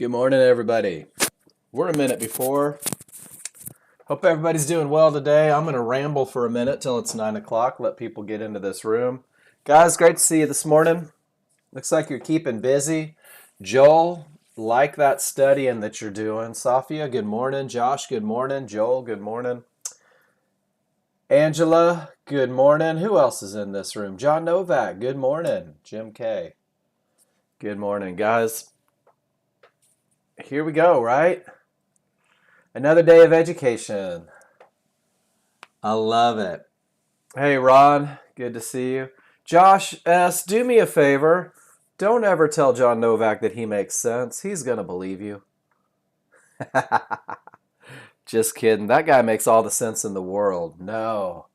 Good morning, everybody. We're a minute before. Hope everybody's doing well today. I'm going to ramble for a minute till it's 9 o'clock. Let people get into this room. Guys, great to see you this morning. Looks like you're keeping busy. Joel, like that studying that you're doing. Safia, good morning. Josh, good morning. Joel, good morning. Angela, good morning. Who else is in this room? John Novak, good morning. Jim K, good morning. Guys, here we go, right? Another day of education. I love it. Hey, Ron, good to see you. Josh S., do me a favor. Don't ever tell John Novak that he makes sense. He's going to believe you. Just kidding. That guy makes all the sense in the world. No.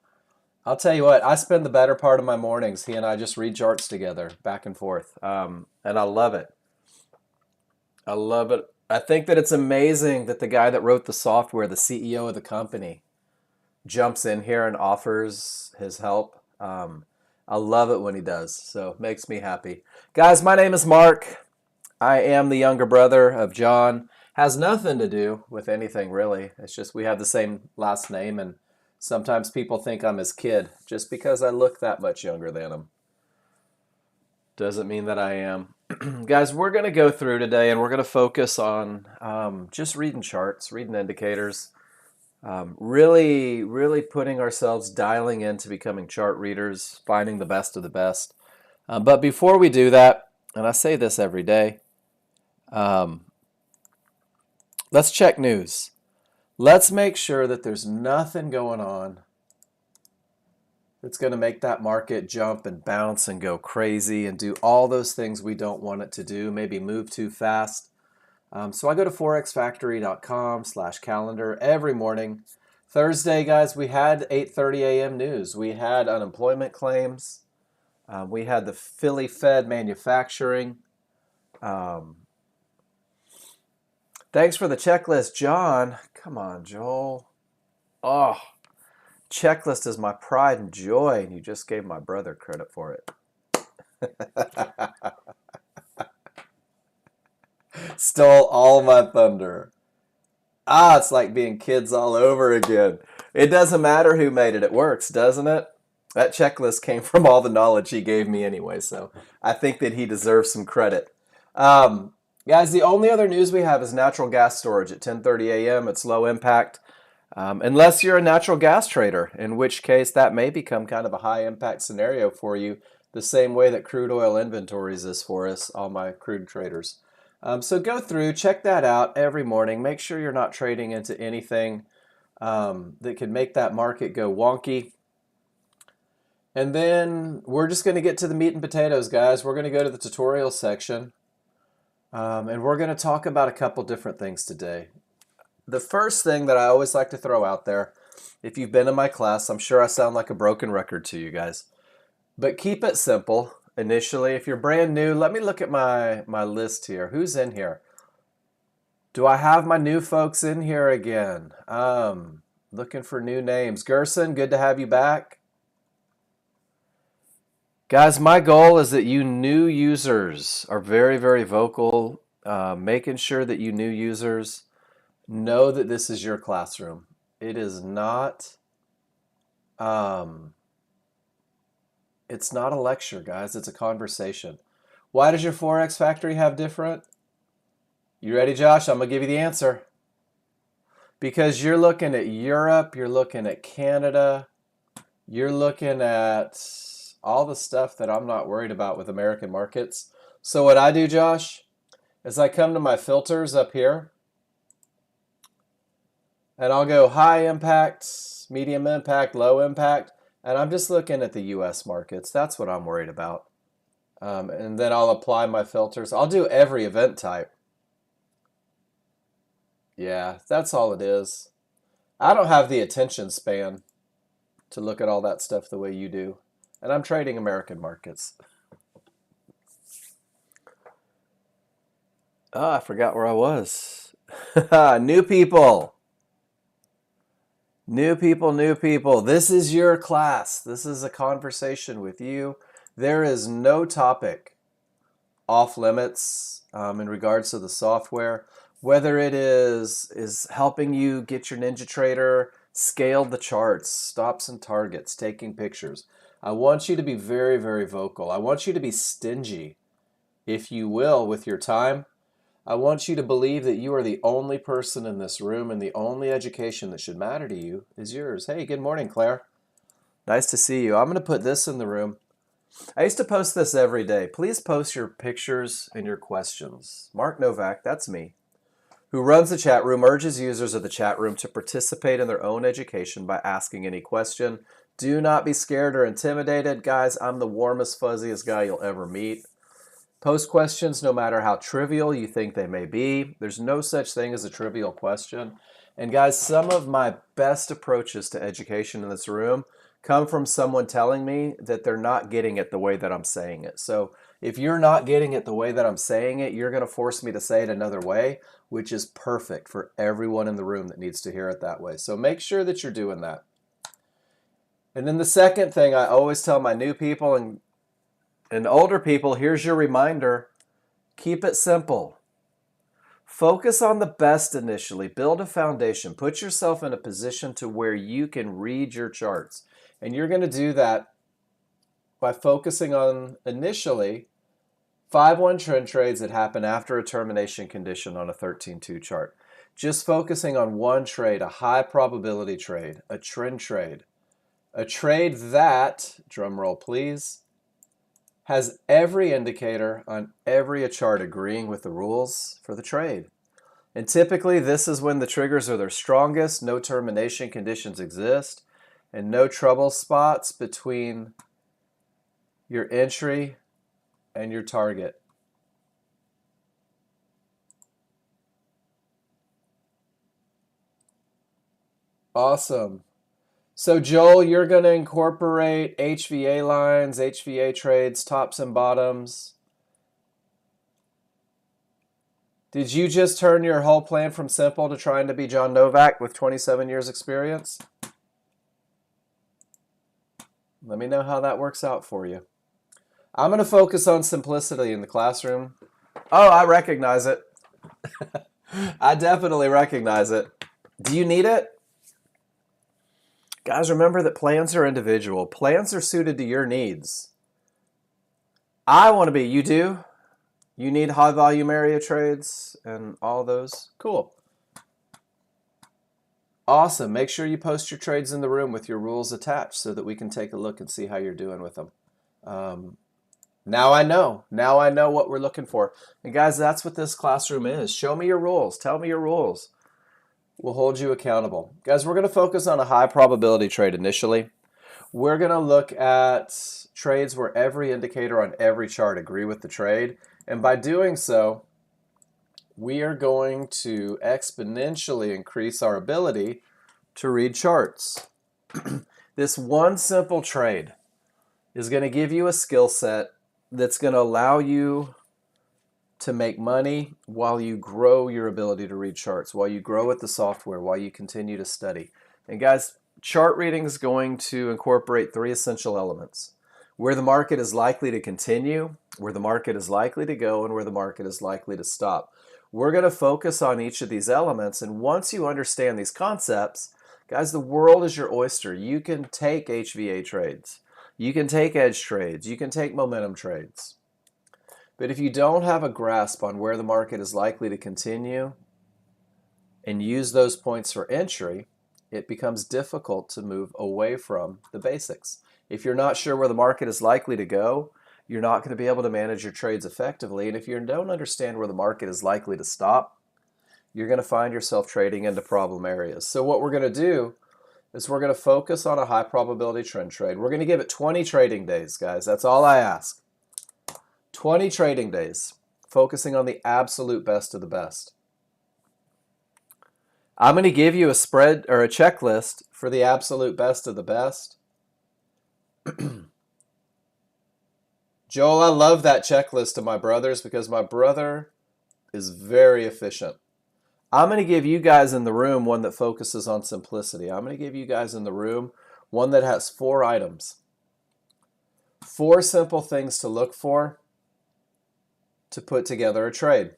I'll tell you what, I spend the better part of my mornings. He and I just read charts together, back and forth. And I love it. I love it. I think that it's amazing that the guy that wrote the software, the CEO of the company, jumps in here and offers his help. I love it when he does, so it makes me happy. Guys, my name is Mark. I am the younger brother of John. Has nothing to do with anything, really. It's just we have the same last name, and sometimes people think I'm his kid just because I look that much younger than him. Doesn't mean that I am. Guys, we're going to go through today, and we're going to focus on just reading charts, reading indicators, really putting ourselves, dialing into becoming chart readers, finding the best of the best. But before we do that, and I say this every day, let's check news. Let's make sure that there's nothing going on that's going to make that market jump and bounce and go crazy and do all those things we don't want it to do, maybe move too fast. So I go to forexfactory.com/calendar every morning. Thursday, guys, we had 8:30 a.m. news. We had unemployment claims. We had the Philly Fed manufacturing. Thanks for the checklist, John. Come on, Joel. Oh, checklist is my pride and joy, and you just gave my brother credit for it. Stole all my thunder. It's like being kids all over again. It doesn't matter who made it. It works, doesn't it? That checklist came from all the knowledge he gave me anyway, so I think that he deserves some credit. Guys, the only other news we have is natural gas storage at 10:30 a.m. It's low impact, unless you're a natural gas trader, in which case that may become kind of a high impact scenario for you, the same way that crude oil inventories is for us, all my crude traders. So go through, check that out every morning. Make sure you're not trading into anything that could make that market go wonky. And then we're just going to get to the meat and potatoes, guys. We're going to go to the tutorial section, and we're going to talk about a couple different things today. The first thing that I always like to throw out there, if you've been in my class, I'm sure I sound like a broken record to you guys, but keep it simple. Initially, if you're brand new, let me look at my list here. Who's in here? Do I have my new folks in here again? Looking for new names. Gerson, good to have you back. Guys, my goal is that you new users are very vocal, making sure that you new users know that this is your classroom. It is not... it's not a lecture, guys. It's a conversation. Why does your Forex Factory have different? You ready, Josh? I'm going to give you the answer. Because you're looking at Europe, you're looking at Canada, you're looking at all the stuff that I'm not worried about with American markets. So what I do, Josh, is I come to my filters up here, and I'll go high impact, medium impact, low impact. And I'm just looking at the U.S. markets. That's what I'm worried about. And then I'll apply my filters. I'll do every event type. Yeah, that's all it is. I don't have the attention span to look at all that stuff the way you do. And I'm trading American markets. Oh, I forgot where I was. New people. New people. This is your class. This is a conversation with you. There is no topic off limits in regards to the software, whether it is helping you get your NinjaTrader scaled the charts, stops and targets, taking pictures. I want you to be very, very vocal. I want you to be stingy, if you will, with your time. I want you to believe that you are the only person in this room and the only education that should matter to you is yours. Hey, good morning, Claire. Nice to see you. I'm going to put this in the room. I used to post this every day. Please post your pictures and your questions. Mark Novak, that's me, who runs the chat room, urges users of the chat room to participate in their own education by asking any question. Do not be scared or intimidated. Guys, I'm the warmest, fuzziest guy you'll ever meet. Post questions no matter how trivial you think they may be. There's no such thing as a trivial question. And guys, some of my best approaches to education in this room come from someone telling me that they're not getting it the way that I'm saying it. So if you're not getting it the way that I'm saying it, you're going to force me to say it another way, which is perfect for everyone in the room that needs to hear it that way. So make sure that you're doing that. And then the second thing I always tell my new people and older people, here's your reminder, keep it simple. Focus on the best initially. Build a foundation. Put yourself in a position to where you can read your charts. And you're going to do that by focusing on initially 5-1 trend trades that happen after a termination condition on a 13-2 chart. Just focusing on one trade, a high probability trade, a trend trade. A trade that, drum roll please, has every indicator on every chart agreeing with the rules for the trade. And typically this is when the triggers are their strongest, no termination conditions exist, and no trouble spots between your entry and your target. Awesome. So Joel, you're going to incorporate HVA lines, HVA trades, tops and bottoms. Did you just turn your whole plan from simple to trying to be John Novak with 27 years experience? Let me know how that works out for you. I'm going to focus on simplicity in the classroom. Oh, I recognize it. I definitely recognize it. Do you need it? Guys, remember that plans are individual. Plans are suited to your needs. I want to be, you do? You need high volume area trades and all those? Cool. Awesome. Make sure you post your trades in the room with your rules attached so that we can take a look and see how you're doing with them. Now I know. Now I know what we're looking for. And guys, that's what this classroom is. Show me your rules. Tell me your rules. We'll hold you accountable. Guys, we're going to focus on a high probability trade initially. We're going to look at trades where every indicator on every chart agree with the trade. And by doing so, we are going to exponentially increase our ability to read charts. This one simple trade is going to give you a skill set that's going to allow you to make money while you grow your ability to read charts, while you grow with the software, while you continue to study. And guys, chart reading is going to incorporate 3 essential elements: where the market is likely to continue, where the market is likely to go, and where the market is likely to stop. We're going to focus on each of these elements, and once you understand these concepts, guys, the world is your oyster. You can take HVA trades, you can take edge trades, you can take momentum trades. But if you don't have a grasp on where the market is likely to continue and use those points for entry, it becomes difficult to move away from the basics. If you're not sure where the market is likely to go, you're not going to be able to manage your trades effectively. And if you don't understand where the market is likely to stop, you're going to find yourself trading into problem areas. So what we're going to do is we're going to focus on a high probability trend trade. We're going to give it 20 trading days, guys. That's all I ask. 20 trading days, focusing on the absolute best of the best. I'm going to give you a spread or a checklist for the absolute best of the best. Joel, I love that checklist of my brother's because my brother is very efficient. I'm going to give you guys in the room one that focuses on simplicity. I'm going to give you guys in the room one that has 4 items. 4 simple things to look for to put together a trade.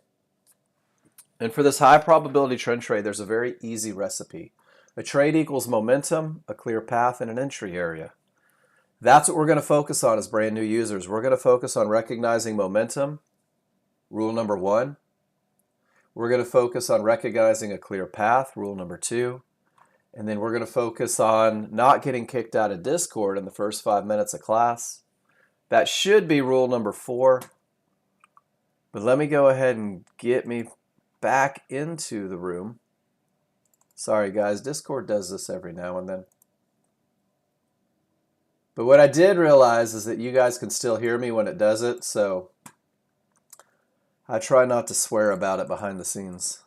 And for this high probability trend trade, there's a very easy recipe. A trade equals momentum, a clear path, and an entry area. That's what we're going to focus on as brand new users. We're going to focus on recognizing momentum, rule number 1. We're going to focus on recognizing a clear path, rule number 2. And then we're going to focus on not getting kicked out of Discord in the first 5 minutes of class. That should be rule number 4. But let me go ahead and get me back into the room. Sorry guys, Discord does this every now and then. But what I did realize is that you guys can still hear me when it does it, so I try not to swear about it behind the scenes.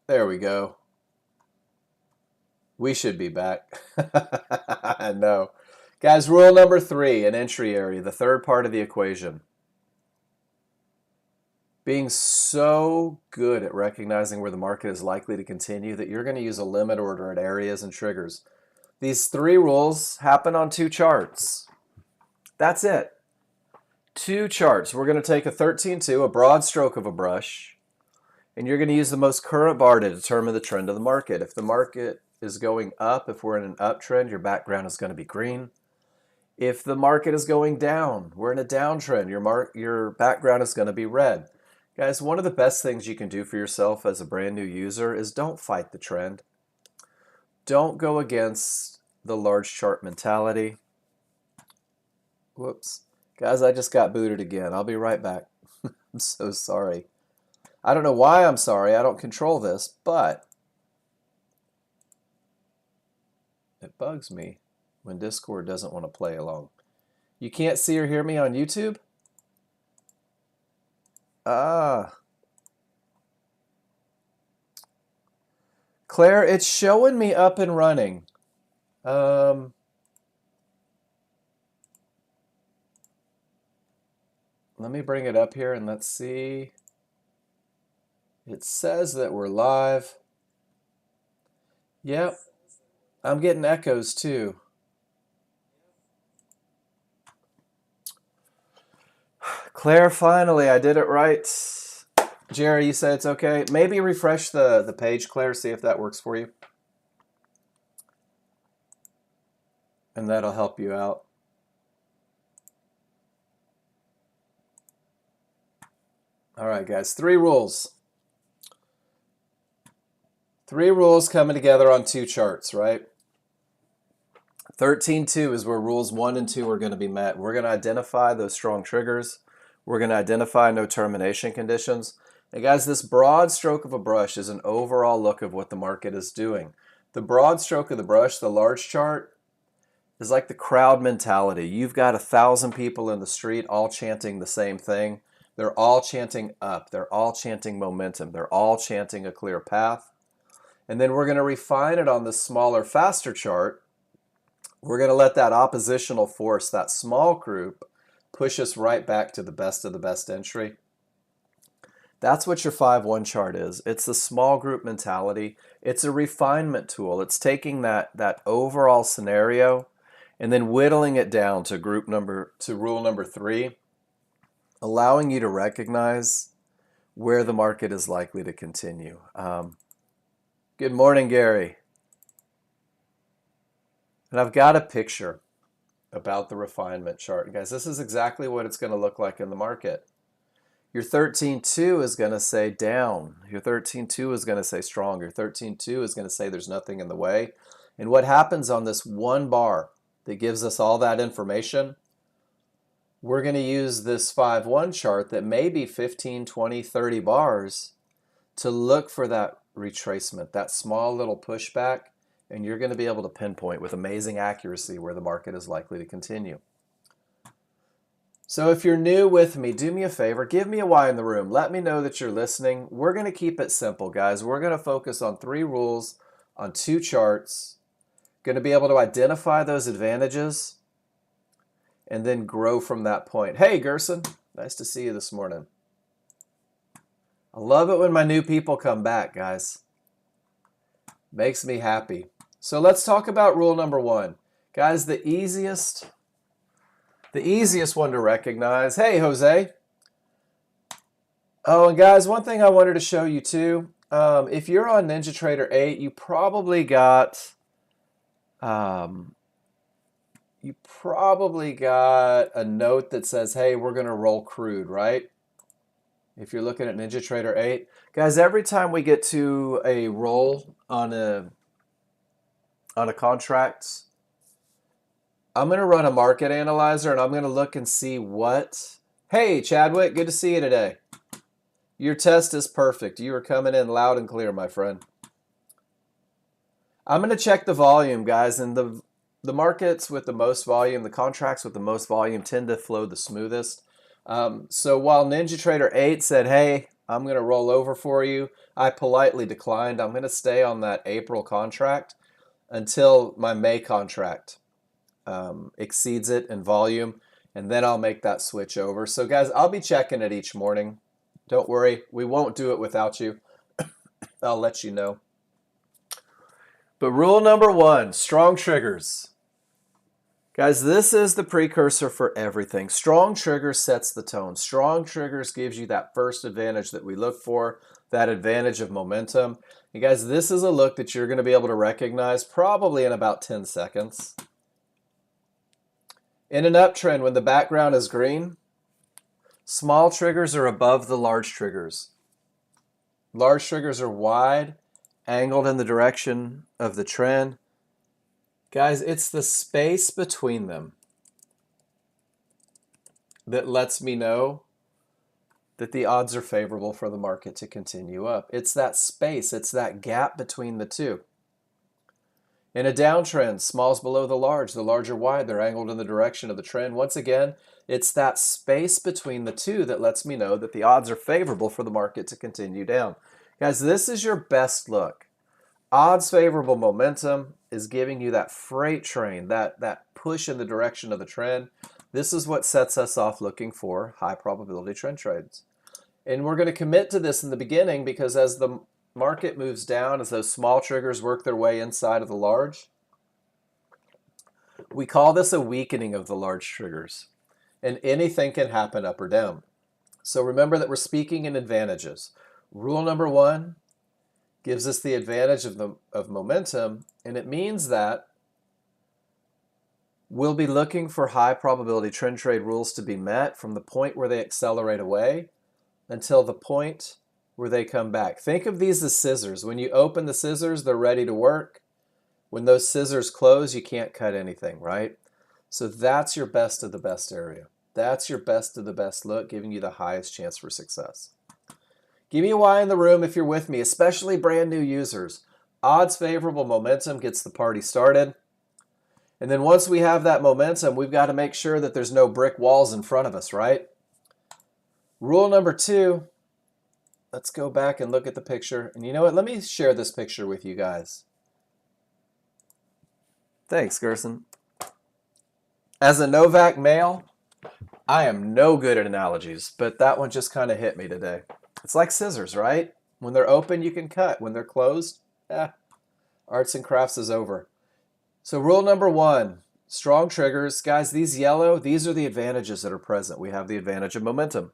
There we go. We should be back. I know. Guys, rule number 3, an entry area, the third part of the equation. Being so good at recognizing where the market is likely to continue that you're going to use a limit order at areas and triggers. These 3 rules happen on 2 charts. That's it. 2 charts. We're going to take a 13-2, a broad stroke of a brush, and you're going to use the most current bar to determine the trend of the market. If the market is going up, if we're in an uptrend, your background is going to be green. If the market is going down, we're in a downtrend, your background is going to be red. Guys, one of the best things you can do for yourself as a brand new user is don't fight the trend. Don't go against the large chart mentality. Whoops. Guys, I just got booted again. I'll be right back. I'm so sorry. I don't know why I'm sorry. I don't control this, but it bugs me when Discord doesn't want to play along. You can't see or hear me on YouTube? Claire, it's showing me up and running. Let me bring it up here and let's see. It says that we're live. Yep. I'm getting echoes too. Claire, finally, I did it right. Jerry, you said it's okay. Maybe refresh the page, Claire, see if that works for you. And that'll help you out. All right, guys, 3 rules. 3 rules coming together on 2 charts, right? 13-2 is where rules 1 and 2 are going to be met. We're going to identify those strong triggers. We're going to identify no termination conditions. And guys, this broad stroke of a brush is an overall look of what the market is doing. The broad stroke of the brush, the large chart, is like the crowd mentality. You've got 1,000 people in the street all chanting the same thing. They're all chanting up. They're all chanting momentum. They're all chanting a clear path. And then we're going to refine it on the smaller, faster chart. We're going to let that oppositional force, that small group, push us right back to the best of the best entry. That's what your 5-1 chart is. It's the small group mentality. It's a refinement tool. It's taking that overall scenario and then whittling it down to rule number 3, allowing you to recognize where the market is likely to continue. Good morning, Gary. And I've got a picture about the refinement chart. Guys, this is exactly what it's going to look like in the market. Your 13-2 is going to say down. Your 13-2 is going to say strong. Your 13-2 is going to say there's nothing in the way. And what happens on this one bar that gives us all that information, we're going to use this 5-1 chart that may be 15, 20, 30 bars to look for that retracement, that small little pushback, and you're going to be able to pinpoint with amazing accuracy where the market is likely to continue. So if you're new with me, do me a favor, give me a Y in the room. Let me know that you're listening. We're going to keep it simple, guys. We're going to focus on 3 rules on 2 charts. Going to be able to identify those advantages and then grow from that point. Hey, Gerson, nice to see you this morning. I love it when my new people come back, guys. Makes me happy. So let's talk about rule number 1. Guys, the easiest The easiest one to recognize. Hey, Jose. Oh, and guys, one thing I wanted to show you too. If you're on NinjaTrader 8, you probably got a note that says, hey, we're going to roll crude, right? If you're looking at NinjaTrader 8. Guys, every time we get to a roll on a contract, I'm going to run a market analyzer and I'm going to look and see what... Hey, Chadwick, good to see you today. Your test is perfect. You are coming in loud and clear, my friend. I'm going to check the volume, guys, and the markets with the most volume, the contracts with the most volume tend to flow the smoothest. So while NinjaTrader 8 said, hey, I'm going to roll over for you, I politely declined. I'm going to stay on that April contract until my May contract exceeds it in volume, and then I'll make that switch over. So guys, I'll be checking it each morning. Don't worry, we won't do it without you. I'll let you know. But rule number 1, strong triggers. Guys, this is the precursor for everything. Strong triggers sets the tone. Strong triggers gives you that first advantage that we look for, that advantage of momentum. And guys, this is a look that you're going to be able to recognize probably in about 10 seconds. In an uptrend, when the background is green, small triggers are above the large triggers. Large triggers are wide, angled in the direction of the trend. Guys, it's the space between them that lets me know that the odds are favorable for the market to continue up. It's that space, it's that gap between the two. In a downtrend, small's below the large are wide, they're angled in the direction of the trend. Once again, it's that space between the two that lets me know that the odds are favorable for the market to continue down. Guys, this is your best look. Odds favorable momentum is giving you that freight train, that push in the direction of the trend. This is what sets us off looking for high probability trend trades. And we're going to commit to this in the beginning because as the market moves down, as those small triggers work their way inside of the large, we call this a weakening of the large triggers. And anything can happen up or down. So remember that we're speaking in advantages. Rule number 1 gives us the advantage of momentum, and it means that we'll be looking for high probability trend trade rules to be met from the point where they accelerate away until the point where they come back. Think of these as scissors. When you open the scissors, they're ready to work. When those scissors close, you can't cut anything, right? So that's your best of the best area. That's your best of the best look, giving you the highest chance for success. Give me a Y in the room if you're with me, especially brand new users. Odds favorable momentum gets the party started. And then once we have that momentum, we've got to make sure that there's no brick walls in front of us, right? Rule number 2, let's go back and look at the picture. And you know what? Let me share this picture with you guys. Thanks, Gerson. As a Novak male, I am no good at analogies, but that one just kind of hit me today. It's like scissors, right? When they're open, you can cut. When they're closed, arts and crafts is over. So rule number 1, strong triggers. Guys, these yellow, these are the advantages that are present. We have the advantage of momentum.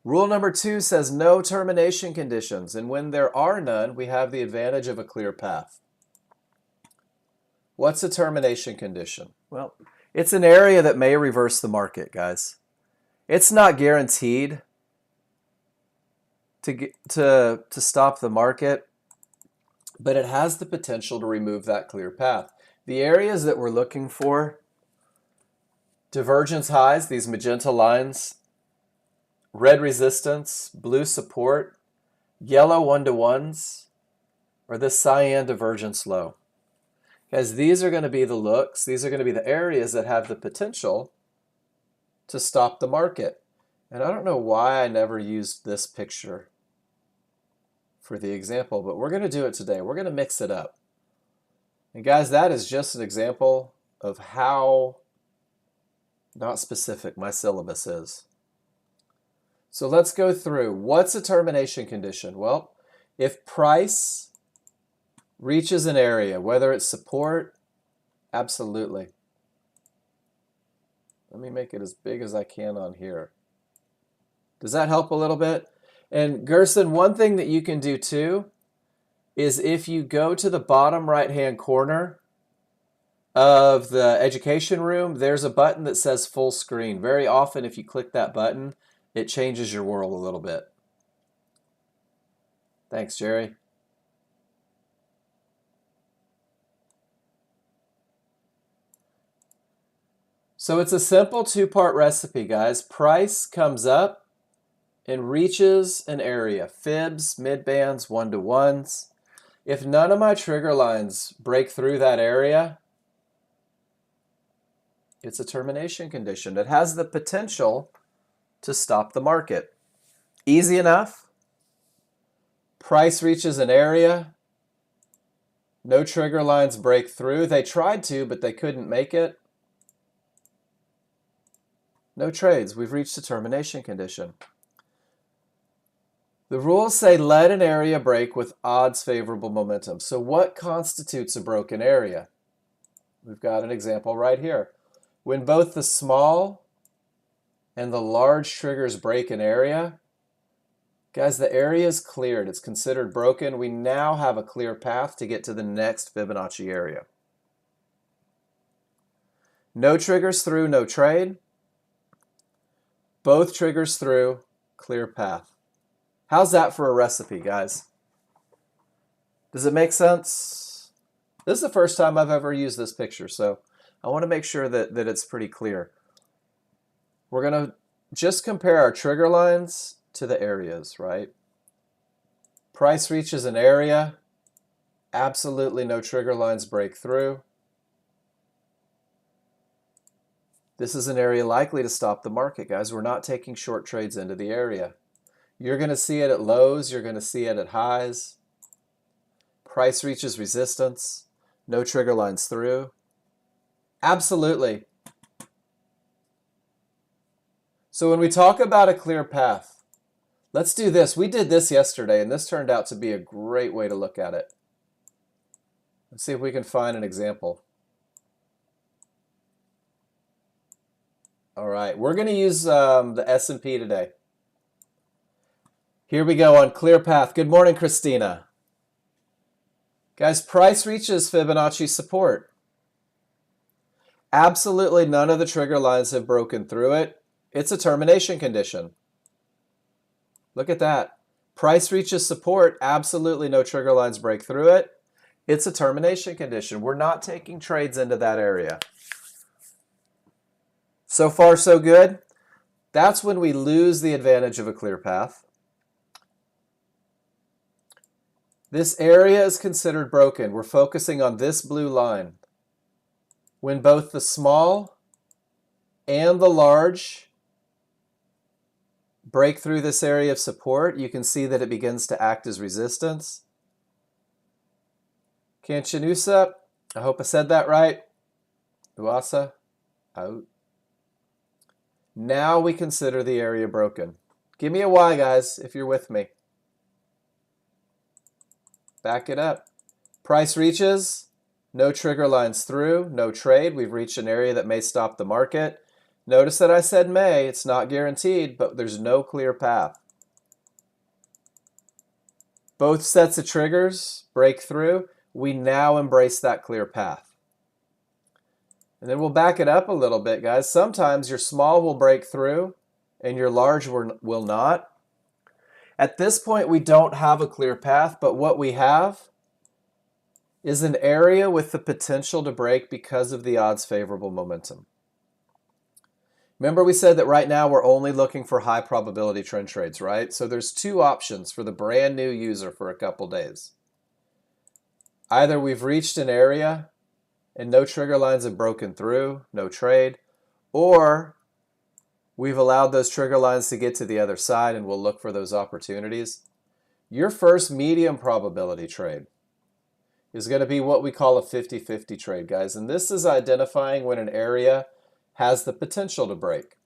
Rule number 2 says no termination conditions. And when there are none, we have the advantage of a clear path. What's a termination condition? Well, it's an area that may reverse the market, guys. It's not guaranteed to stop the market, but it has the potential to remove that clear path. The areas that we're looking for, divergence highs, these magenta lines, red resistance, blue support, yellow 1-to-1s, or this cyan divergence low. Guys, these are going to be the looks, these are going to be the areas that have the potential to stop the market. And I don't know why I never used this picture for the example, but we're going to do it today. We're going to mix it up. And guys, that is just an example of how not specific my syllabus is. So let's go through. What's a termination condition? Well, if price reaches an area, whether it's support, absolutely. Let me make it as big as I can on here. Does that help a little bit? And Gerson, one thing that you can do too is if you go to the bottom right-hand corner of the education room, there's a button that says full screen. Very often if you click that button, it changes your world a little bit. Thanks, Jerry. So it's a simple two-part recipe, guys. Price comes up and reaches an area. Fibs, mid-bands, one-to-ones. If none of my trigger lines break through that area, it's a termination condition. It has the potential to stop the market. Easy enough. Price reaches an area. No trigger lines break through. They tried to, but they couldn't make it. No trades. We've reached a termination condition. The rules say let an area break with odds favorable momentum. So what constitutes a broken area? We've got an example right here. When both the small and the large triggers break an area, guys, the area is cleared. It's considered broken. We now have a clear path to get to the next Fibonacci area. No triggers through, no trade. Both triggers through, clear path. How's that for a recipe, guys? Does it make sense? This is the first time I've ever used this picture, so I want to make sure that it's pretty clear. We're going to just compare our trigger lines to the areas, right? Price reaches an area. Absolutely no trigger lines break through. This is an area likely to stop the market, guys. We're not taking short trades into the area. You're going to see it at lows. You're going to see it at highs. Price reaches resistance. No trigger lines through. Absolutely. So when we talk about a clear path, let's do this. We did this yesterday, and this turned out to be a great way to look at it. Let's see if we can find an example. All right, we're going to use the S&P today. Here we go on clear path. Good morning, Christina. Guys, price reaches Fibonacci support. Absolutely none of the trigger lines have broken through it. It's a termination condition. Look at that. Price reaches support. Absolutely no trigger lines break through it. It's a termination condition. We're not taking trades into that area. So far, so good. That's when we lose the advantage of a clear path. This area is considered broken. We're focusing on this blue line. When both the small and the large break through this area of support, you can see that it begins to act as resistance. Kanchanusa, I hope I said that right. Uasa, out. Now we consider the area broken. Give me a Y, guys, if you're with me. Back it up. Price reaches, no trigger lines through, no trade. We've reached an area that may stop the market. Notice that I said may. It's not guaranteed, but there's no clear path. Both sets of triggers break through. We now embrace that clear path. And then we'll back it up a little bit, guys. Sometimes your small will break through and your large will not. At this point, we don't have a clear path, but what we have is an area with the potential to break because of the odds favorable momentum. Remember we said that right now we're only looking for high probability trend trades, right? So there's two options for the brand new user for a couple days. Either we've reached an area and no trigger lines have broken through, no trade, or we've allowed those trigger lines to get to the other side and we'll look for those opportunities. Your first medium probability trade is going to be what we call a 50-50 trade, guys. And this is identifying when an area has the potential to break.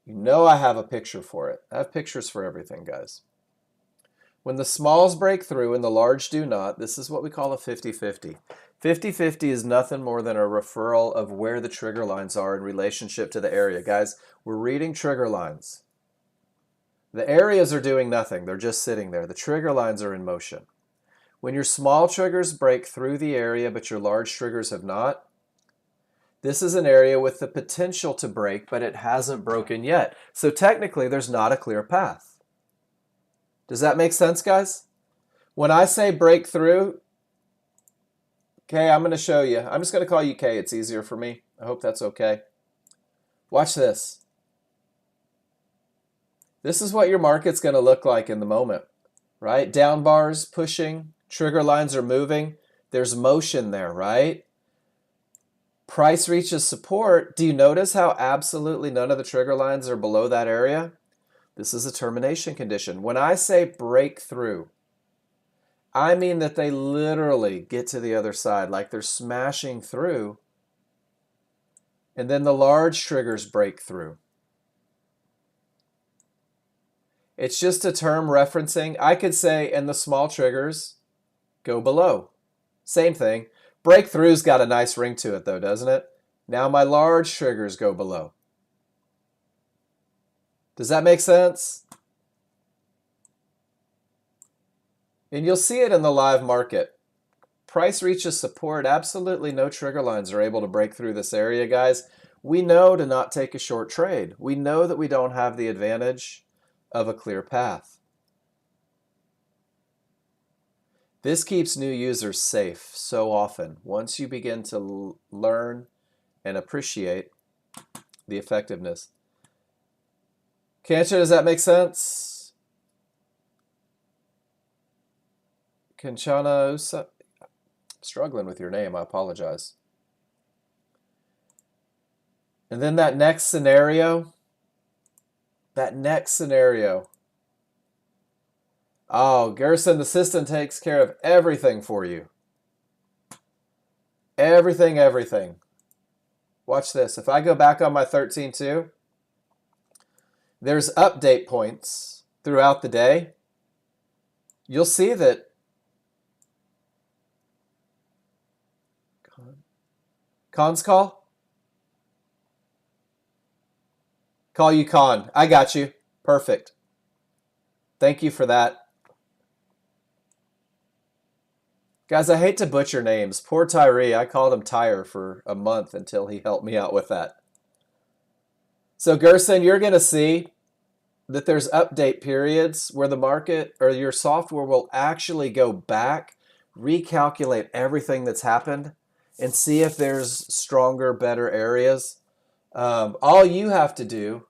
You know I have a picture for it. I have pictures for everything, guys. When the smalls break through and the large do not, this is what we call a 50-50. 50-50 is nothing more than a referral of where the trigger lines are in relationship to the area. Guys, we're reading trigger lines. The areas are doing nothing. They're just sitting there. The trigger lines are in motion. When your small triggers break through the area but your large triggers have not, this is an area with the potential to break, but it hasn't broken yet. So technically, there's not a clear path. Does that make sense, guys? When I say break through, okay, I'm going to show you. I'm just going to call you K. It's easier for me. I hope that's okay. Watch this. This is what your market's going to look like in the moment, right? Down bars pushing, trigger lines are moving. There's motion there, right? Price reaches support. Do you notice how absolutely none of the trigger lines are below that area? This is a termination condition. When I say break through, I mean that they literally get to the other side, like they're smashing through, and then the large triggers break through. It's just a term referencing. I could say, and the small triggers go below. Same thing. Breakthrough's got a nice ring to it though, doesn't it? Now my large triggers go below. Does that make sense? And you'll see it in the live market. Price reaches support. Absolutely no trigger lines are able to break through this area, guys. We know to not take a short trade. We know that we don't have the advantage of a clear path. This keeps new users safe so often. Once you begin to learn and appreciate the effectiveness. Kancha, does that make sense? Kanchana Usa? Struggling with your name, I apologize. And then that next scenario. Oh, Gerson, the system takes care of everything for you. Everything. Watch this. If I go back on my 13.2, there's update points throughout the day. You'll see that Con's call? Call you Con. I got you. Perfect. Thank you for that. Guys, I hate to butcher names. Poor Tyree. I called him Tyre for a month until he helped me out with that. So Gerson, you're going to see that there's update periods where the market or your software will actually go back, recalculate everything that's happened, and see if there's stronger, better areas. All you have to do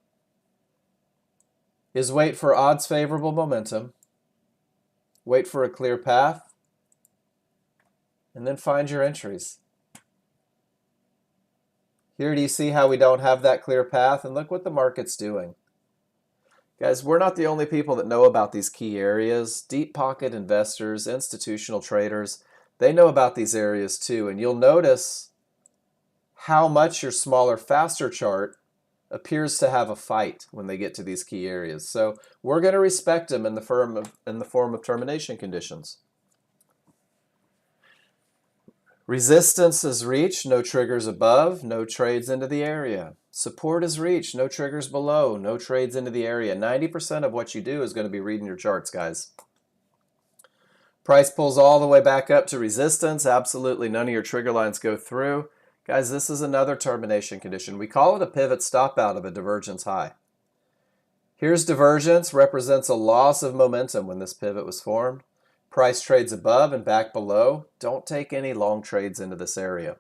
is wait for odds favorable momentum, wait for a clear path, and then find your entries. Here, do you see how we don't have that clear path? And look what the market's doing. Guys, we're not the only people that know about these key areas. Deep pocket investors, institutional traders, they know about these areas too. And you'll notice how much your smaller, faster chart appears to have a fight when they get to these key areas. So we're going to respect them in the form of termination conditions. Resistance is reached, no triggers above, no trades into the area. Support is reached, no triggers below, no trades into the area. 90% of what you do is going to be reading your charts, guys. Price pulls all the way back up to resistance. Absolutely none of your trigger lines go through. Guys, this is another termination condition. We call it a pivot stop out of a divergence high. Here's divergence, represents a loss of momentum when this pivot was formed. Price trades above and back below. Don't take any long trades into this area.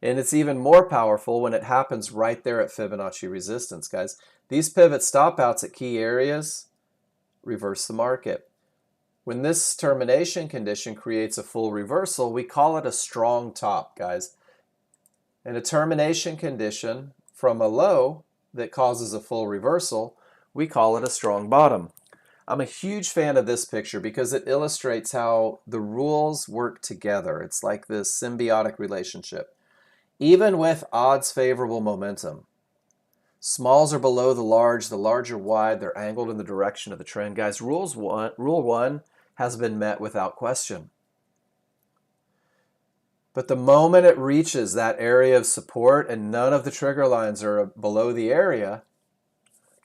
And it's even more powerful when it happens right there at Fibonacci resistance, guys. These pivot stop outs at key areas reverse the market. When this termination condition creates a full reversal, we call it a strong top, guys. And a termination condition from a low that causes a full reversal, we call it a strong bottom. I'm a huge fan of this picture because it illustrates how the rules work together. It's like this symbiotic relationship. Even with odds favorable momentum, Smalls are below the large are wide, they're angled in the direction of the trend. Guys, rule one has been met without question. But the moment it reaches that area of support and none of the trigger lines are below the area,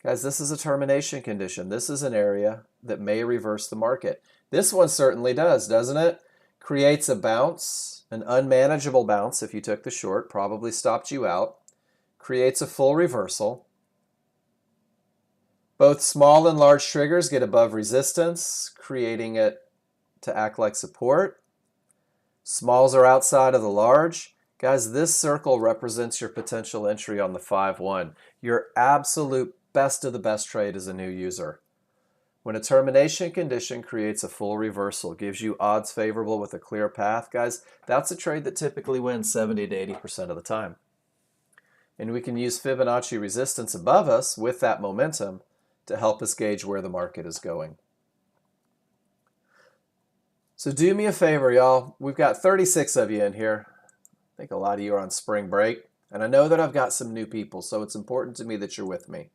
guys, this is a termination condition. This is an area that may reverse the market. This one certainly does, doesn't it? Creates a bounce, an unmanageable bounce if you took the short, probably stopped you out. Creates a full reversal. Both small and large triggers get above resistance, creating it to act like support. Smalls are outside of the large. Guys, this circle represents your potential entry on the 5-1. Your absolute best of the best trade as a new user. When a termination condition creates a full reversal, gives you odds favorable with a clear path, guys, that's a trade that typically wins 70 to 80% of the time. And we can use Fibonacci resistance above us with that momentum to help us gauge where the market is going. So do me a favor, y'all. We've got 36 of you in here. I think a lot of you are on spring break. And I know that I've got some new people, so it's important to me that you're with me.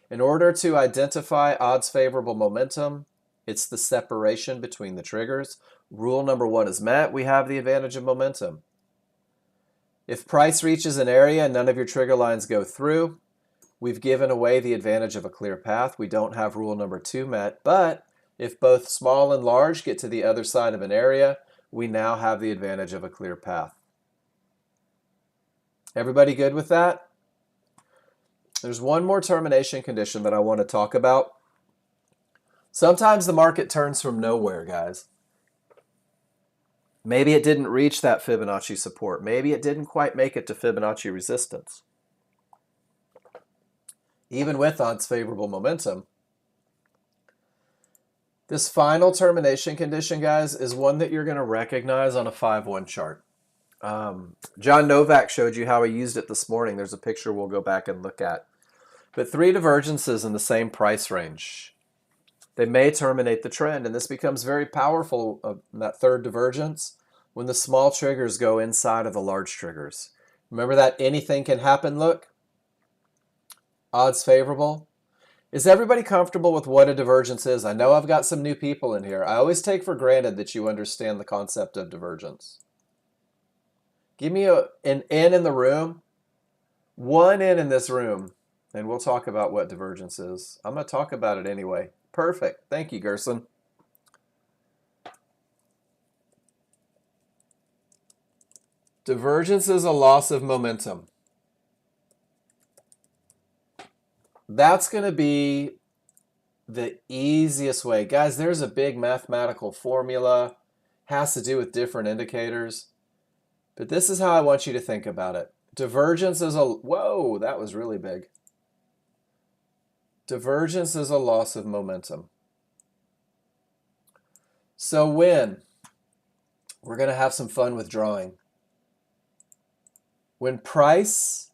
In order to identify odds favorable momentum, it's the separation between the triggers. Rule number one is met. We have the advantage of momentum. If price reaches an area and none of your trigger lines go through, we've given away the advantage of a clear path. We don't have rule number two met, but if both small and large get to the other side of an area, we now have the advantage of a clear path. Everybody good with that? There's one more termination condition that I want to talk about. Sometimes the market turns from nowhere, guys. Maybe it didn't reach that Fibonacci support. Maybe it didn't quite make it to Fibonacci resistance. Even with odds favorable momentum, this final termination condition, guys, is one that you're going to recognize on a 5-1 chart. John Novak showed you how he used it this morning. There's a picture we'll go back and look at. But three divergences in the same price range, they may terminate the trend, and this becomes very powerful in that third divergence when the small triggers go inside of the large triggers. Remember that anything can happen look? Odds favorable. Is everybody comfortable with what a divergence is? I know I've got some new people in here. I always take for granted that you understand the concept of divergence. Give me an N in the room, one N in this room, and we'll talk about what divergence is. I'm going to talk about it anyway. Perfect. Thank you, Gerson. Divergence is a loss of momentum. That's going to be the easiest way. Guys, there's a big mathematical formula. Has to do with different indicators. But this is how I want you to think about it. Divergence is a... Whoa, that was really big. Divergence is a loss of momentum. So when... We're going to have some fun with drawing. When price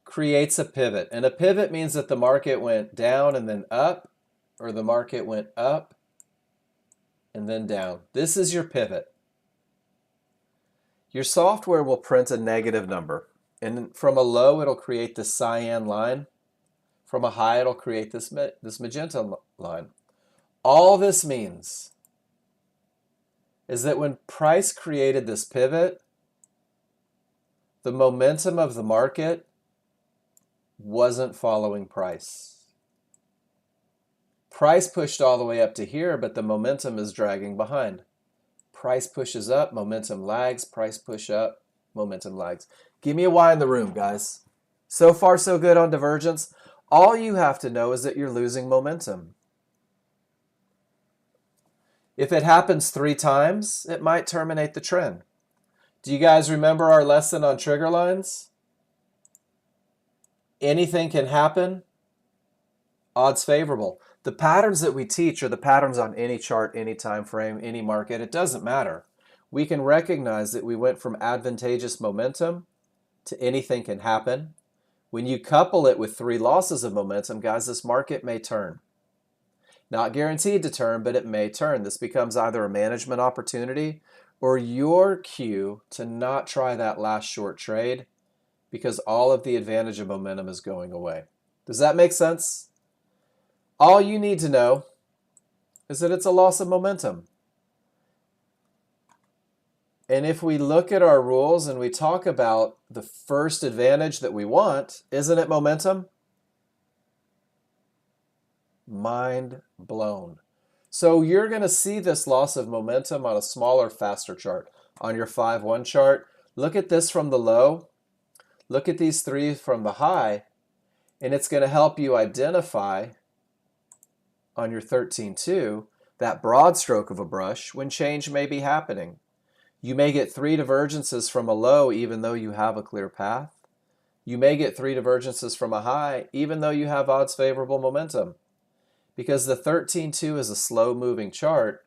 creates a pivot, and a pivot means that the market went down and then up, or the market went up and then down. This is your pivot. Your software will print a negative number, and from a low it'll create this cyan line. From a high it'll create this magenta line. All this means is that when price created this pivot, the momentum of the market wasn't following price. Price pushed all the way up to here, but the momentum is dragging behind. Price pushes up, momentum lags. Price push up, momentum lags. Give me a Y in the room, guys. So far, so good on divergence. All you have to know is that you're losing momentum. If it happens 3 times, it might terminate the trend. Do you guys remember our lesson on trigger lines? Anything can happen. Odds favorable. The patterns that we teach are the patterns on any chart, any time frame, any market. It doesn't matter. We can recognize that we went from advantageous momentum to anything can happen. When you couple it with 3 losses of momentum, guys, this market may turn. Not guaranteed to turn, but it may turn. This becomes either a management opportunity or your cue to not try that last short trade because all of the advantage of momentum is going away. Does that make sense? All you need to know is that it's a loss of momentum. And if we look at our rules and we talk about the first advantage that we want, isn't it momentum? Mind blown. So you're going to see this loss of momentum on a smaller, faster chart. On your 5-1 chart, look at this from the low. Look at these three from the high. And it's going to help you identify on your 13-2 that broad stroke of a brush when change may be happening. You may get 3 divergences from a low even though you have a clear path. You may get 3 divergences from a high even though you have odds favorable momentum. Because the 13-2 is a slow moving chart,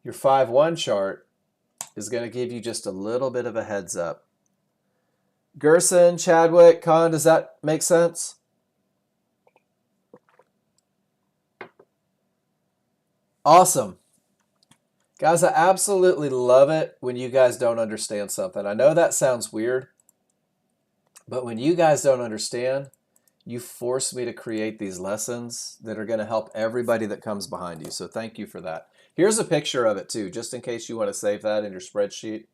your 5-1 chart is going to give you just a little bit of a heads up. Gerson, Chadwick, Khan, does that make sense? Awesome. Guys, I absolutely love it when you guys don't understand something. I know that sounds weird, but when you guys don't understand, you force me to create these lessons that are going to help everybody that comes behind you. So thank you for that. Here's a picture of it too, just in case you want to save that in your spreadsheet.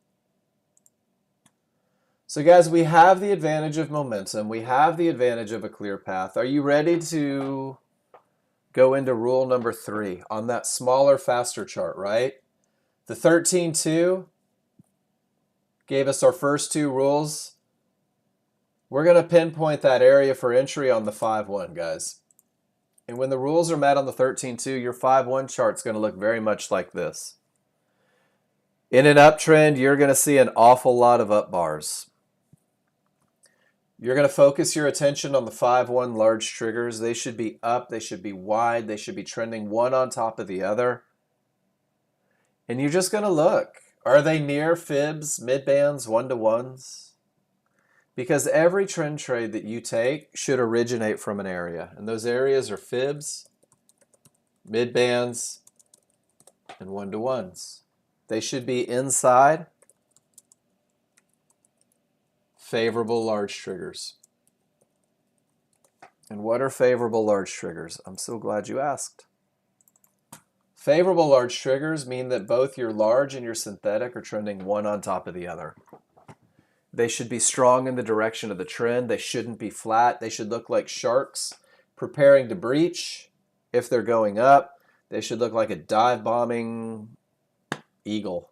So guys, we have the advantage of momentum. We have the advantage of a clear path. Are you ready to go into rule number 3 on that smaller, faster chart, right? The 13-2 gave us our first 2 rules. We're going to pinpoint that area for entry on the 5-1, guys. And when the rules are met on the 13-2, your 5-1 chart is going to look very much like this. In an uptrend, you're going to see an awful lot of up bars. You're going to focus your attention on the 5-1 large triggers. They should be up, they should be wide, they should be trending one on top of the other. And you're just going to look. Are they near fibs, mid-bands, 1-to-1s? Because every trend trade that you take should originate from an area. And those areas are fibs, mid-bands, and 1-to-1s. They should be inside favorable large triggers. And what are favorable large triggers? I'm so glad you asked. Favorable large triggers mean that both your large and your synthetic are trending one on top of the other. They should be strong in the direction of the trend. They shouldn't be flat. They should look like sharks preparing to breach. If they're going up, they should look like a dive bombing eagle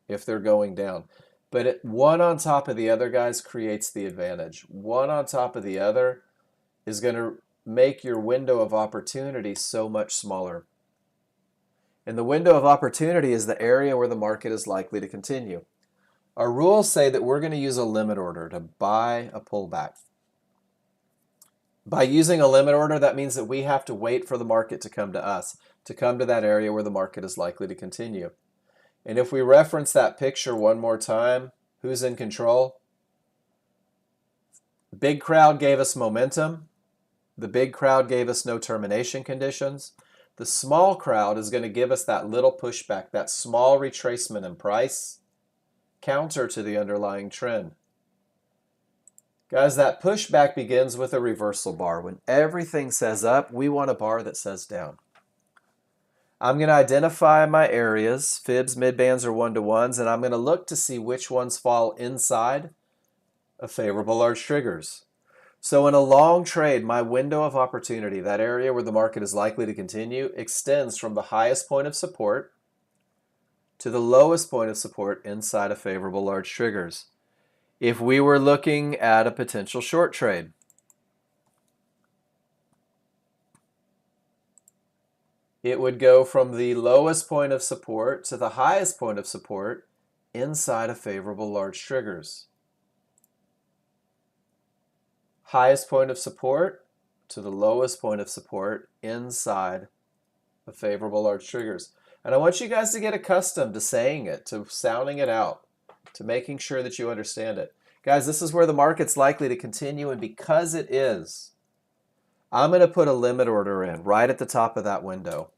if they're going down. But one on top of the other, guys, creates the advantage. One on top of the other is going to make your window of opportunity so much smaller. And the window of opportunity is the area where the market is likely to continue. Our rules say that we're going to use a limit order to buy a pullback. By using a limit order, that means that we have to wait for the market to come to us, to come to that area where the market is likely to continue. And if we reference that picture one more time, who's in control? The big crowd gave us momentum. The big crowd gave us no termination conditions. The small crowd is going to give us that little pushback, that small retracement in price, counter to the underlying trend. Guys, that pushback begins with a reversal bar. When everything says up, we want a bar that says down. I'm going to identify my areas, fibs, mid-bands, or 1-to-1s, and I'm going to look to see which ones fall inside of favorable large triggers. So in a long trade, my window of opportunity, that area where the market is likely to continue, extends from the highest point of support to the lowest point of support inside of favorable large triggers. If we were looking at a potential short trade, it would go from the lowest point of support to the highest point of support inside of favorable large triggers. Highest point of support to the lowest point of support inside of favorable large triggers. And I want you guys to get accustomed to saying it, to sounding it out, to making sure that you understand it. Guys, this is where the market's likely to continue, and because it is, I'm going to put a limit order in right at the top of that window,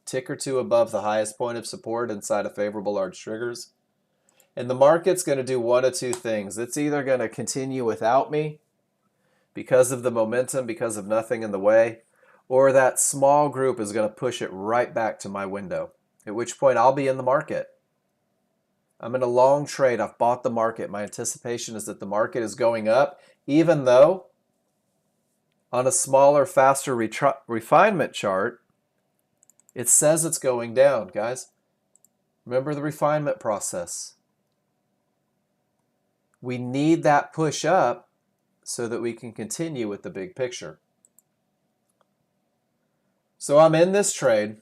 tick or two above the highest point of support inside of favorable large triggers. And the market's going to do one of two things. It's either going to continue without me because of the momentum, because of nothing in the way, or that small group is going to push it right back to my window, at which point I'll be in the market. I'm in a long trade. I've bought the market. My anticipation is that the market is going up, even though on a smaller, faster refinement chart, it says it's going down, guys. Remember the refinement process. We need that push up so that we can continue with the big picture. So I'm in this trade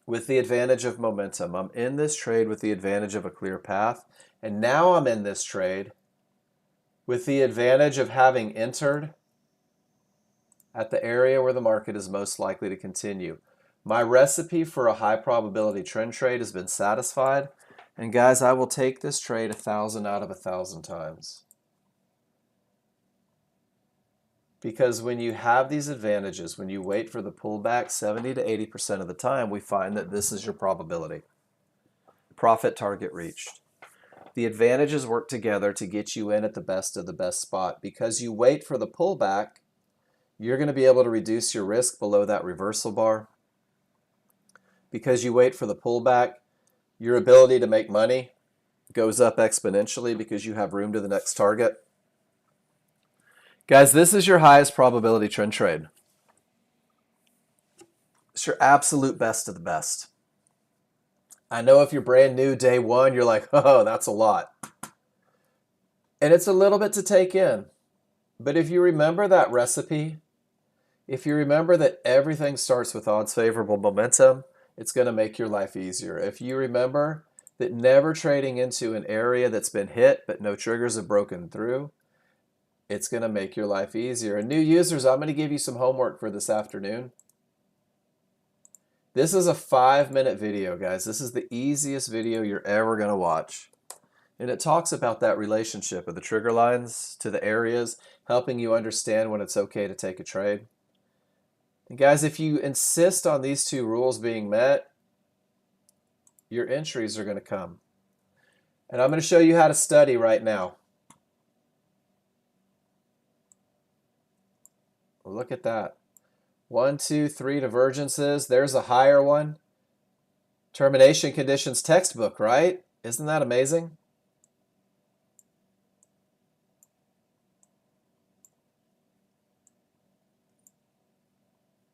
with the advantage of momentum. I'm in this trade with the advantage of a clear path. And now I'm in this trade with the advantage of having entered at the area where the market is most likely to continue. My recipe for a high probability trend trade has been satisfied. And guys, I will take this trade 1,000 out of 1,000 times. Because when you have these advantages, when you wait for the pullback 70 to 80% of the time, we find that this is your probability. Profit target reached. The advantages work together to get you in at the best of the best spot. Because you wait for the pullback, you're going to be able to reduce your risk below that reversal bar. Because you wait for the pullback, your ability to make money goes up exponentially because you have room to the next target. Guys, this is your highest probability trend trade. It's your absolute best of the best. I know if you're brand new day one, you're like, oh, that's a lot. And it's a little bit to take in. But if you remember that recipe, if you remember that everything starts with odds favorable momentum, it's going to make your life easier. If you remember that never trading into an area that's been hit but no triggers have broken through, it's going to make your life easier. And new users, I'm going to give you some homework for this afternoon. This is a 5-minute video, guys. This is the easiest video you're ever going to watch. And it talks about that relationship of the trigger lines to the areas, helping you understand when it's okay to take a trade. And guys, if you insist on these two rules being met, your entries are going to come. And I'm going to show you how to study right now. Look at that. 1, 2, 3 divergences. There's a higher one. Termination conditions textbook, right? Isn't that amazing?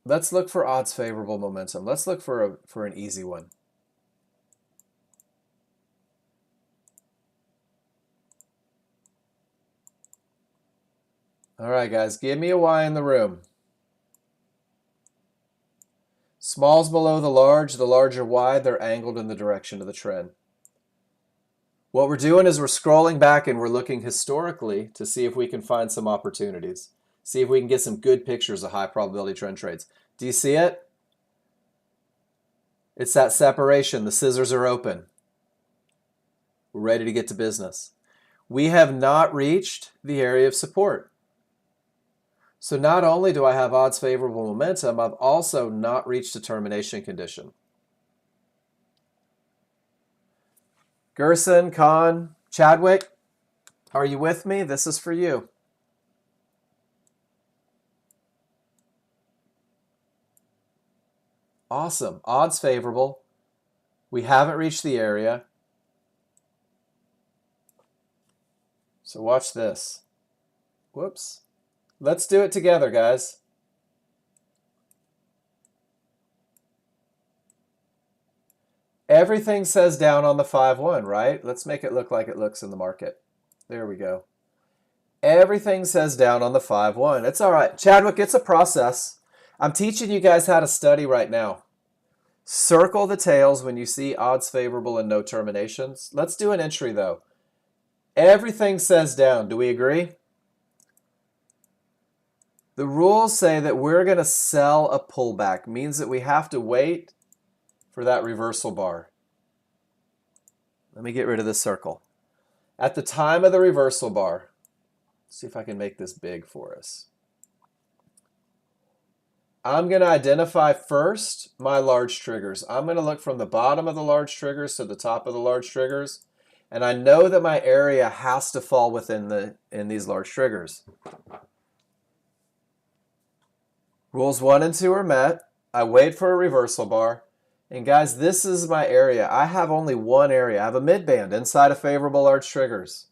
Let's look for odds favorable momentum. Let's look for an easy one. All right, guys, give me a Y in the room. Small's below the large are wide, they're angled in the direction of the trend. What we're doing is we're scrolling back and we're looking historically to see if we can find some opportunities. See if we can get some good pictures of high probability trend trades. Do you see it? It's that separation. The scissors are open. We're ready to get to business. We have not reached the area of support. So not only do I have odds favorable momentum, I've also not reached a termination condition. Gerson, Khan, Chadwick, are you with me? This is for you. Awesome. Odds favorable. We haven't reached the area. So watch this. Whoops. Let's do it together, guys. Everything says down on the 5-1, right? Let's make it look like it looks in the market. There we go. Everything says down on the 5-1. It's all right. Chadwick, it's a process. I'm teaching you guys how to study right now. Circle the tails when you see odds favorable and no terminations. Let's do an entry, though. Everything says down. Do we agree? The rules say that we're going to sell a pullback. Means that we have to wait for that reversal bar. Let me get rid of this circle. At the time of the reversal bar, see if I can make this big for us. I'm going to identify first my large triggers. I'm going to look from the bottom of the large triggers to the top of the large triggers. And I know that my area has to fall within these large triggers. Rules 1 and 2 are met. I wait for a reversal bar. And guys, this is my area. I have only one area. I have a mid-band inside of favorable large triggers.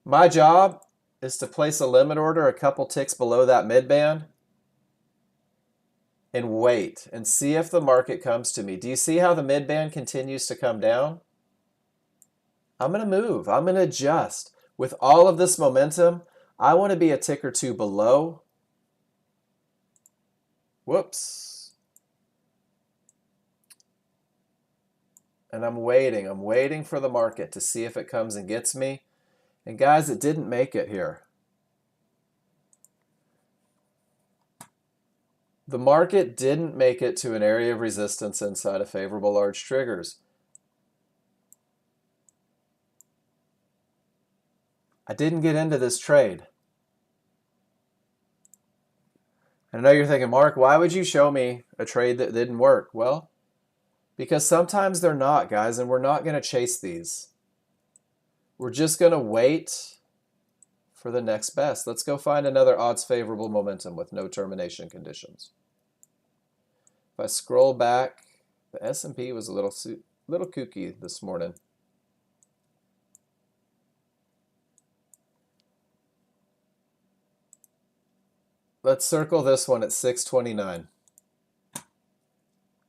My job is to place a limit order a couple ticks below that mid-band and wait and see if the market comes to me. Do you see how the mid-band continues to come down? I'm going to move. I'm going to adjust. With all of this momentum, I want to be a tick or two below. Whoops. And I'm waiting. I'm waiting for the market to see if it comes and gets me. And guys, it didn't make it here. The market didn't make it to an area of resistance inside of favorable large triggers. I didn't get into this trade. I know you're thinking, Mark, why would you show me a trade that didn't work? Well, because sometimes they're not, guys, and we're not going to chase these. We're just going to wait for the next best. Let's go find another odds favorable momentum with no termination conditions. If I scroll back, the S&P was a little kooky this morning. Let's circle this one at 629.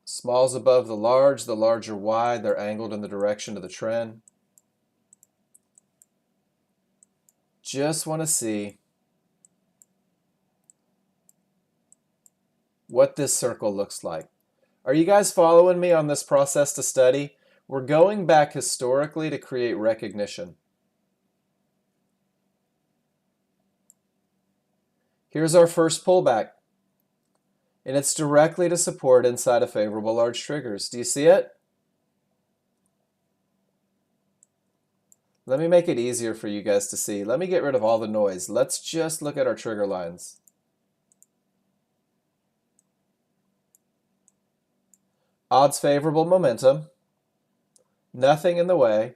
Small's above the large are wide, they're angled in the direction of the trend. Just want to see what this circle looks like. Are you guys following me on this process to study? We're going back historically to create recognition. Here's our first pullback, and it's directly to support inside of favorable large triggers. Do you see it? Let me make it easier for you guys to see. Let me get rid of all the noise. Let's just look at our trigger lines. Odds favorable momentum. Nothing in the way.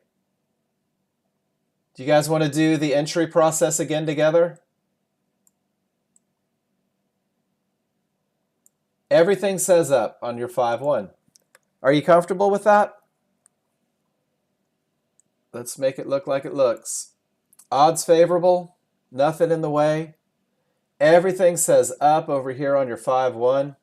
Do you guys want to do the entry process again together? Everything says up on your 5-1. Are you comfortable with that? Let's make it look like it looks. Odds favorable, nothing in the way. Everything says up over here on your 5-1.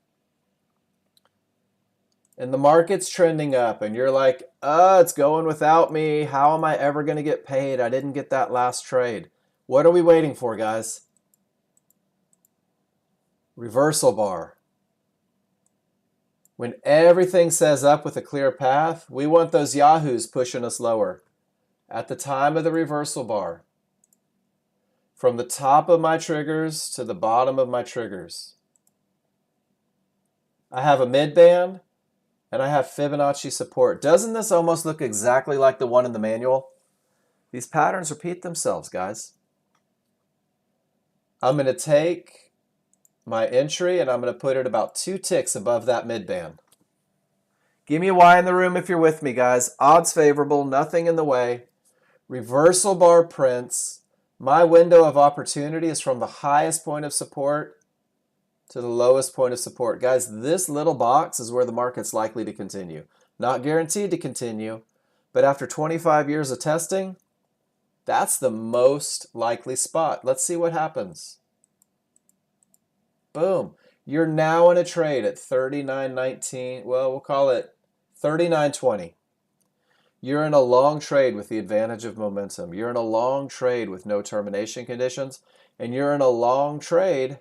And the market's trending up and you're like, it's going without me. How am I ever going to get paid? I didn't get that last trade. What are we waiting for, guys? Reversal bar. When everything says up with a clear path, we want those yahoos pushing us lower. At the time of the reversal bar, from the top of my triggers to the bottom of my triggers, I have a mid-band and I have Fibonacci support. Doesn't this almost look exactly like the one in the manual? These patterns repeat themselves, guys. I'm going to take my entry and I'm going to put it about 2 ticks above that mid-band. Give me a Y in the room if you're with me, guys. Odds favorable, nothing in the way. Reversal bar prints. My window of opportunity is from the highest point of support to the lowest point of support. Guys, this little box is where the market's likely to continue. Not guaranteed to continue, but after 25 years of testing, that's the most likely spot. Let's see what happens. Boom. You're now in a trade at 39.19. Well, we'll call it 39.20. You're in a long trade with the advantage of momentum. You're in a long trade with no termination conditions. And you're in a long trade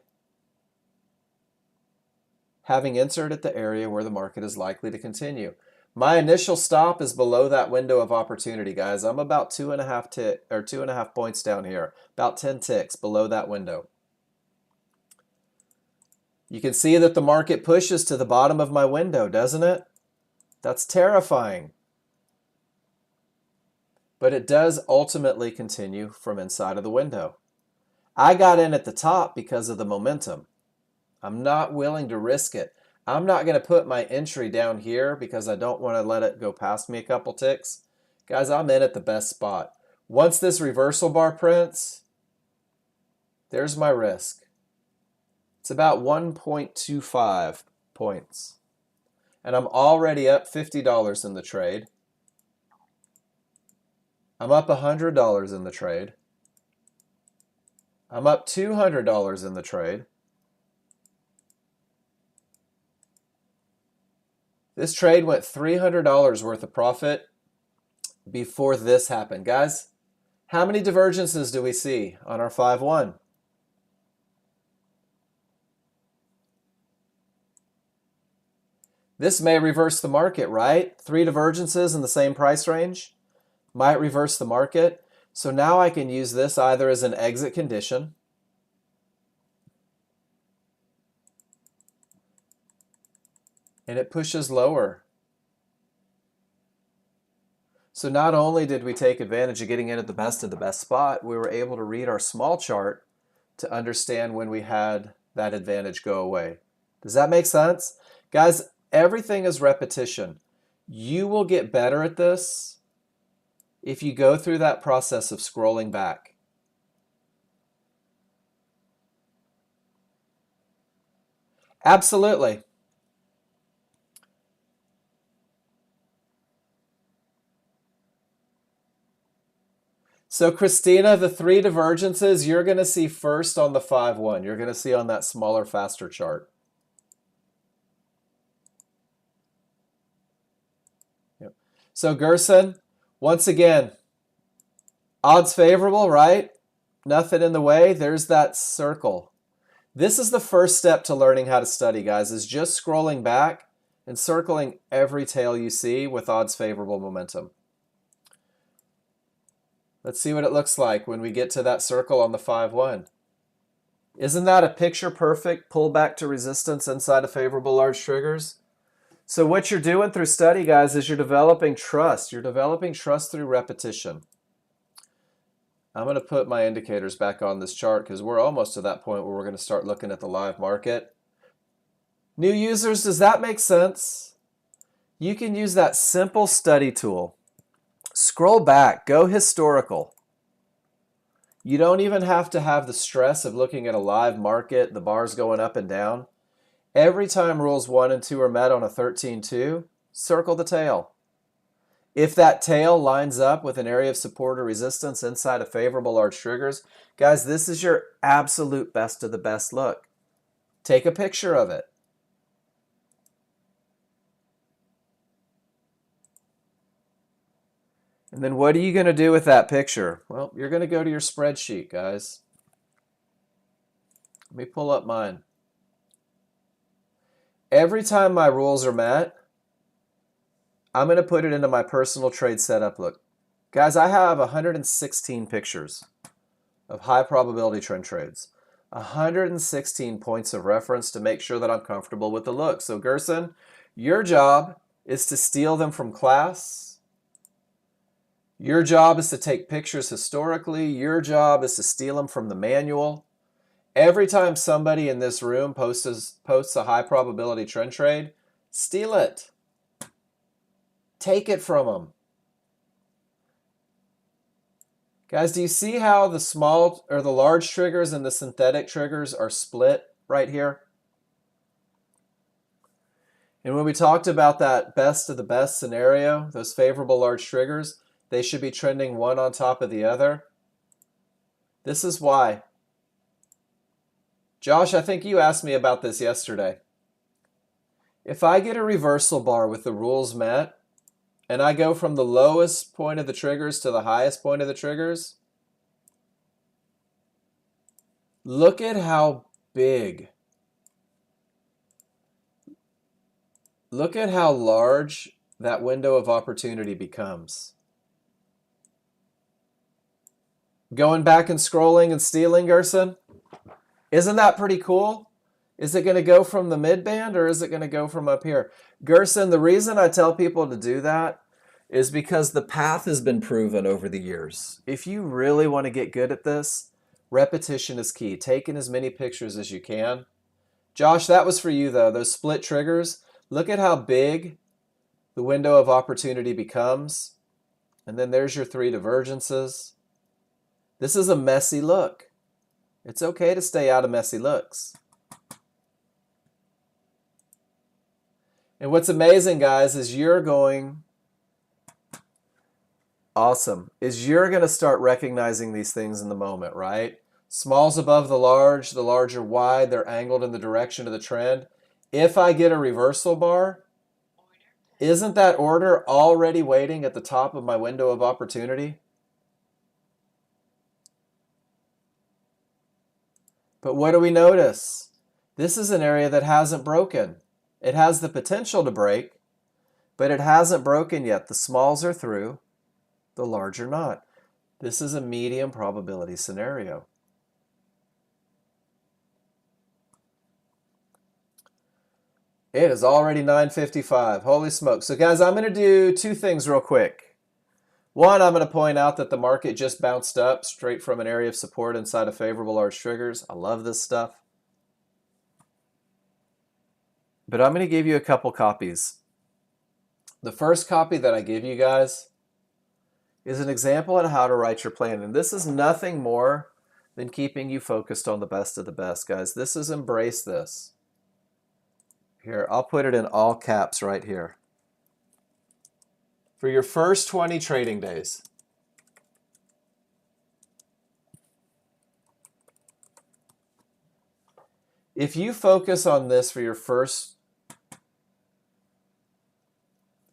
having entered at the area where the market is likely to continue. My initial stop is below that window of opportunity, guys. I'm about 2.5 points down here, about 10 ticks below that window. You can see that the market pushes to the bottom of my window, doesn't it? That's terrifying. But it does ultimately continue from inside of the window. I got in at the top because of the momentum. I'm not willing to risk it. I'm not going to put my entry down here because I don't want to let it go past me a couple ticks. Guys, I'm in at the best spot. Once this reversal bar prints, there's my risk. It's about 1.25 points. And I'm already up $50 in the trade. I'm up $100 in the trade. I'm up $200 in the trade. This trade went $300 worth of profit before this happened. Guys, how many divergences do we see on our 5-1? This may reverse the market, right? 3 divergences in the same price range might reverse the market. So now I can use this either as an exit condition, and it pushes lower. So not only did we take advantage of getting in at the best of the best spot, we were able to read our small chart to understand when we had that advantage go away. Does that make sense? Guys, everything is repetition. You will get better at this if you go through that process of scrolling back. Absolutely. So Christina, the 3 divergences you're going to see first on the 5-1. You're going to see on that smaller, faster chart. Yep. So Gerson, once again, odds favorable, right? Nothing in the way. There's that circle. This is the first step to learning how to study, guys, is just scrolling back and circling every tail you see with odds favorable momentum. Let's see what it looks like when we get to that circle on the 5-1. Isn't that a picture-perfect pullback to resistance inside of favorable large triggers? So what you're doing through study, guys, is you're developing trust. You're developing trust through repetition. I'm going to put my indicators back on this chart because we're almost to that point where we're going to start looking at the live market. New users, does that make sense? You can use that simple study tool. Scroll back, go historical. You don't even have to have the stress of looking at a live market, the bars going up and down. Every time rules 1 and 2 are met on a 13-2, circle the tail. If that tail lines up with an area of support or resistance inside of favorable large triggers, guys, this is your absolute best of the best look. Take a picture of it. And then what are you going to do with that picture? Well, you're going to go to your spreadsheet, guys. Let me pull up mine. Every time my rules are met, I'm going to put it into my personal trade setup look. Guys, I have 116 pictures of high probability trend trades. 116 points of reference to make sure that I'm comfortable with the look. So Gerson, your job is to steal them from class. Your job is to take pictures historically. Your job is to steal them from the manual. Every time somebody in this room posts a high probability trend trade, steal it. Take it from them. Guys, do you see how the small or the large triggers and the synthetic triggers are split right here? And when we talked about that best of the best scenario, those favorable large triggers, they should be trending one on top of the other. This is why. Josh, I think you asked me about this yesterday. If I get a reversal bar with the rules met, and I go from the lowest point of the triggers to the highest point of the triggers, look at how big. Look at how large that window of opportunity becomes. Going back and scrolling and stealing, Gerson? Isn't that pretty cool? Is it going to go from the mid-band or is it going to go from up here? Gerson, the reason I tell people to do that is because the path has been proven over the years. If you really want to get good at this, repetition is key. Taking as many pictures as you can. Josh, that was for you though. Those split triggers, look at how big the window of opportunity becomes. And then there's your 3 divergences. This is a messy look. It's okay to stay out of messy looks. And what's amazing, guys, is you're going to start recognizing these things in the moment, right? Small's above the large are wide, they're angled in the direction of the trend. If I get a reversal bar, isn't that order already waiting at the top of my window of opportunity? But what do we notice? This is an area that hasn't broken. It has the potential to break, but it hasn't broken yet. The smalls are through, the large are not. This is a medium probability scenario. It is already 9:55. Holy smoke. So guys, I'm going to do 2 things real quick. One, I'm going to point out that the market just bounced up straight from an area of support inside of favorable large triggers. I love this stuff. But I'm going to give you a couple copies. The first copy that I give you guys is an example on how to write your plan. And this is nothing more than keeping you focused on the best of the best, guys. This is embrace this. Here, I'll put it in all caps right here. For your first 20 trading days, if you focus on this for your first,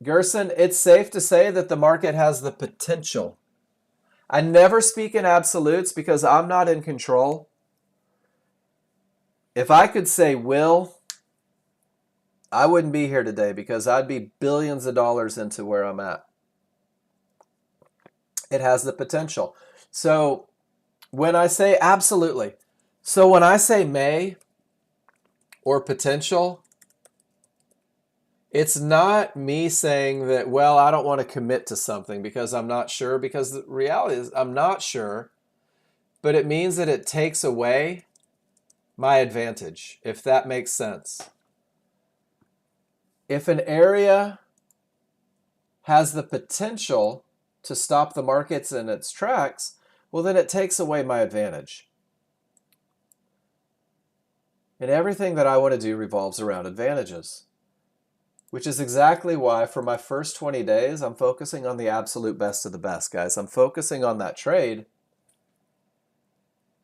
Gerson, it's safe to say that the market has the potential. I never speak in absolutes because I'm not in control. If I could say will, I wouldn't be here today because I'd be billions of dollars into where I'm at. It has the potential. So when I say absolutely, so when I say may or potential, it's not me saying that, well, I don't want to commit to something because I'm not sure, because the reality is I'm not sure, but it means that it takes away my advantage, if that makes sense. If an area has the potential to stop the markets in its tracks, well, then it takes away my advantage. And everything that I want to do revolves around advantages, which is exactly why for my first 20 days, I'm focusing on the absolute best of the best, guys. I'm focusing on that trade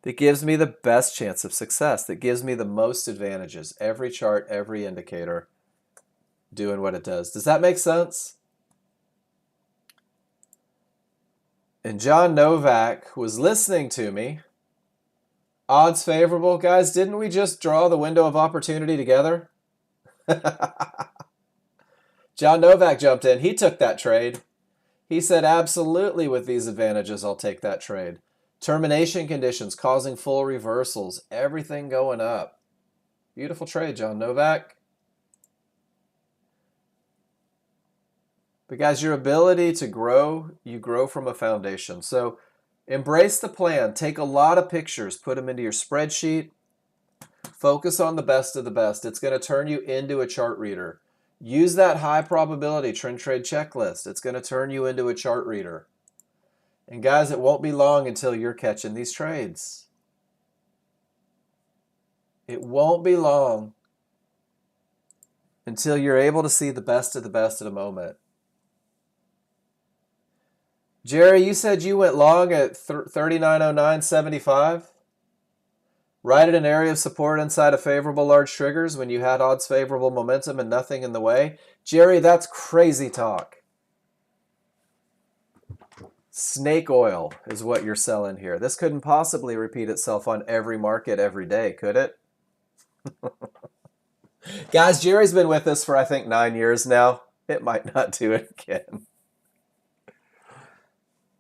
that gives me the best chance of success, that gives me the most advantages. Every chart, every indicator doing what it does. Does that make sense? And John Novak was listening to me. Odds favorable. Guys, didn't we just draw the window of opportunity together? John Novak jumped in. He took that trade. He said, absolutely, with these advantages, I'll take that trade. Termination conditions causing full reversals. Everything going up. Beautiful trade, John Novak. But guys, your ability to grow, you grow from a foundation. So embrace the plan. Take a lot of pictures. Put them into your spreadsheet. Focus on the best of the best. It's going to turn you into a chart reader. Use that high probability trend trade checklist. It's going to turn you into a chart reader. And guys, it won't be long until you're catching these trades. It won't be long until you're able to see the best of the best at a moment. Jerry, you said you went long at 3909.75? Right at an area of support inside of favorable large triggers when you had odds favorable momentum and nothing in the way? Jerry, that's crazy talk. Snake oil is what you're selling here. This couldn't possibly repeat itself on every market every day, could it? Guys, Jerry's been with us for, I think, 9 years now. It might not do it again.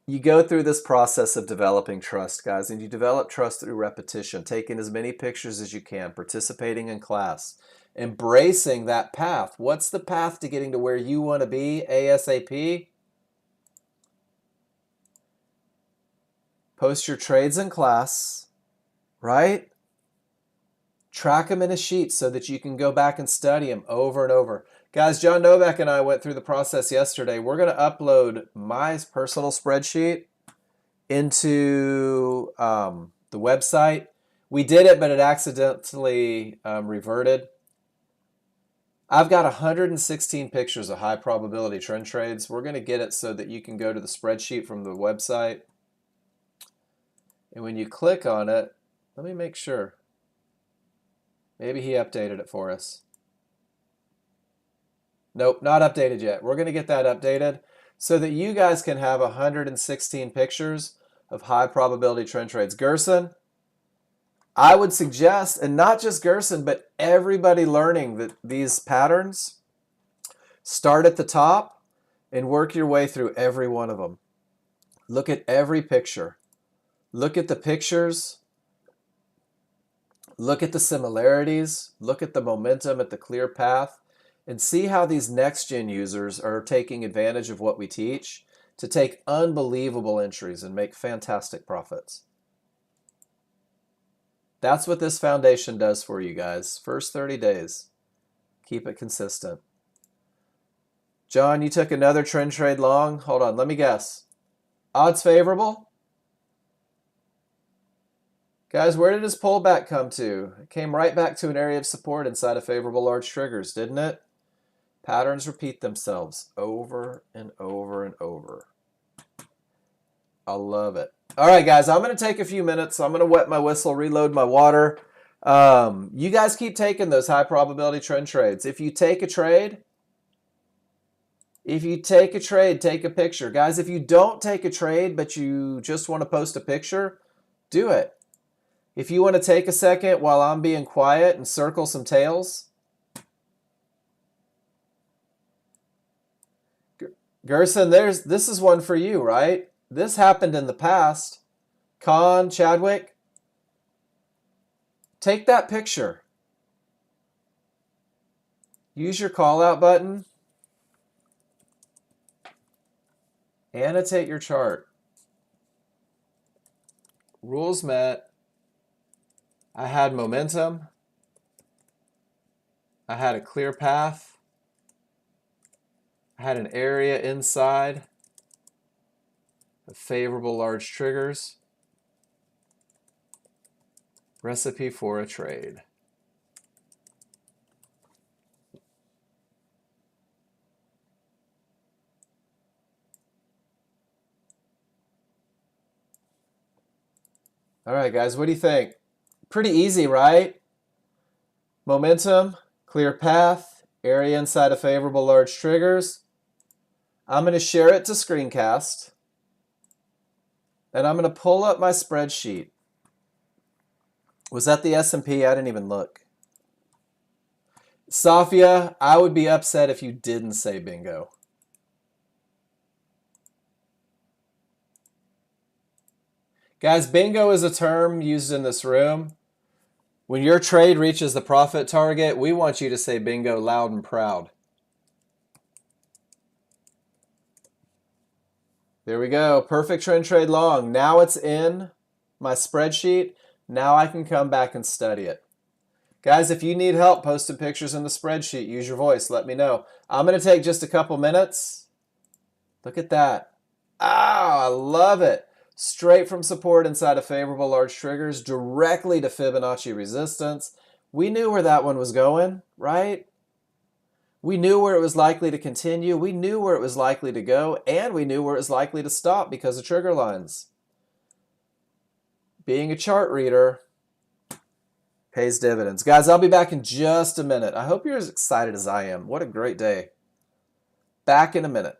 You go through this process of developing trust, guys, and you develop trust through repetition, taking as many pictures as you can, participating in class, embracing that path. What's the path to getting to where you want to be ASAP? Post your trades in class, right? Track them in a sheet so that you can go back and study them over and over. Guys, John Novak and I went through the process yesterday. We're going to upload my personal spreadsheet into the website. We did it, but it accidentally reverted. I've got 116 pictures of high probability trend trades. We're going to get it so that you can go to the spreadsheet from the website. And when you click on it, let me make sure. Maybe he updated it for us. Nope, not updated yet. We're going to get that updated so that you guys can have 116 pictures of high probability trend trades. Gerson, I would suggest, and not just Gerson, but everybody learning that these patterns, start at the top and work your way through every one of them. Look at every picture. Look at the pictures. Look at the similarities, look at the momentum, at the clear path, and see how these Nexgen users are taking advantage of what we teach to take unbelievable entries and make fantastic profits. That's what this foundation does for you guys. First 30 days. Keep it consistent. John, you took another trend trade long. Hold on, let me guess. Odds favorable? Guys, where did his pullback come to? It came right back to an area of support inside of favorable large triggers, didn't it? Patterns repeat themselves over and over and over. I love it. All right, guys, I'm going to take a few minutes. I'm going to wet my whistle, reload my water. You guys keep taking those high probability trend trades. If you take a trade, take a picture. Guys, if you don't take a trade, but you just want to post a picture, do it. If you want to take a second while I'm being quiet and circle some tails. Gerson, this is one for you, right? This happened in the past. Con, Chadwick, take that picture. Use your call out button. Annotate your chart. Rules met. I had momentum. I had a clear path. I had an area inside of favorable large triggers. Recipe for a trade. All right, guys, what do you think? Pretty easy, right? Momentum, clear path, area inside of favorable large triggers. I'm going to share it to screencast. And I'm going to pull up my spreadsheet. Was that the S&P? I didn't even look. Safia, I would be upset if you didn't say bingo. Guys, bingo is a term used in this room. When your trade reaches the profit target, we want you to say bingo loud and proud. There we go. Perfect trend trade long. Now it's in my spreadsheet. Now I can come back and study it. Guys, if you need help posting pictures in the spreadsheet, use your voice. Let me know. I'm going to take just a couple minutes. Look at that. Ah, I love it. Straight from support inside of favorable large triggers directly to Fibonacci resistance. We knew where that one was going, right? We knew where it was likely to continue. We knew where it was likely to go, and we knew where it was likely to stop because of trigger lines. Being a chart reader pays dividends. Guys, I'll be back in just a minute. I hope you're as excited as I am. What a great day. Back in a minute.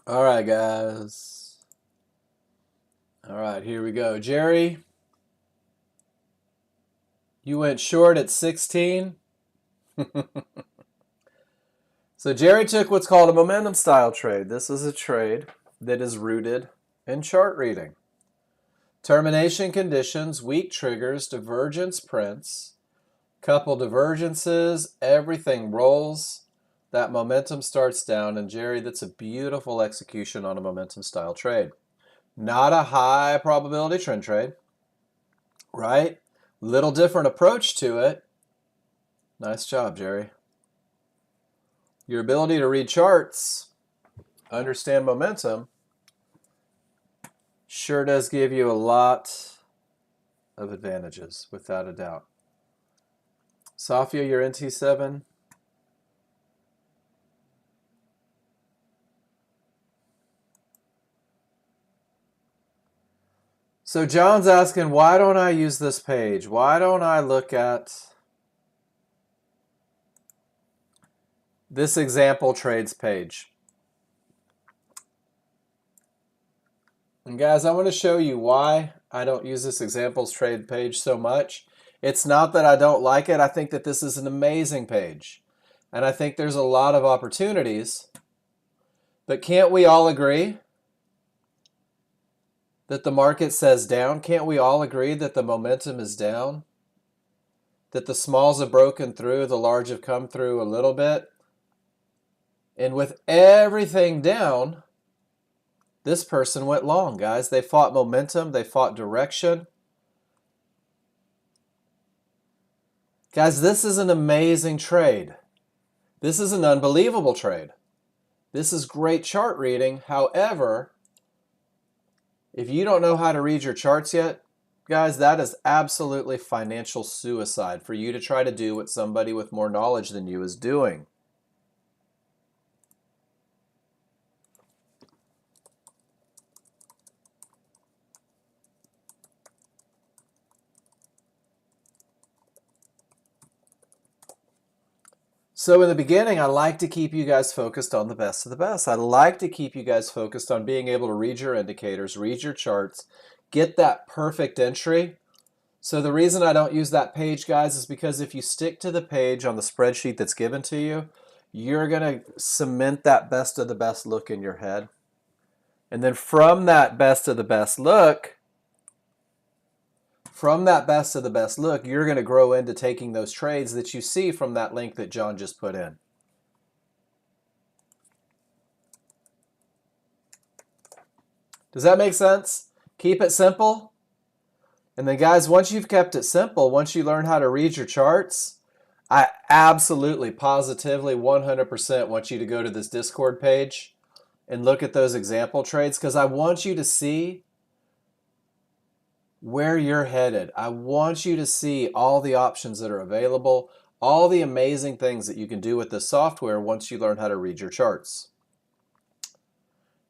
All right, guys. All right, here we go. Jerry, you went short at 16. So Jerry took what's called a momentum style trade. This is a trade that is rooted in chart reading. Termination conditions, weak triggers, divergence prints, couple divergences, everything rolls. That momentum starts down, and Jerry, that's a beautiful execution on a momentum style trade. Not a high probability trend trade, right? Little different approach to it. Nice job, Jerry. Your ability to read charts, understand momentum, sure does give you a lot of advantages, without a doubt. Safia, you're NT7. So John's asking, why don't I use this page? Why don't I look at this example trades page? And guys, I want to show you why I don't use this examples trade page so much. It's not that I don't like it. I think that this is an amazing page. And I think there's a lot of opportunities. But can't we all agree that the market says down? Can't we all agree that the momentum is down? That the smalls have broken through, the large have come through a little bit? And with everything down, this person went long, guys. They fought momentum. They fought direction. Guys, this is an amazing trade. This is an unbelievable trade. This is great chart reading. However, if you don't know how to read your charts yet, guys, that is absolutely financial suicide for you to try to do what somebody with more knowledge than you is doing. So in the beginning, I like to keep you guys focused on the best of the best. I like to keep you guys focused on being able to read your indicators, read your charts, get that perfect entry. So the reason I don't use that page, guys, is because if you stick to the page on the spreadsheet that's given to you, you're going to cement that best of the best look in your head. And then from that best of the best look, you're going to grow into taking those trades that you see from that link that John just put in. Does that make sense? Keep it simple. And then guys, once you've kept it simple, once you learn how to read your charts, I absolutely, positively, 100% want you to go to this Discord page and look at those example trades, because I want you to see where you're headed. I want you to see all the options that are available, all the amazing things that you can do with this software once you learn how to read your charts.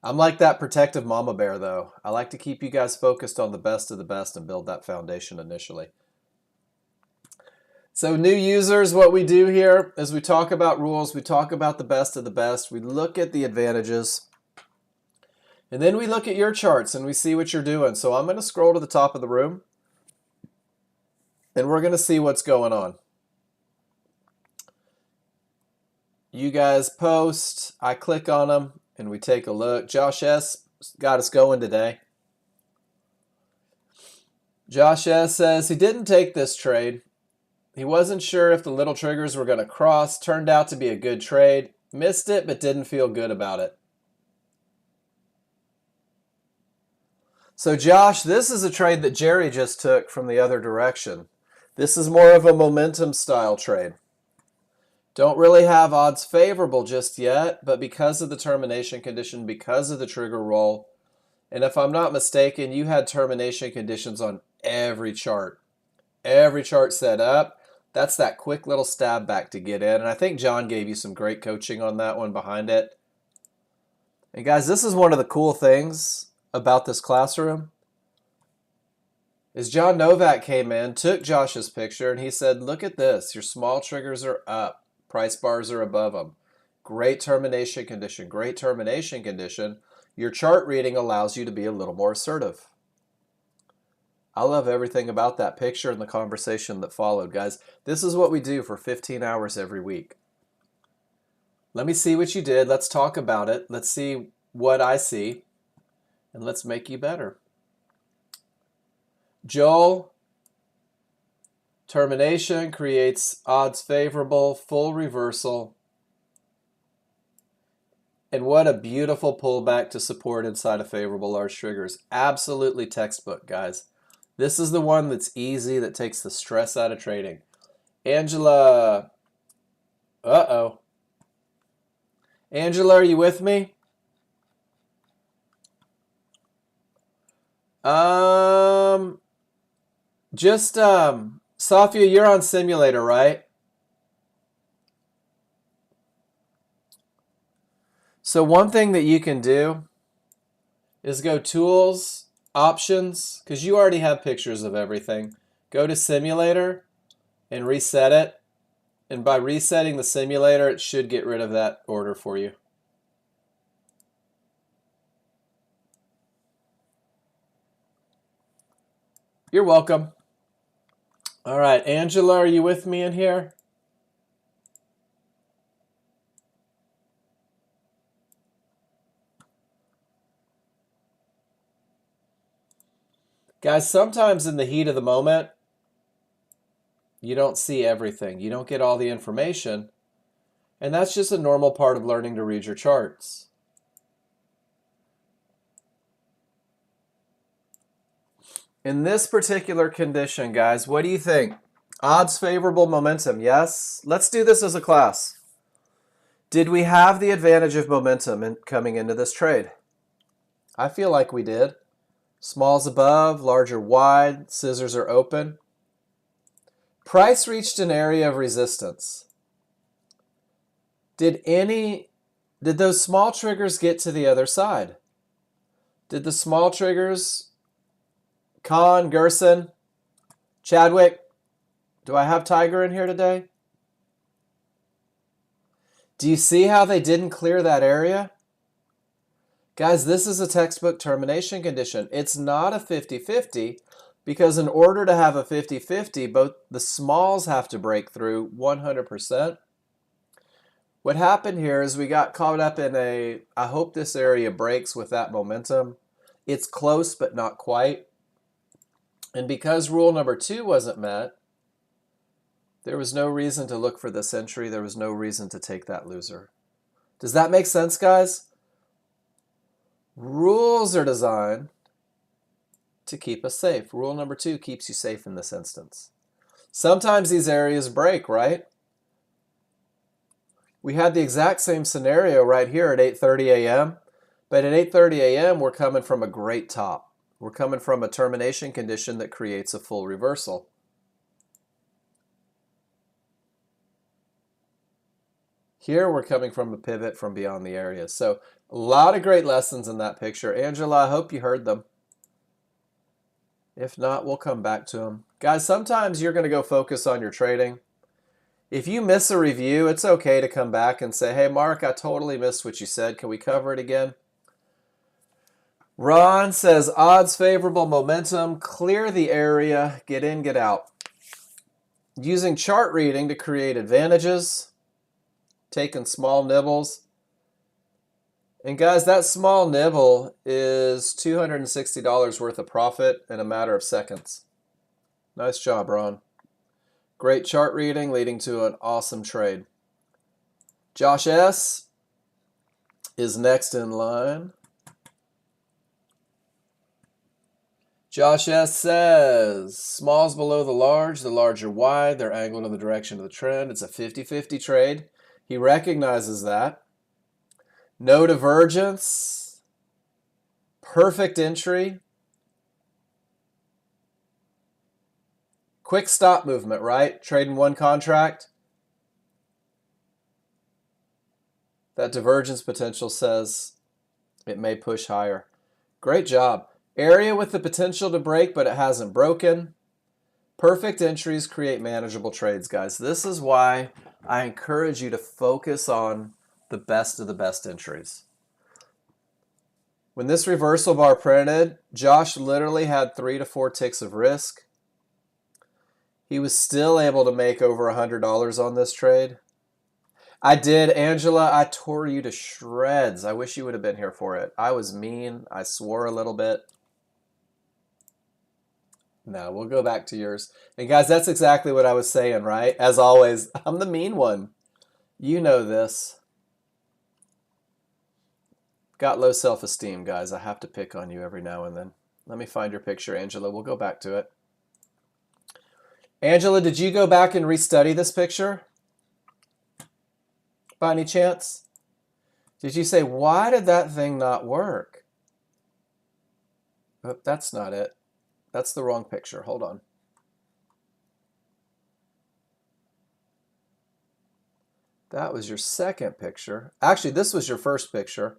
I'm like that protective mama bear, though. I like to keep you guys focused on the best of the best and build that foundation initially. So new users, what we do here is we talk about rules, we talk about the best of the best, we look at the advantages, and then we look at your charts and we see what you're doing. So I'm going to scroll to the top of the room, and we're going to see what's going on. You guys post, I click on them, and we take a look. Josh S. got us going today. Josh S. says he didn't take this trade. He wasn't sure if the little triggers were going to cross. Turned out to be a good trade. Missed it, but didn't feel good about it. So Josh, this is a trade that Jerry just took from the other direction. This is more of a momentum style trade. Don't really have odds favorable just yet, but because of the termination condition, because of the trigger roll, and if I'm not mistaken, you had termination conditions on every chart. Every chart set up. That's that quick little stab back to get in. And I think John gave you some great coaching on that one behind it. And guys, this is one of the cool things about this classroom is John Novak came in, took Josh's picture, and he said, look at this. Your small triggers are up. Price bars are above them. Great termination condition. Great termination condition. Your chart reading allows you to be a little more assertive. I love everything about that picture and the conversation that followed, guys. This is what we do for 15 hours every week. Let me see what you did. Let's talk about it. Let's see what I see, and let's make you better. Joel, termination creates odds favorable, full reversal. And what a beautiful pullback to support inside of favorable large triggers. Absolutely textbook, guys. This is the one that's easy, that takes the stress out of trading. Angela, Angela, are you with me? Safia, you're on simulator, right? So one thing that you can do is go Tools, Options, because you already have pictures of everything. Go to Simulator and reset it. And by resetting the simulator, it should get rid of that order for you. You're welcome. All right, Angela, are you with me in here? Guys, sometimes in the heat of the moment, you don't see everything. You don't get all the information. And that's just a normal part of learning to read your charts. In this particular condition, guys, what do you think? Odds favorable momentum, yes? Let's do this as a class. Did we have the advantage of momentum coming into this trade? I feel like we did. Smalls above, larger wide, scissors are open. Price reached an area of resistance. Did those small triggers get to the other side? Did the small triggers, Khan, Gerson, Chadwick, do I have Tiger in here today? Do you see how they didn't clear that area? Guys, this is a textbook termination condition. It's not a 50-50 because in order to have a 50-50, both the smalls have to break through 100%. What happened here is we got caught up in I hope this area breaks with that momentum. It's close, but not quite. And because rule number 2 wasn't met, there was no reason to look for this entry. There was no reason to take that loser. Does that make sense, guys? Rules are designed to keep us safe. Rule number 2 keeps you safe in this instance. Sometimes these areas break, right? We had the exact same scenario right here at 8:30 a.m. But at 8:30 a.m., we're coming from a great top. We're coming from a termination condition that creates a full reversal. Here, we're coming from a pivot from beyond the area. So a lot of great lessons in that picture. Angela, I hope you heard them. If not, we'll come back to them. Guys, sometimes you're going to go focus on your trading. If you miss a review, it's okay to come back and say, hey, Mark, I totally missed what you said. Can we cover it again? Ron says, odds favorable momentum, clear the area, get in, get out. Using chart reading to create advantages, taking small nibbles. And guys, that small nibble is $260 worth of profit in a matter of seconds. Nice job, Ron. Great chart reading leading to an awesome trade. Josh S. is next in line. Josh S. says, smalls below the large are wide, they're angled in the direction of the trend. It's a 50-50 trade. He recognizes that. No divergence. Perfect entry. Quick stop movement, right? Trading one contract. That divergence potential says it may push higher. Great job. Area with the potential to break, but it hasn't broken. Perfect entries create manageable trades, guys. This is why I encourage you to focus on the best of the best entries. When this reversal bar printed, Josh literally had 3 to 4 ticks of risk. He was still able to make over $100 on this trade. I did, Angela, I tore you to shreds. I wish you would have been here for it. I was mean. I swore a little bit. No, we'll go back to yours. And guys, that's exactly what I was saying, right? As always, I'm the mean one. You know this. Got low self-esteem, guys. I have to pick on you every now and then. Let me find your picture, Angela. We'll go back to it. Angela, did you go back and restudy this picture? By any chance? Did you say, why did that thing not work? Oh, that's not it. That's the wrong picture. Hold on. That was your second picture. Actually, this was your first picture.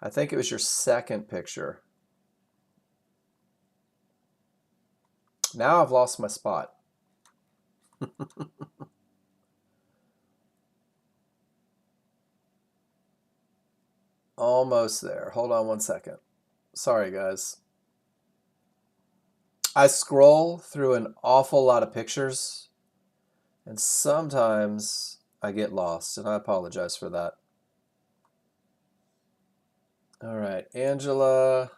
I think it was your second picture. Now I've lost my spot. Almost there. Hold on one second. Sorry, guys. I scroll through an awful lot of pictures, and sometimes I get lost, and I apologize for that. All right, Angela,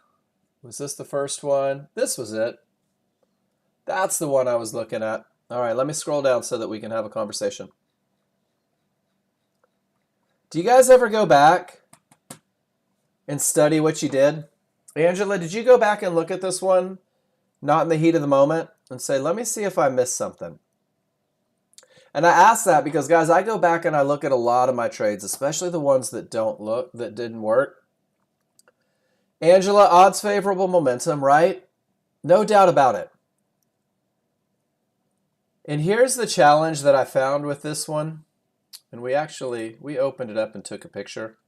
was this the first one? This was it. That's the one I was looking at. All right, let me scroll down so that we can have a conversation. Do you guys ever go back and study what you did? Angela, did you go back and look at this one, not in the heat of the moment, and say, let me see if I missed something? And I ask that because, guys, I go back and I look at a lot of my trades, especially the ones that didn't work. Angela, odds favorable momentum, right? No doubt about it. And here's the challenge that I found with this one. And we opened it up and took a picture.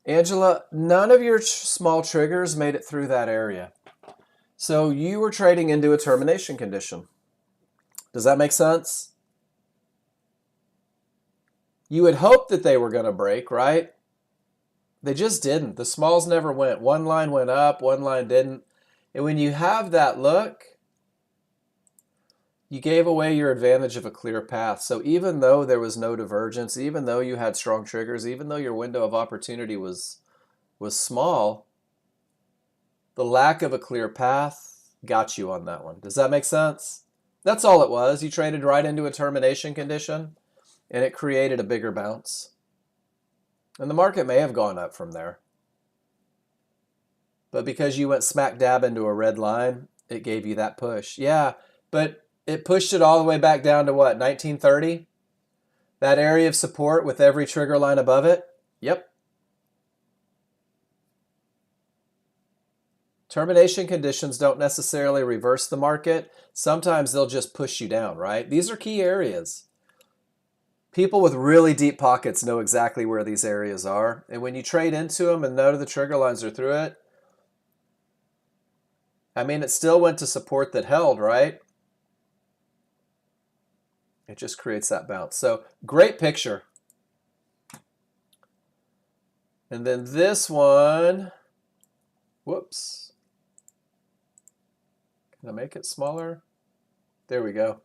Angela, none of your small triggers made it through that area. So you were trading into a termination condition. Does that make sense? You had hoped that they were going to break, right? They just didn't. The smalls never went. One line went up, one line didn't. And when you have that look, you gave away your advantage of a clear path. So even though there was no divergence, even though you had strong triggers, even though your window of opportunity was small, the lack of a clear path got you on that one. Does that make sense? That's all it was. You traded right into a termination condition, and it created a bigger bounce. And the market may have gone up from there. But because you went smack dab into a red line, it gave you that push. Yeah, but it pushed it all the way back down to what, 1930? That area of support with every trigger line above it? Yep. Termination conditions don't necessarily reverse the market. Sometimes they'll just push you down, right? These are key areas. People with really deep pockets know exactly where these areas are. And when you trade into them and know the trigger lines are through it, I mean, it still went to support that held, right? It just creates that bounce. So great picture. And then this one, whoops. Can I make it smaller? There we go.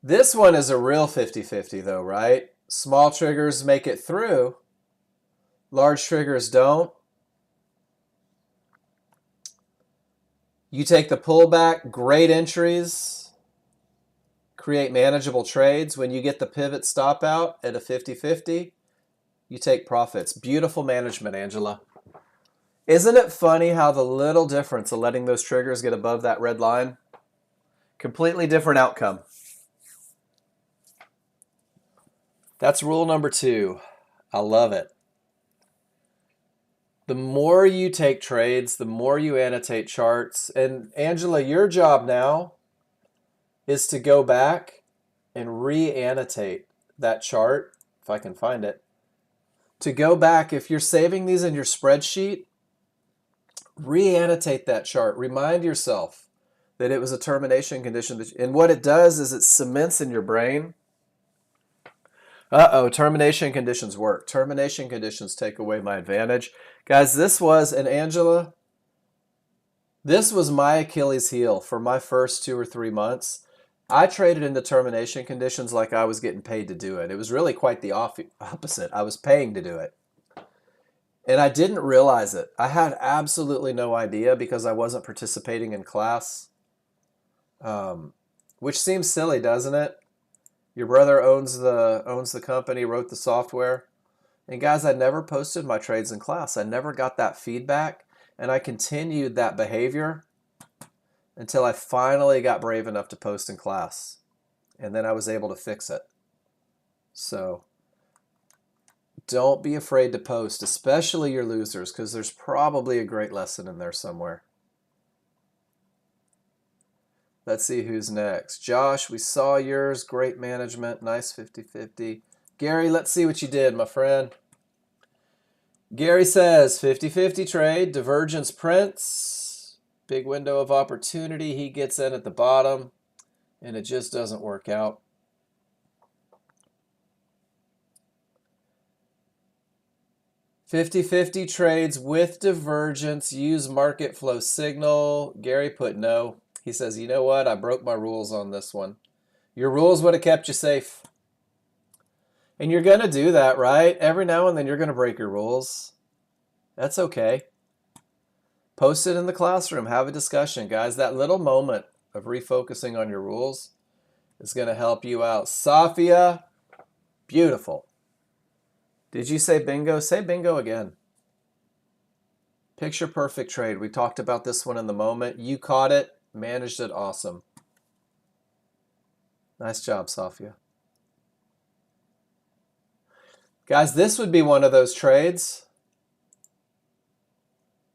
This one is a real 50-50 though, right? Small triggers make it through. Large triggers don't. You take the pullback, great entries, create manageable trades. When you get the pivot stop out at a 50-50, you take profits. Beautiful management, Angela. Isn't it funny how the little difference of letting those triggers get above that red line? Completely different outcome. That's rule number 2. I love it. The more you take trades, the more you annotate charts. And Angela, your job now is to go back and re-annotate that chart, if I can find it. To go back, if you're saving these in your spreadsheet, re-annotate that chart. Remind yourself that it was a termination condition. And what it does is it cements in your brain Uh-oh, termination conditions work. Termination conditions take away my advantage. Guys, this was, and Angela, this was my Achilles heel for my first 2 or 3 months. I traded into termination conditions like I was getting paid to do it. It was really quite the opposite. I was paying to do it. And I didn't realize it. I had absolutely no idea because I wasn't participating in class. Which seems silly, doesn't it? Your brother owns the company, wrote the software. And guys, I never posted my trades in class. I never got that feedback. And I continued that behavior until I finally got brave enough to post in class. And then I was able to fix it. So don't be afraid to post, especially your losers, because there's probably a great lesson in there somewhere. Let's see who's next. Josh, we saw yours. Great management. Nice 50-50. Gary, let's see what you did, my friend. Gary says 50-50 trade, divergence prints, big window of opportunity. He gets in at the bottom, and it just doesn't work out. $50-50 trades with divergence, use market flow signal. Gary put no. He says, you know what? I broke my rules on this one. Your rules would have kept you safe. And you're going to do that, right? Every now and then you're going to break your rules. That's okay. Post it in the classroom. Have a discussion, guys. That little moment of refocusing on your rules is going to help you out. Safia, beautiful. Did you say bingo? Say bingo again. Picture perfect trade. We talked about this one in the moment. You caught it, managed it, awesome. Nice job, Safia. Guys, this would be one of those trades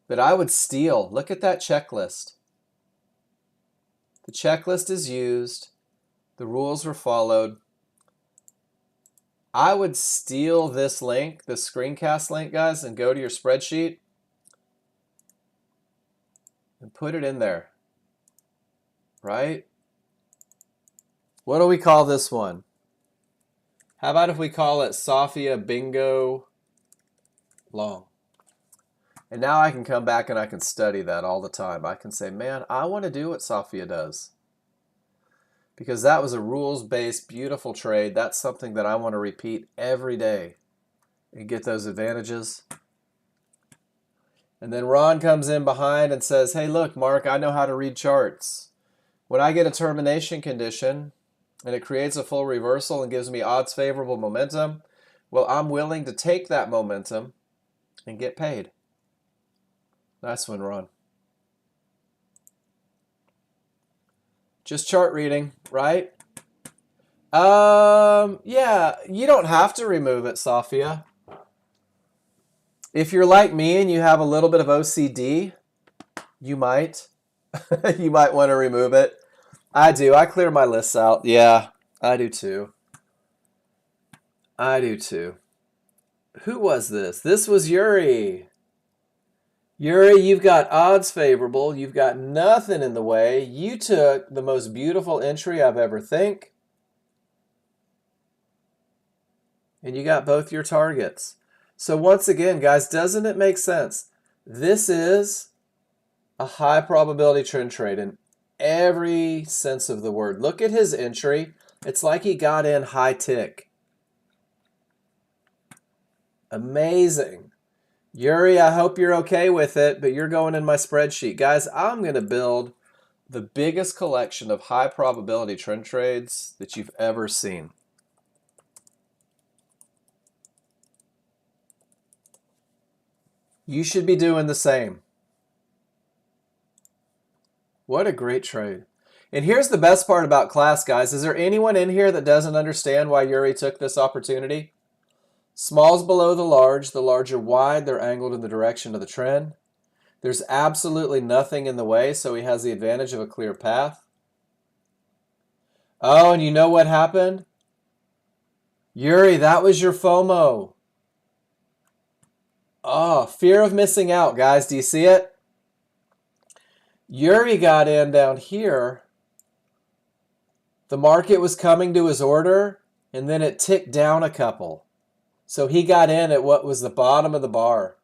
that I would steal. Look at that checklist. The checklist is used. The rules were followed. I would steal this link, the screencast link, guys, and go to your spreadsheet and put it in there, right? What do we call this one? How about if we call it Safia Bingo Long? And now I can come back and I can study that all the time. I can say, man, I want to do what Safia does. Because that was a rules-based, beautiful trade. That's something that I want to repeat every day and get those advantages. And then Ron comes in behind and says, hey, look, Mark, I know how to read charts. When I get a termination condition and it creates a full reversal and gives me odds favorable momentum, well, I'm willing to take that momentum and get paid. Nice one, Ron. Just chart reading, right? Yeah, you don't have to remove it, Safia. If you're like me and you have a little bit of OCD, you might. You might want to remove it. I do. I clear my lists out. Yeah, I do too. I do too. Who was this? This was Yuri. Yuri, you've got odds favorable. You've got nothing in the way. You took the most beautiful entry I've ever think. And you got both your targets. So once again, guys, doesn't it make sense? This is a high probability trend trade in every sense of the word. Look at his entry. It's like he got in high tick. Amazing. Yuri, I hope you're okay with it, but you're going in my spreadsheet. Guys, I'm going to build the biggest collection of high probability trend trades that you've ever seen. You should be doing the same. What a great trade. And here's the best part about class, guys. Is there anyone in here that doesn't understand why Yuri took this opportunity? Small's below the large are wide, they're angled in the direction of the trend. There's absolutely nothing in the way, so he has the advantage of a clear path. Oh, and you know what happened? Yuri, that was your FOMO. Oh, fear of missing out, guys. Do you see it? Yuri got in down here. The market was coming to his order, and then it ticked down a couple. So he got in at what was the bottom of the bar.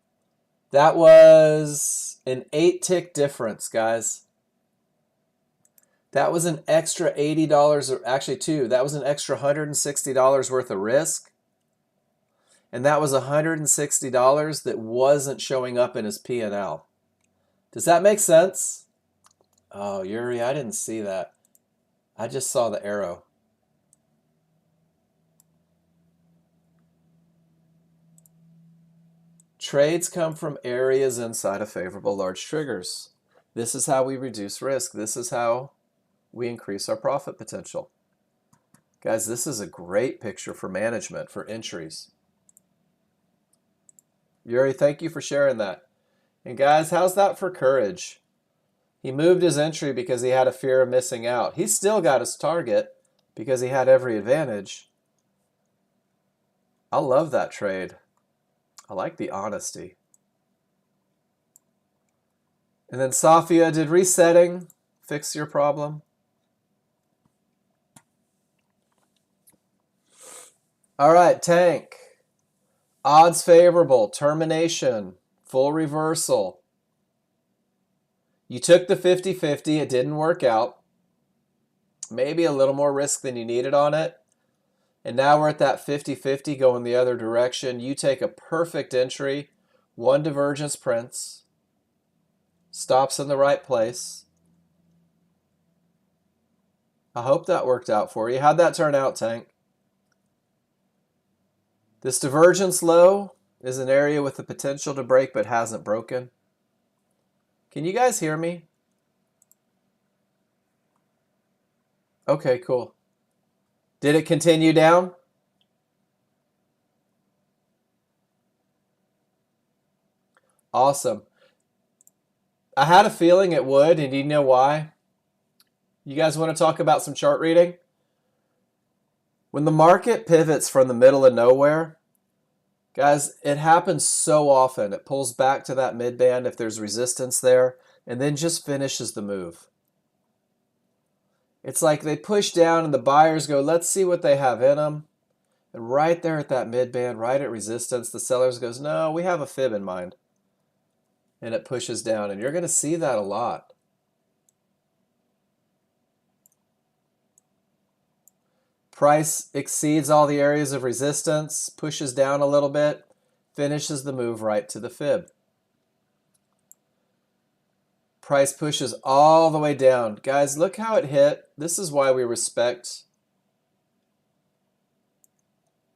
That was an 8-tick difference, guys. That was an extra $80, or actually two. That was an extra $160 worth of risk. And that was $160 that wasn't showing up in his P&L. Does that make sense? Oh, Yuri, I didn't see that. I just saw the arrow. Trades come from areas inside of favorable large triggers. This is how we reduce risk. This is how we increase our profit potential. Guys, this is a great picture for management, for entries. Yuri, thank you for sharing that. And guys, how's that for courage? He moved his entry because he had a fear of missing out. He still got his target because he had every advantage. I love that trade. I like the honesty. And then Safia, did resetting fix your problem? All right, Tank. Odds favorable, termination, full reversal. You took the 50-50, it didn't work out. Maybe a little more risk than you needed on it. And now we're at that 50-50 going the other direction. You take a perfect entry, one divergence prints, stops in the right place. I hope that worked out for you. How'd that turn out, Tank? This divergence low is an area with the potential to break but hasn't broken. Can you guys hear me? Okay, cool. Did it continue down? Awesome. I had a feeling it would, and you know why? You guys want to talk about some chart reading? When the market pivots from the middle of nowhere, guys, it happens so often. It pulls back to that mid-band if there's resistance there, and then just finishes the move. It's like they push down and the buyers go, let's see what they have in them. And right there at that mid-band, right at resistance, the sellers goes, no, we have a fib in mind. And it pushes down, and you're going to see that a lot. Price exceeds all the areas of resistance, pushes down a little bit, finishes the move right to the fib. Price pushes all the way down. Guys, look how it hit. This is why we respect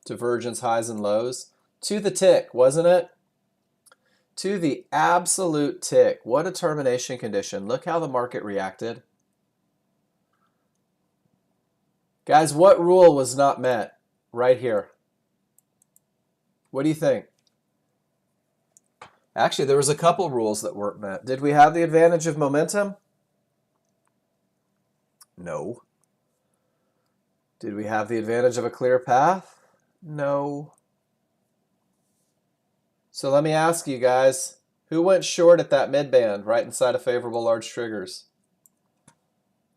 divergence highs and lows. To the tick, wasn't it? To the absolute tick. What a termination condition. Look how the market reacted. Guys, what rule was not met right here? What do you think? Actually, there was a couple rules that weren't met. Did we have the advantage of momentum? No. Did we have the advantage of a clear path? No. So let me ask you guys, who went short at that mid-band right inside of favorable large triggers?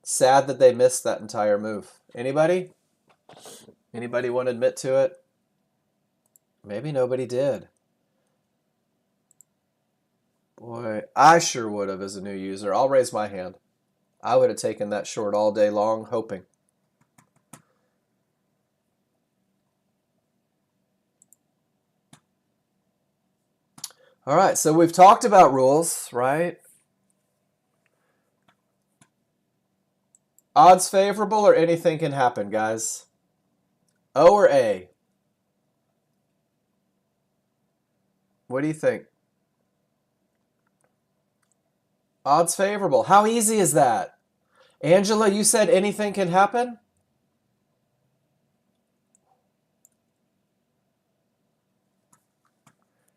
Sad that they missed that entire move. Anybody? Anybody want to admit to it? Maybe nobody did. Boy, I sure would have as a new user. I'll raise my hand. I would have taken that short all day long, hoping. All right, so we've talked about rules, right? Odds favorable or anything can happen, guys? O or A? What do you think? Odds favorable. How easy is that? Angela, you said anything can happen?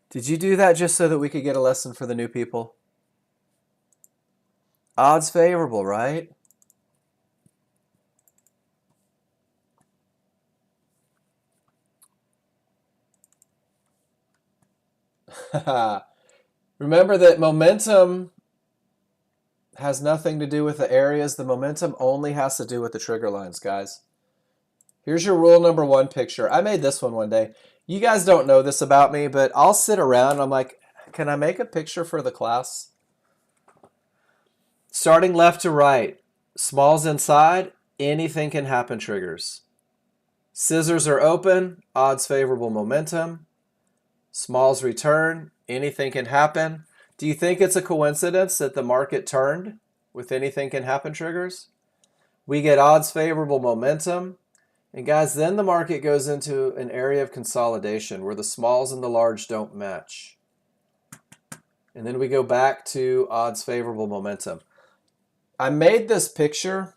Did you do that just so that we could get a lesson for the new people? Odds favorable, right? Remember that momentum has nothing to do with the areas. The momentum only has to do with the trigger lines, guys. Here's your rule number one picture. I made this one day. You guys don't know this about me, but I'll sit around and I'm like, can I make a picture for the class? Starting left to right, smalls inside, anything can happen triggers. Scissors are open, odds favorable momentum. Smalls return, anything can happen. Do you think it's a coincidence that the market turned with anything can happen triggers? We get odds favorable momentum. And guys, then the market goes into an area of consolidation where the smalls and the large don't match. And then we go back to odds favorable momentum. I made this picture.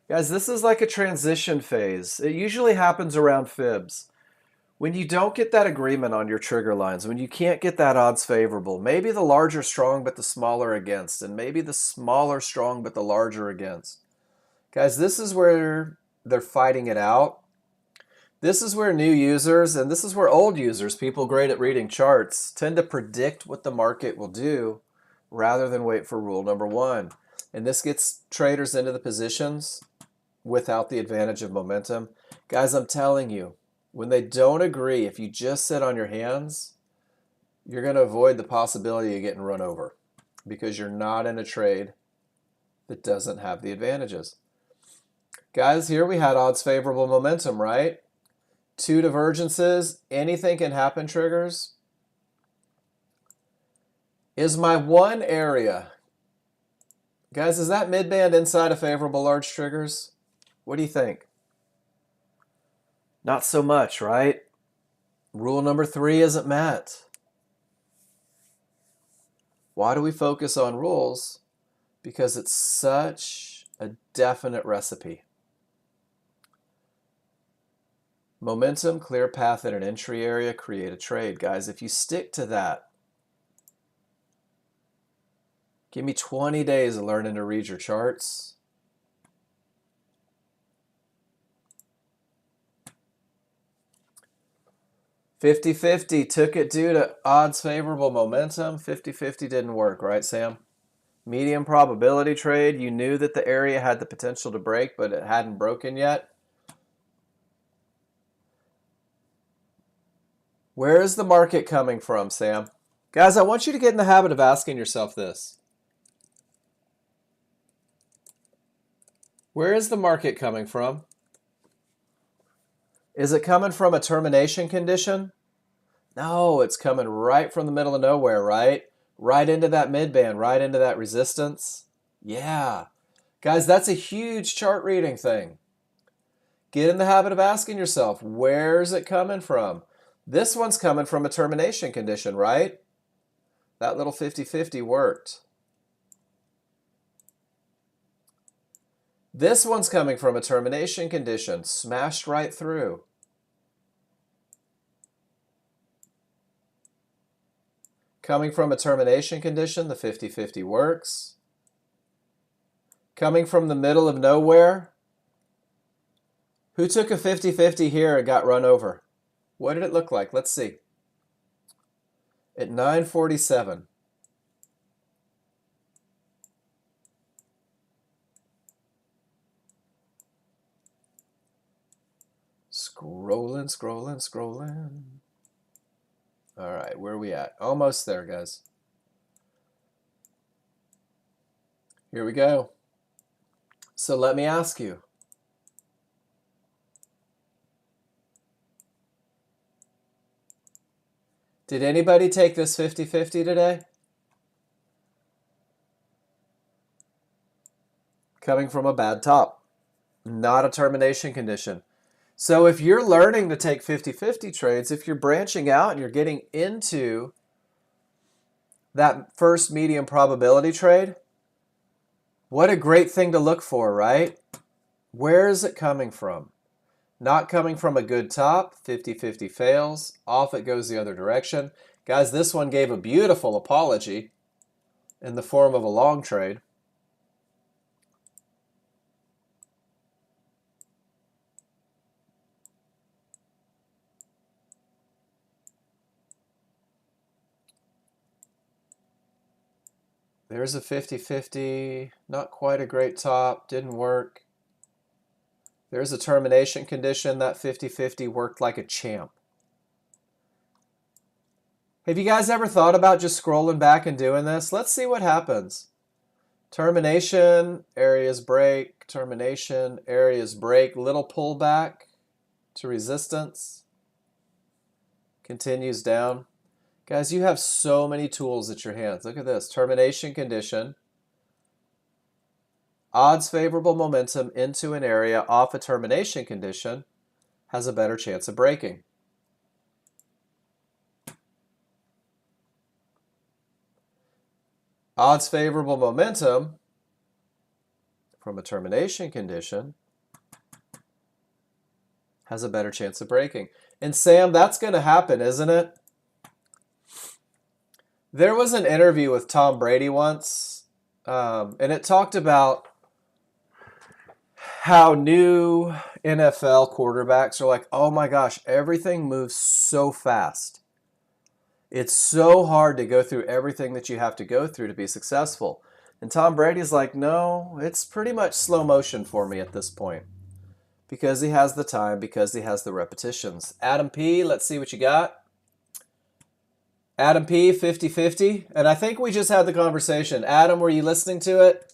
Guys, this is like a transition phase. It usually happens around fibs. When you don't get that agreement on your trigger lines, when you can't get that odds favorable, maybe the larger strong but the smaller against, and maybe the smaller strong but the larger against. Guys, this is where they're fighting it out. This is where new users, and this is where old users, people great at reading charts, tend to predict what the market will do rather than wait for rule number one. And this gets traders into the positions without the advantage of momentum. Guys, I'm telling you, when they don't agree, if you just sit on your hands, you're going to avoid the possibility of getting run over because you're not in a trade that doesn't have the advantages. Guys, here we had odds favorable momentum, right? Two divergences, anything can happen triggers. Is my one area, guys, is that midband inside of favorable large triggers? What do you think? Not so much, right? Rule number three isn't met. Why do we focus on rules? Because it's such a definite recipe. Momentum, clear path in an entry area, create a trade. Guys, if you stick to that, give me 20 days of learning to read your charts. $50-50 took it due to odds favorable momentum. 50-50 didn't work, right, Sam? Medium probability trade. You knew that the area had the potential to break, but it hadn't broken yet. Where is the market coming from, Sam? Guys, I want you to get in the habit of asking yourself this. Where is the market coming from? Is it coming from a termination condition? No, it's coming right from the middle of nowhere, right? Right into that midband, right into that resistance. Yeah. Guys, that's a huge chart reading thing. Get in the habit of asking yourself, where's it coming from? This one's coming from a termination condition, right? That little 50-50 worked. This one's coming from a termination condition, smashed right through. Coming from a termination condition, the 50-50 works. Coming from the middle of nowhere, who took a 50-50 here and got run over? What did it look like? Let's see. At 9:47. Scrolling. All right, where are we at? Almost there, guys. Here we go. So let me ask you. Did anybody take this 50-50 today? Coming from a bad top, not a termination condition. So if you're learning to take 50-50 trades, if you're branching out and you're getting into that first medium probability trade, what a great thing to look for, right? Where is it coming from? Not coming from a good top, 50-50 fails, off it goes the other direction. Guys, this one gave a beautiful apology in the form of a long trade. There's a 50-50, not quite a great top, didn't work. There's a termination condition. That 50-50 worked like a champ. Have you guys ever thought about just scrolling back and doing this? Let's see what happens. Termination, areas break, termination, areas break, little pullback to resistance. Continues down. Guys, you have so many tools at your hands. Look at this. Termination condition. Odds favorable momentum into an area off a termination condition has a better chance of breaking. Odds favorable momentum from a termination condition has a better chance of breaking. And Sam, that's going to happen, isn't it? There was an interview with Tom Brady once, and it talked about how new NFL quarterbacks are like, oh my gosh, everything moves so fast. It's so hard to go through everything that you have to go through to be successful. And Tom Brady's like, no, it's pretty much slow motion for me at this point. Because he has the time, because he has the repetitions. Adam P, let's see what you got. Adam P, 50-50. And I think we just had the conversation. Adam, were you listening to it?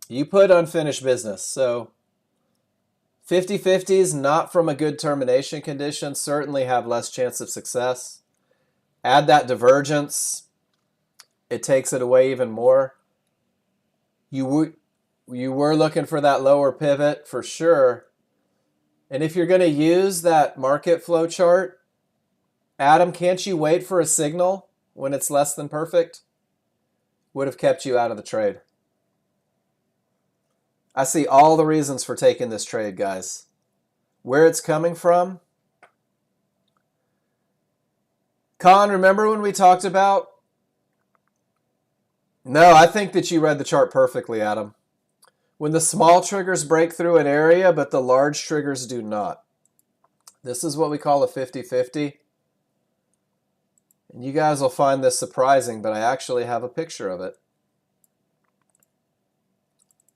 You put unfinished business. So 50-50s, not from a good termination condition, certainly have less chance of success. Add that divergence. It takes it away even more. You were looking for that lower pivot for sure. And if you're going to use that market flow chart, Adam, can't you wait for a signal when it's less than perfect? Would have kept you out of the trade. I see all the reasons for taking this trade, guys. Where it's coming from. Con, remember when we talked about? No, I think that you read the chart perfectly, Adam. When the small triggers break through an area, but the large triggers do not. This is what we call a 50-50. And you guys will find this surprising, but I actually have a picture of it.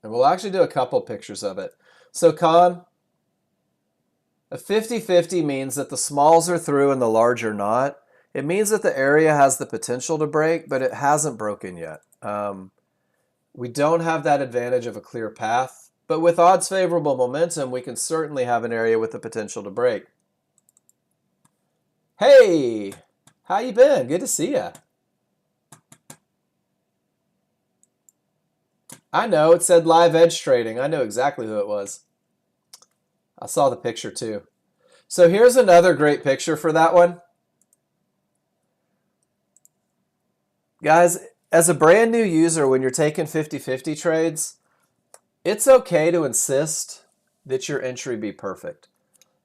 And we'll actually do a couple pictures of it. So, Con, a 50-50 means that the smalls are through and the large are not. It means that the area has the potential to break, but it hasn't broken yet. We don't have that advantage of a clear path, but with odds favorable momentum, we can certainly have an area with the potential to break. Hey, how you been? Good to see ya. I know, it said live edge trading. I know exactly who it was. I saw the picture too. So here's another great picture for that one. Guys, as a brand new user, when you're taking 50-50 trades, it's okay to insist that your entry be perfect.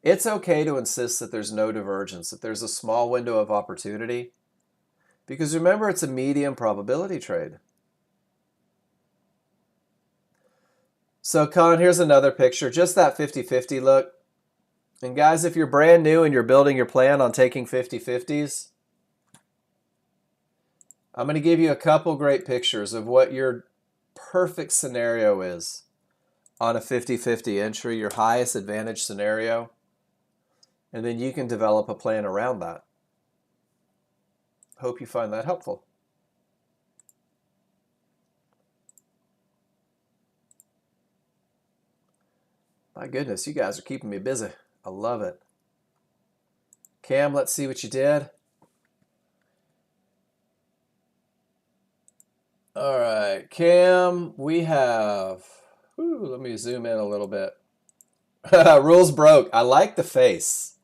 It's okay to insist that there's no divergence, that there's a small window of opportunity. Because remember, it's a medium probability trade. So, Con, here's another picture, just that 50-50 look. And guys, if you're brand new and you're building your plan on taking 50-50s, I'm going to give you a couple great pictures of what your perfect scenario is on a 50-50 entry, your highest advantage scenario. And then you can develop a plan around that. Hope you find that helpful. My goodness, you guys are keeping me busy. I love it. Cam, let's see what you did. All right, Cam, we have, let me zoom in a little bit. Rules broke. I like the face.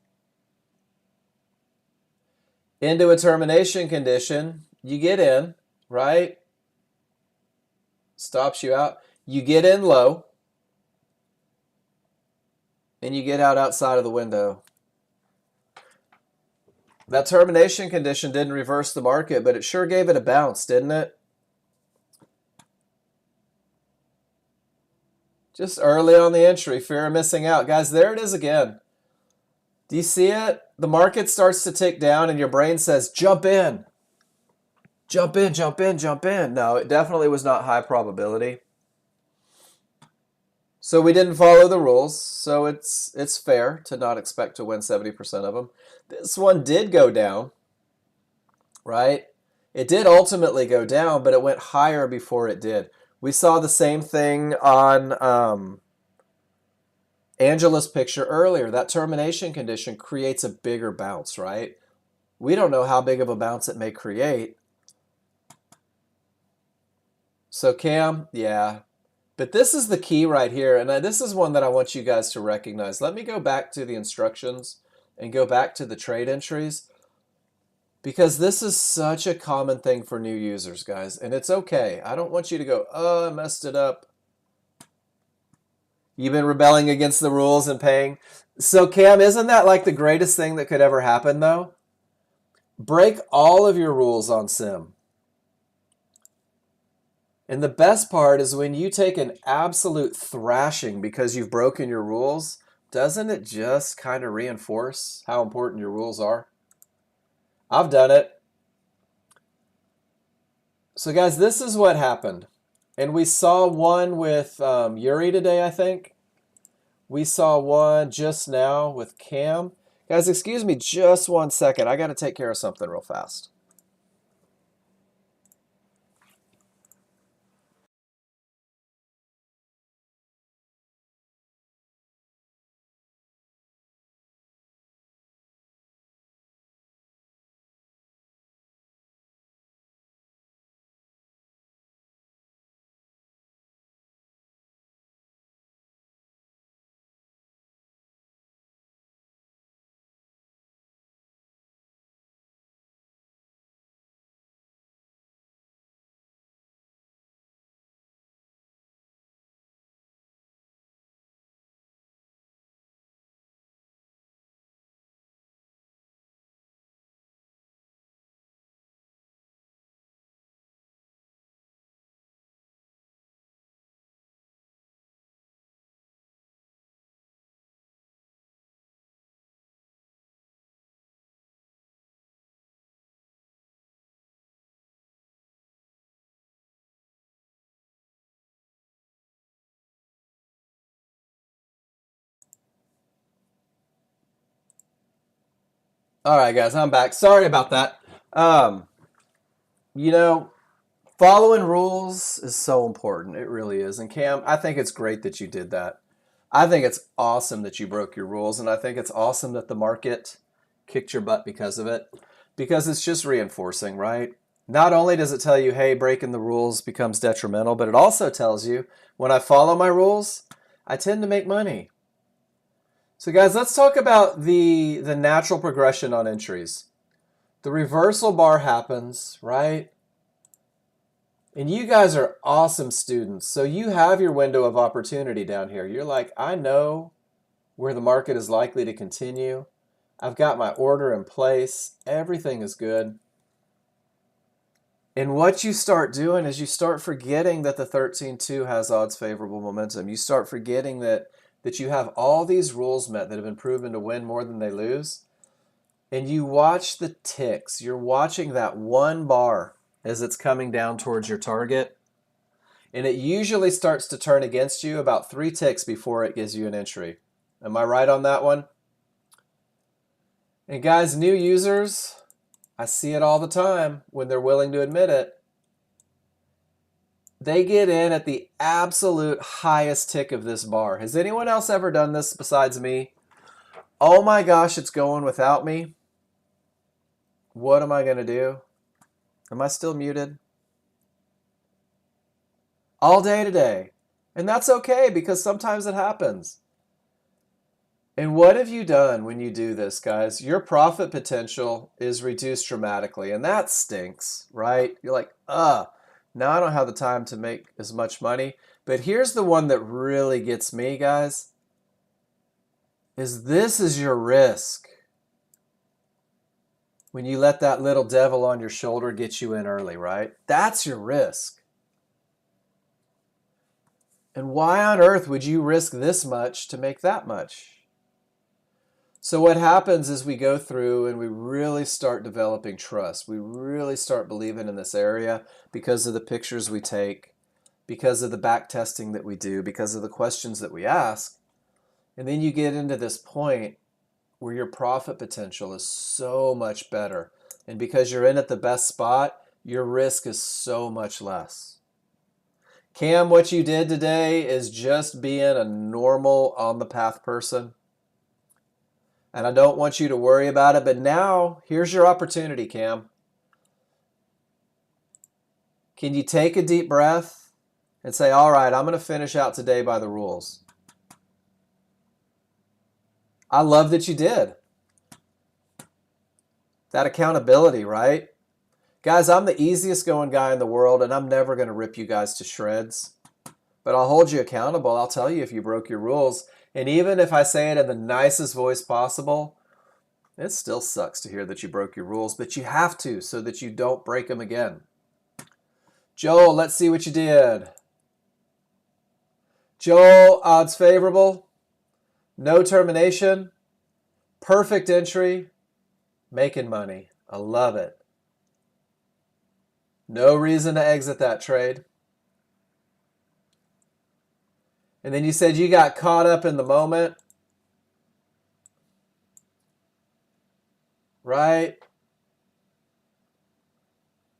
Into a termination condition, you get in, right? Stops you out. You get in low. And you get out outside of the window. That termination condition didn't reverse the market, but it sure gave it a bounce, didn't it? Just early on the entry, fear of missing out. Guys, there it is again. Do you see it? The market starts to tick down and your brain says, jump in. Jump in, jump in, jump in. No, it definitely was not high probability. So we didn't follow the rules, so it's fair to not expect to win 70% of them. This one did go down, right? It did ultimately go down, but it went higher before it did. We saw the same thing on Angela's picture earlier. That termination condition creates a bigger bounce, right? We don't know how big of a bounce it may create. So Cam, yeah. But this is the key right here, and this is one that I want you guys to recognize. Let me go back to the instructions and go back to the trade entries, because this is such a common thing for new users, guys, and it's okay. I don't want you to go, oh, I messed it up. You've been rebelling against the rules and paying. So Cam, isn't that like the greatest thing that could ever happen, though? Break all of your rules on Sim. And the best part is when you take an absolute thrashing because you've broken your rules, doesn't it just kind of reinforce how important your rules are? I've done it. So guys, this is what happened. And we saw one with Yuri today, I think. We saw one just now with Cam. Guys, excuse me just 1 second. I got to take care of something real fast. All right, guys, I'm back. Sorry about that. You know, following rules is so important. It really is. And Cam, I think it's great that you did that. I think it's awesome that you broke your rules, and I think it's awesome that the market kicked your butt because of it, because it's just reinforcing, right? Not only does it tell you, hey, breaking the rules becomes detrimental, but it also tells you when I follow my rules, I tend to make money. So guys, let's talk about the natural progression on entries. The reversal bar happens, right? And you guys are awesome students. So you have your window of opportunity down here. You're like, I know where the market is likely to continue. I've got my order in place. Everything is good. And what you start doing is you start forgetting that the 13-2 has odds favorable momentum. You start forgetting that you have all these rules met that have been proven to win more than they lose. And you watch the ticks. You're watching that one bar as it's coming down towards your target. And it usually starts to turn against you about 3 ticks before it gives you an entry. Am I right on that one? And guys, new users, I see it all the time when they're willing to admit it. They get in at the absolute highest tick of this bar. Has anyone else ever done this besides me? Oh my gosh, it's going without me. What am I going to do? Am I still muted? All day today. And that's okay, because sometimes it happens. And what have you done when you do this, guys? Your profit potential is reduced dramatically, and that stinks, right? You're like, now I don't have the time to make as much money. But here's the one that really gets me, guys, is this is your risk. When you let that little devil on your shoulder get you in early, right? That's your risk. And why on earth would you risk this much to make that much? So what happens is we go through and we really start developing trust. We really start believing in this area because of the pictures we take, because of the back testing that we do, because of the questions that we ask. And then you get into this point where your profit potential is so much better. And because you're in at the best spot, your risk is so much less. Cam, what you did today is just being a normal on the path person. And I don't want you to worry about it, but now here's your opportunity, Cam. Can you take a deep breath and say, all right, I'm going to finish out today by the rules? I love that you did. That accountability, right? Guys, I'm the easiest going guy in the world, and I'm never going to rip you guys to shreds. But I'll hold you accountable. I'll tell you if you broke your rules. And even if I say it in the nicest voice possible, it still sucks to hear that you broke your rules, but you have to so that you don't break them again. Joel, let's see what you did. Joel, odds favorable, no termination, perfect entry, making money. I love it. No reason to exit that trade. And then you said you got caught up in the moment. Right?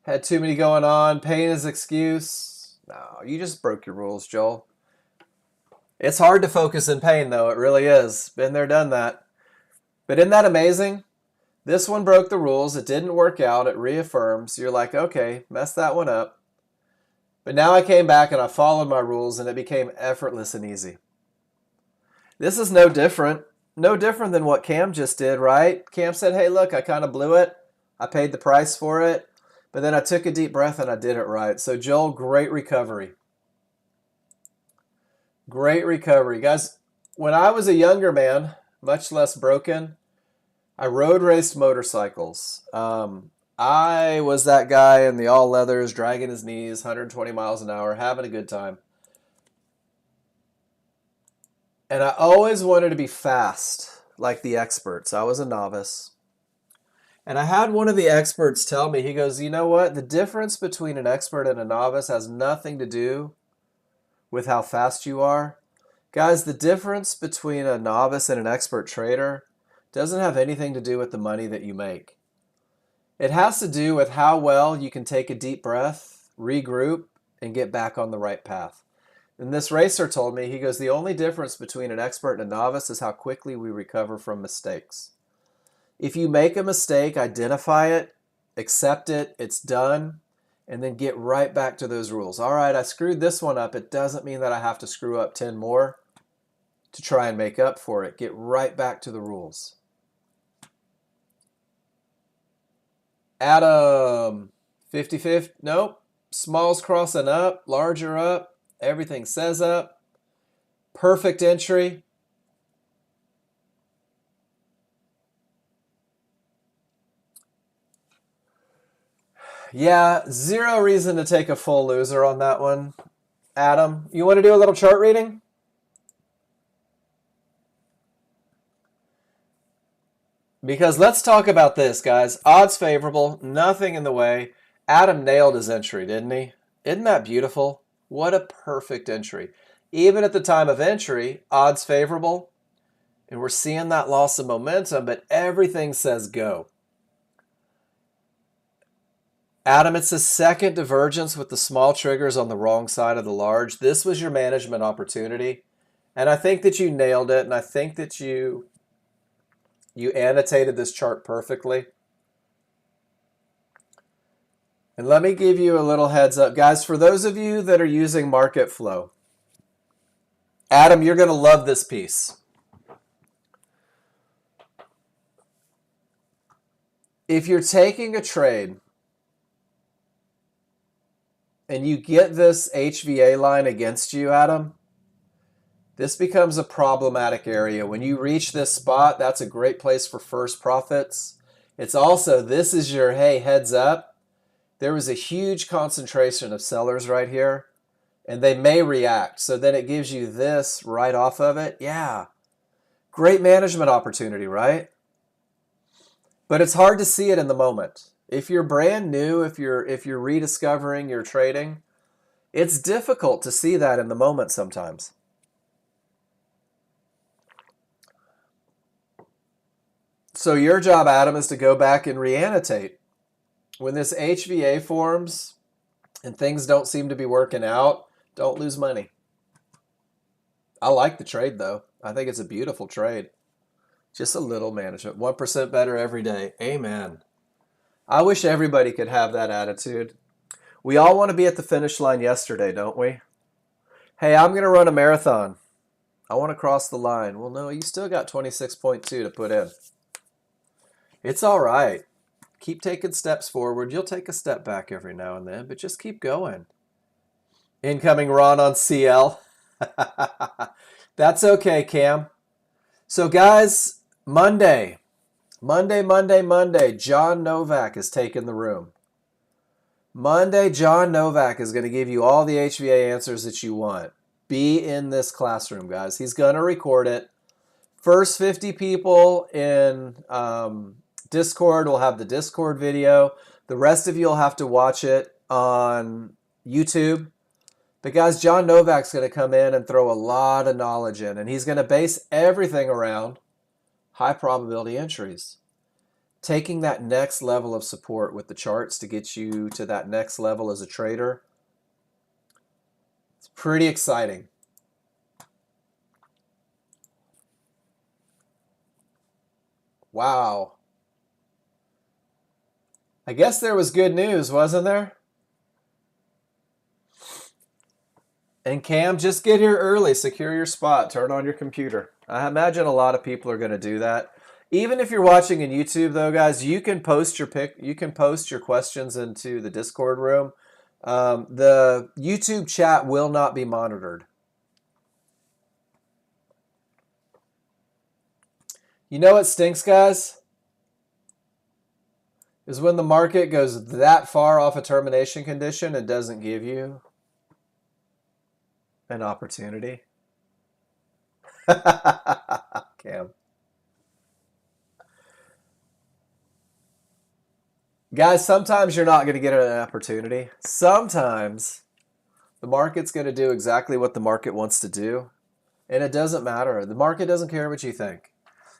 Had too many going on. Pain is excuse. No, you just broke your rules, Joel. It's hard to focus in pain, though. It really is. Been there, done that. But isn't that amazing? This one broke the rules. It didn't work out. It reaffirms. You're like, okay, messed that one up. But now I came back and I followed my rules and it became effortless and easy. This is no different. No different than what Cam just did, right? Cam said, hey, look, I kind of blew it. I paid the price for it. But then I took a deep breath and I did it right. So Joel, great recovery. Great recovery. Guys, when I was a younger man, much less broken, I road raced motorcycles. I was that guy in the all leathers, dragging his knees, 120 miles an hour, having a good time. And I always wanted to be fast, like the experts. I was a novice. And I had one of the experts tell me, he goes, you know what? The difference between an expert and a novice has nothing to do with how fast you are. Guys, the difference between a novice and an expert trader doesn't have anything to do with the money that you make. It has to do with how well you can take a deep breath, regroup, and get back on the right path. And this racer told me, he goes, the only difference between an expert and a novice is how quickly we recover from mistakes. If you make a mistake, identify it, accept it, it's done, and then get right back to those rules. All right, I screwed this one up. It doesn't mean that I have to screw up 10 more to try and make up for it. Get right back to the rules. Adam, 50-50, nope. Smalls crossing up, larger up, everything says up. Perfect entry. Yeah, zero reason to take a full loser on that one. Adam, you want to do a little chart reading? Because let's talk about this, guys. Odds favorable, nothing in the way. Adam nailed his entry, didn't he? Isn't that beautiful? What a perfect entry. Even at the time of entry, odds favorable, and we're seeing that loss of momentum, but everything says go. Adam, it's a second divergence with the small triggers on the wrong side of the large. This was your management opportunity, and I think that you nailed it, and I think that you annotated this chart perfectly. And let me give you a little heads up. Guys, for those of you that are using market flow, Adam, you're going to love this piece. If you're taking a trade and you get this HVA line against you, Adam, this becomes a problematic area. When you reach this spot, that's a great place for first profits. It's also, this is your, hey, heads up. There was a huge concentration of sellers right here, and they may react. So then it gives you this right off of it. Yeah. Great management opportunity, right? But it's hard to see it in the moment. If you're brand new, if you're rediscovering your trading, it's difficult to see that in the moment sometimes. So your job, Adam, is to go back and re-annotate. When this HVA forms and things don't seem to be working out, don't lose money. I like the trade, though. I think it's a beautiful trade. Just a little management. 1% better every day. Amen. I wish everybody could have that attitude. We all want to be at the finish line yesterday, don't we? Hey, I'm going to run a marathon. I want to cross the line. Well, no, you still got 26.2 to put in. It's all right. Keep taking steps forward. You'll take a step back every now and then, but just keep going. Incoming Ron on CL. That's okay, Cam. So, guys, Monday, John Novak is taking the room. Monday, John Novak is going to give you all the HVA answers that you want. Be in this classroom, guys. He's going to record it. First 50 people in Discord will have the Discord video. The rest of you will have to watch it on YouTube. But guys, John Novak's going to come in and throw a lot of knowledge in, and he's going to base everything around high probability entries. Taking that next level of support with the charts to get you to that next level as a trader. It's pretty exciting. Wow. I guess there was good news, wasn't there? And Cam, just get here early, secure your spot, turn on your computer. I imagine a lot of people are going to do that. Even if you're watching in YouTube, though, guys, you can post your questions into the Discord room. The YouTube chat will not be monitored. You know what stinks, guys? Is when the market goes that far off a termination condition and doesn't give you an opportunity. Cam. Guys, sometimes you're not going to get an opportunity. Sometimes the market's going to do exactly what the market wants to do, and it doesn't matter. The market doesn't care what you think.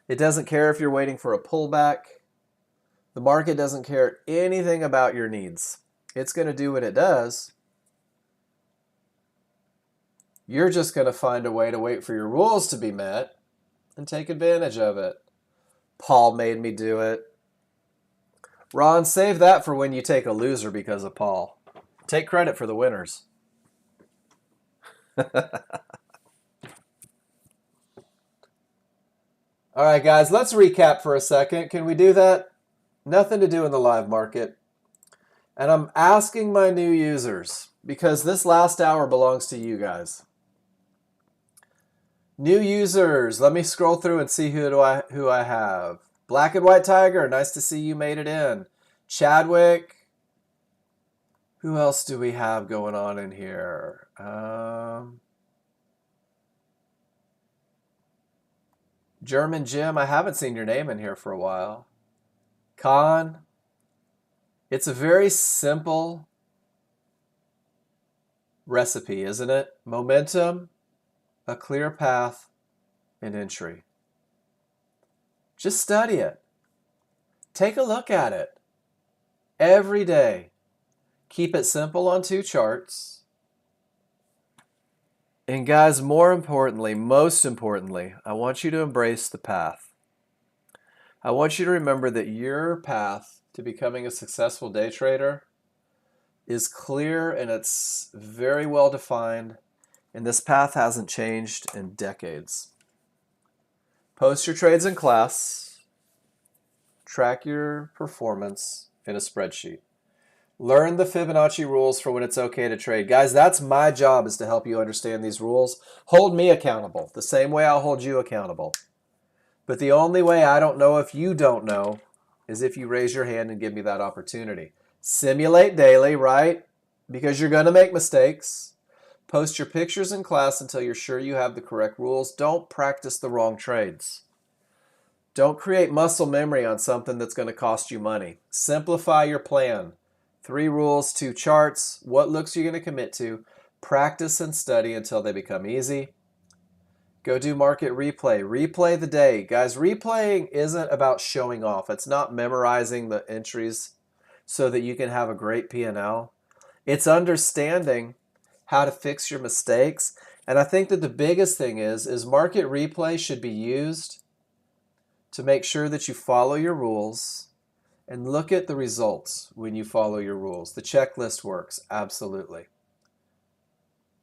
It doesn't care if you're waiting for a pullback. The market doesn't care anything about your needs. It's going to do what it does. You're just going to find a way to wait for your rules to be met and take advantage of it. Paul made me do it. Ron, save that for when you take a loser because of Paul. Take credit for the winners. All right, guys, let's recap for a second. Can we do that? Nothing to do in the live market. And I'm asking my new users, because this last hour belongs to you guys. New users, let me scroll through and see who I have. Black and White Tiger, nice to see you made it in. Chadwick. Who else do we have going on in here? German Jim, I haven't seen your name in here for a while. Khan. It's a very simple recipe, isn't it? Momentum, a clear path, and entry. Just study it. Take a look at it every day. Keep it simple on 2 charts. And guys, most importantly, I want you to embrace the path. I want you to remember that your path to becoming a successful day trader is clear and it's very well defined, and this path hasn't changed in decades. Post your trades in class. Track your performance in a spreadsheet. Learn the Fibonacci rules for when it's okay to trade. Guys, that's my job, is to help you understand these rules. Hold me accountable the same way I'll hold you accountable. But the only way I don't know if you don't know is if you raise your hand and give me that opportunity. Simulate daily, right? Because you're going to make mistakes. Post your pictures in class until you're sure you have the correct rules. Don't practice the wrong trades. Don't create muscle memory on something that's going to cost you money. Simplify your plan. 3 rules, 2 charts, what looks you're going to commit to. Practice and study until they become easy. Go do market replay. Replay the day. Guys, replaying isn't about showing off. It's not memorizing the entries so that you can have a great P&L. It's understanding how to fix your mistakes. And I think that the biggest thing is market replay should be used to make sure that you follow your rules and look at the results when you follow your rules. The checklist works, absolutely.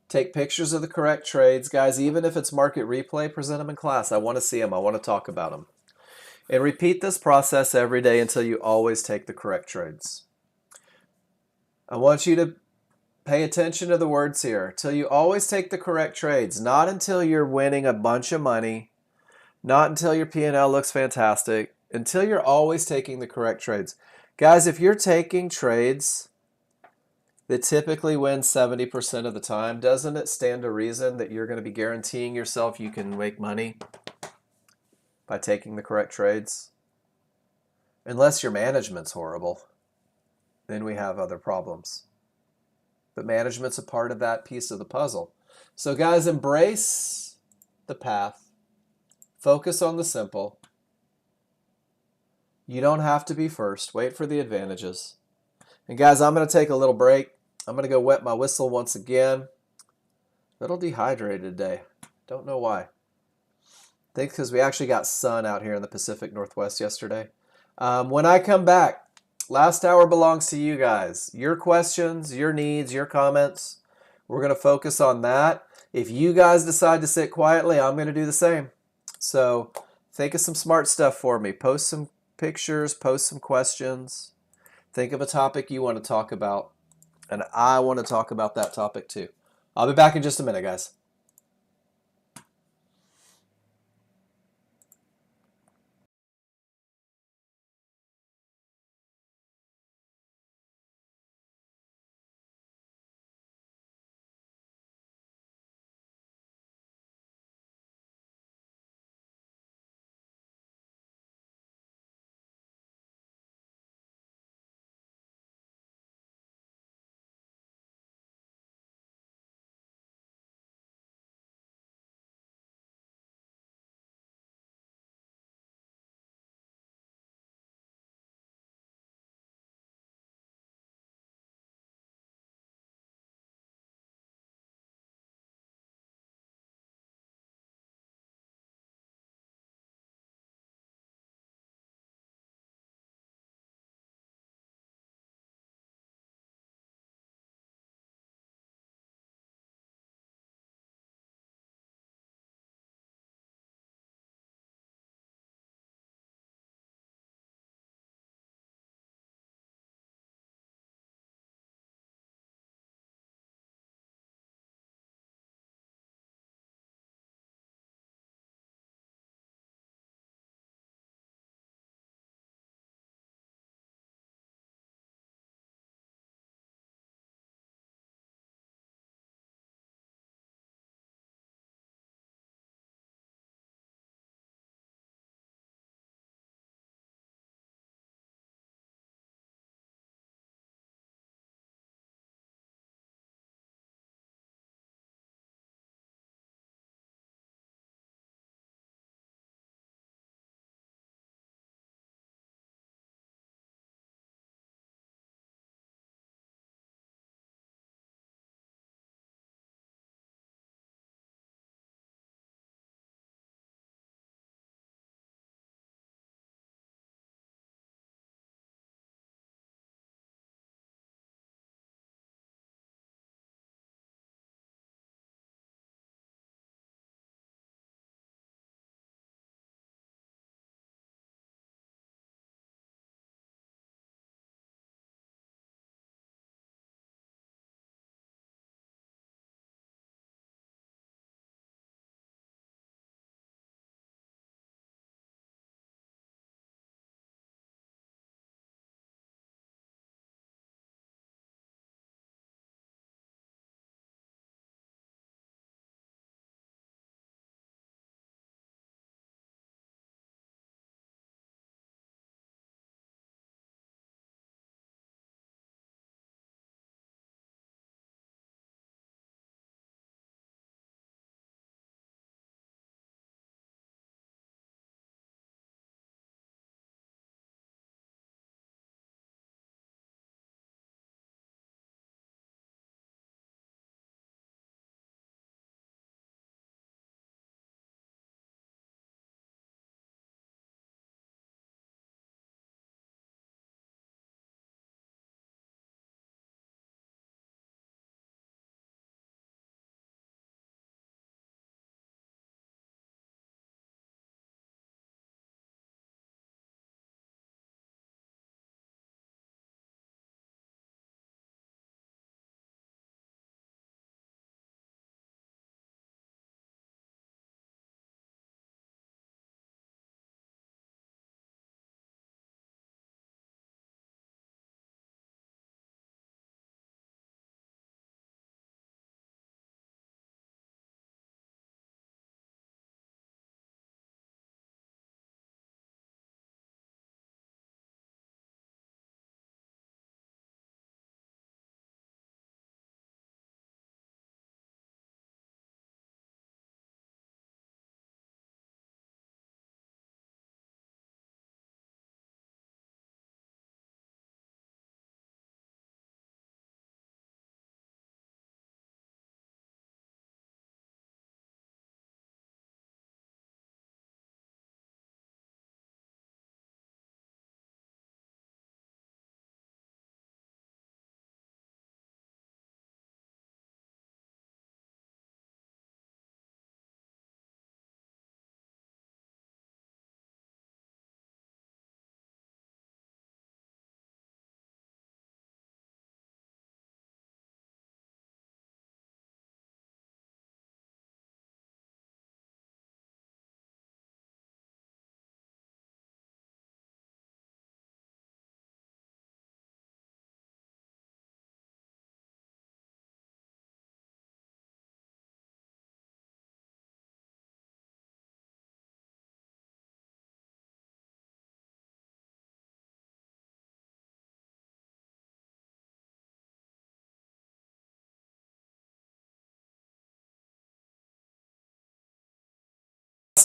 Take pictures of the correct trades. Guys, even if it's market replay, present them in class. I want to see them. I want to talk about them. And repeat this process every day until you always take the correct trades. I want you to pay attention to the words here. Till you always take the correct trades. Not until you're winning a bunch of money. Not until your P&L looks fantastic. Until you're always taking the correct trades. Guys, if you're taking trades that typically win 70% of the time, doesn't it stand to reason that you're going to be guaranteeing yourself you can make money by taking the correct trades? Unless your management's horrible, then we have other problems. But management's a part of that piece of the puzzle. So guys, embrace the path. Focus on the simple. You don't have to be first. Wait for the advantages. And guys, I'm going to take a little break. I'm going to go wet my whistle once again. A little dehydrated today. Don't know why. I think because we actually got sun out here in the Pacific Northwest yesterday. When I come back, last hour belongs to you guys. Your questions, your needs, your comments. We're going to focus on that. If you guys decide to sit quietly, I'm going to do the same. So think of some smart stuff for me. Post some pictures, post some questions. Think of a topic you want to talk about. And I want to talk about that topic too. I'll be back in just a minute, guys.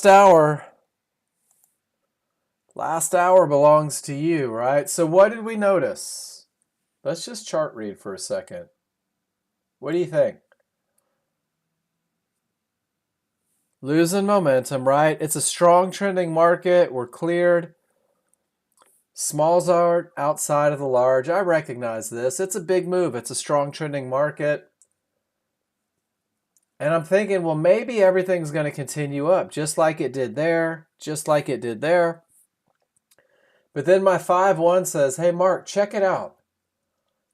last hour. Last hour belongs to you, right? So what did we notice? Let's just chart read for a second. What do you think? Losing momentum, right? It's a strong trending market. We're cleared. Smalls are outside of the large. I recognize this. It's a big move. It's a strong trending market. And I'm thinking, well, maybe everything's going to continue up just like it did there, just like it did there. But then my 5-1 says, hey, Mark, check it out.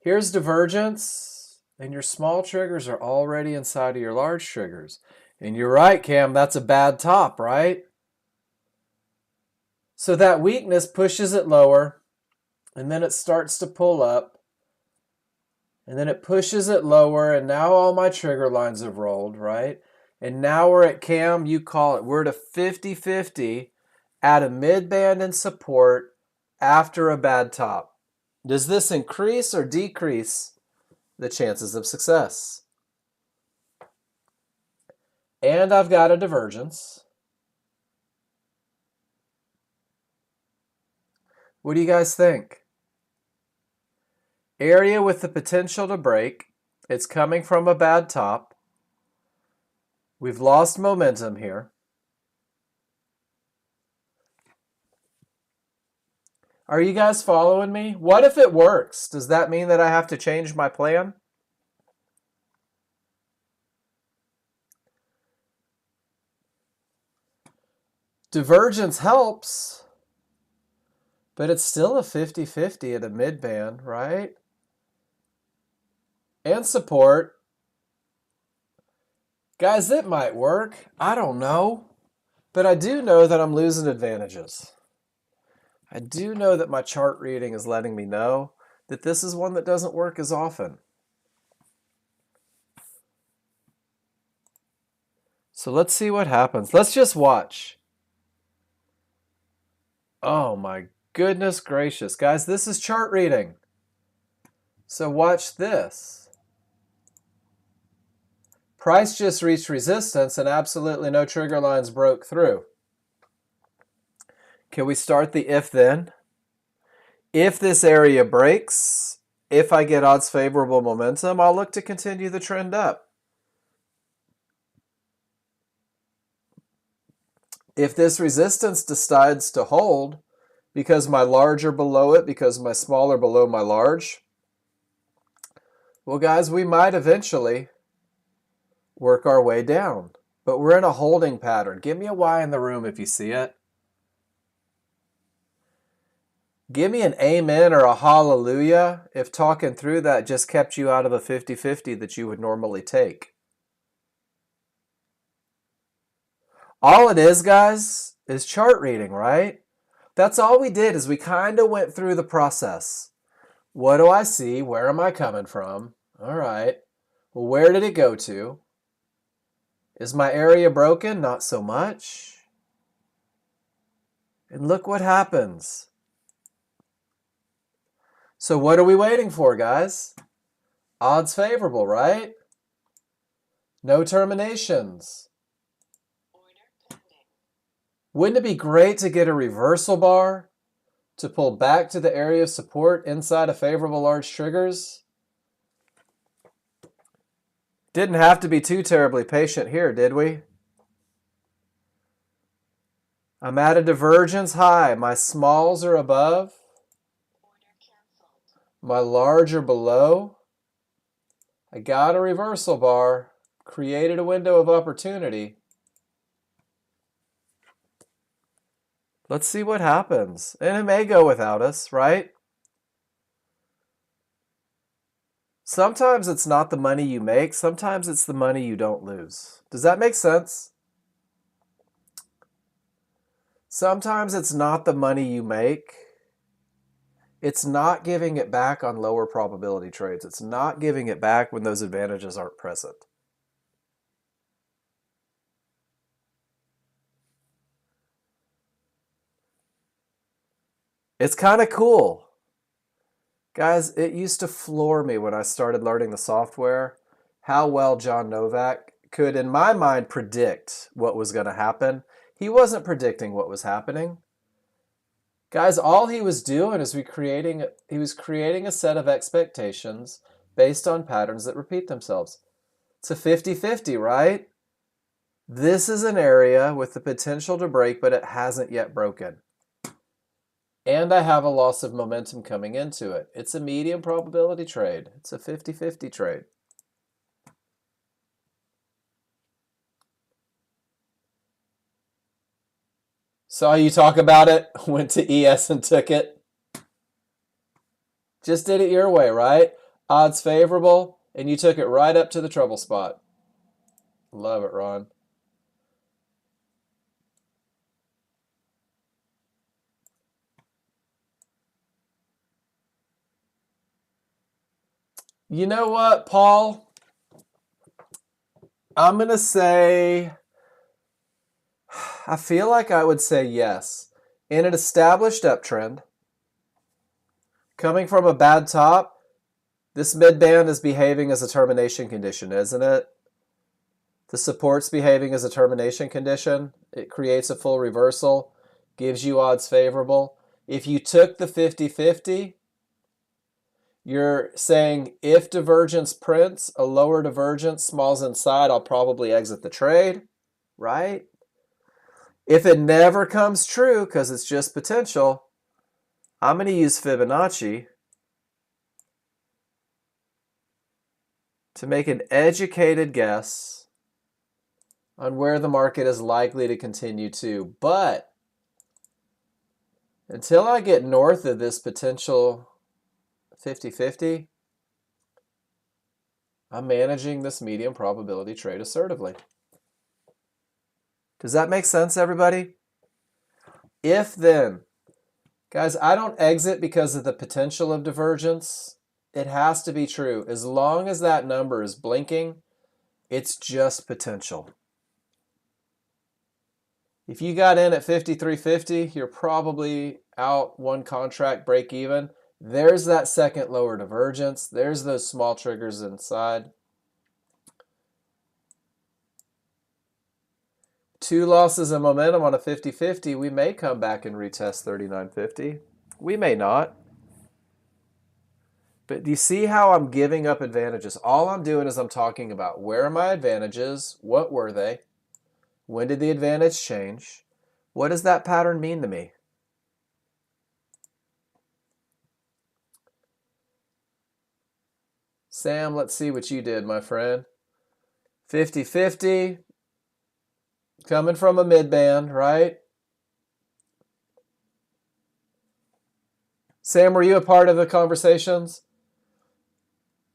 Here's divergence, and your small triggers are already inside of your large triggers. And you're right, Cam, that's a bad top, right? So that weakness pushes it lower, and then it starts to pull up, and then it pushes it lower, and now all my trigger lines have rolled, right? And now we're at, Cam, you call it, we're at a 50-50 at a mid-band in support after a bad top. Does this increase or decrease the chances of success? And I've got a divergence. What do you guys think? Area with the potential to break. It's coming from a bad top. We've lost momentum here. Are you guys following me? What if it works? Does that mean that I have to change my plan? Divergence helps, but it's still a 50-50 at a mid-band, right? And support. Guys, it might work. I don't know. But I do know that I'm losing advantages. I do know that my chart reading is letting me know that this is one that doesn't work as often. So let's see what happens. Let's just watch. Oh my goodness gracious. Guys, this is chart reading. So watch this. Price just reached resistance and absolutely no trigger lines broke through. Can we start the if then? If this area breaks, if I get odds favorable momentum, I'll look to continue the trend up. If this resistance decides to hold because my large are below it, because my small are below my large, well, guys, we might eventually work our way down. But we're in a holding pattern. Give me a Y in the room if you see it. Give me an amen or a hallelujah if talking through that just kept you out of a 50-50 that you would normally take. All it is, guys, is chart reading, right? That's all we did is we kind of went through the process. What do I see? Where am I coming from? All right. Well, where did it go to? Is my area broken? Not so much. And look what happens. So what are we waiting for, guys? Odds favorable, right? No terminations. Wouldn't it be great to get a reversal bar to pull back to the area of support inside of favorable large triggers? Didn't have to be too terribly patient here, did we? I'm at a divergence high. My smalls are above. My large are below. I got a reversal bar, created a window of opportunity. Let's see what happens. And it may go without us, right? Sometimes it's not the money you make. Sometimes it's the money you don't lose. Does that make sense? Sometimes it's not the money you make. It's not giving it back on lower probability trades. It's not giving it back when those advantages aren't present. It's kind of cool. Guys, it used to floor me when I started learning the software how well John Novak could, in my mind, predict what was going to happen. He wasn't predicting what was happening. Guys, all he was doing is he was creating a set of expectations based on patterns that repeat themselves. It's a 50-50, right? This is an area with the potential to break, but it hasn't yet broken. And I have a loss of momentum coming into it. It's a medium probability trade. It's a 50-50 trade. Saw you talk about it, went to ES and took it. Just did it your way, right? Odds favorable, and you took it right up to the trouble spot. Love it, Ron. You know what, Paul? I'm going to say, I feel like I would say yes. In an established uptrend, coming from a bad top, this mid-band is behaving as a termination condition, isn't it? The support's behaving as a termination condition. It creates a full reversal, gives you odds favorable. If you took the 50-50, you're saying if divergence prints, a lower divergence, smalls inside, I'll probably exit the trade, right? If it never comes true, because it's just potential, I'm going to use Fibonacci to make an educated guess on where the market is likely to continue to. But until I get north of this potential 50-50, I'm managing this medium probability trade assertively. Does that make sense, everybody? If then, guys, I don't exit because of the potential of divergence. It has to be true. As long as that number is blinking, it's just potential. If you got in at 53.50, you're probably out one contract break even. There's that second lower divergence. There's those small triggers inside. 2 losses of momentum on a 50-50. We may come back and retest 39.50. We may not. But do you see how I'm giving up advantages? All I'm doing is I'm talking about where are my advantages? What were they? When did the advantage change? What does that pattern mean to me? Sam, let's see what you did, my friend. 50-50. Coming from a mid-band, right? Sam, were you a part of the conversations?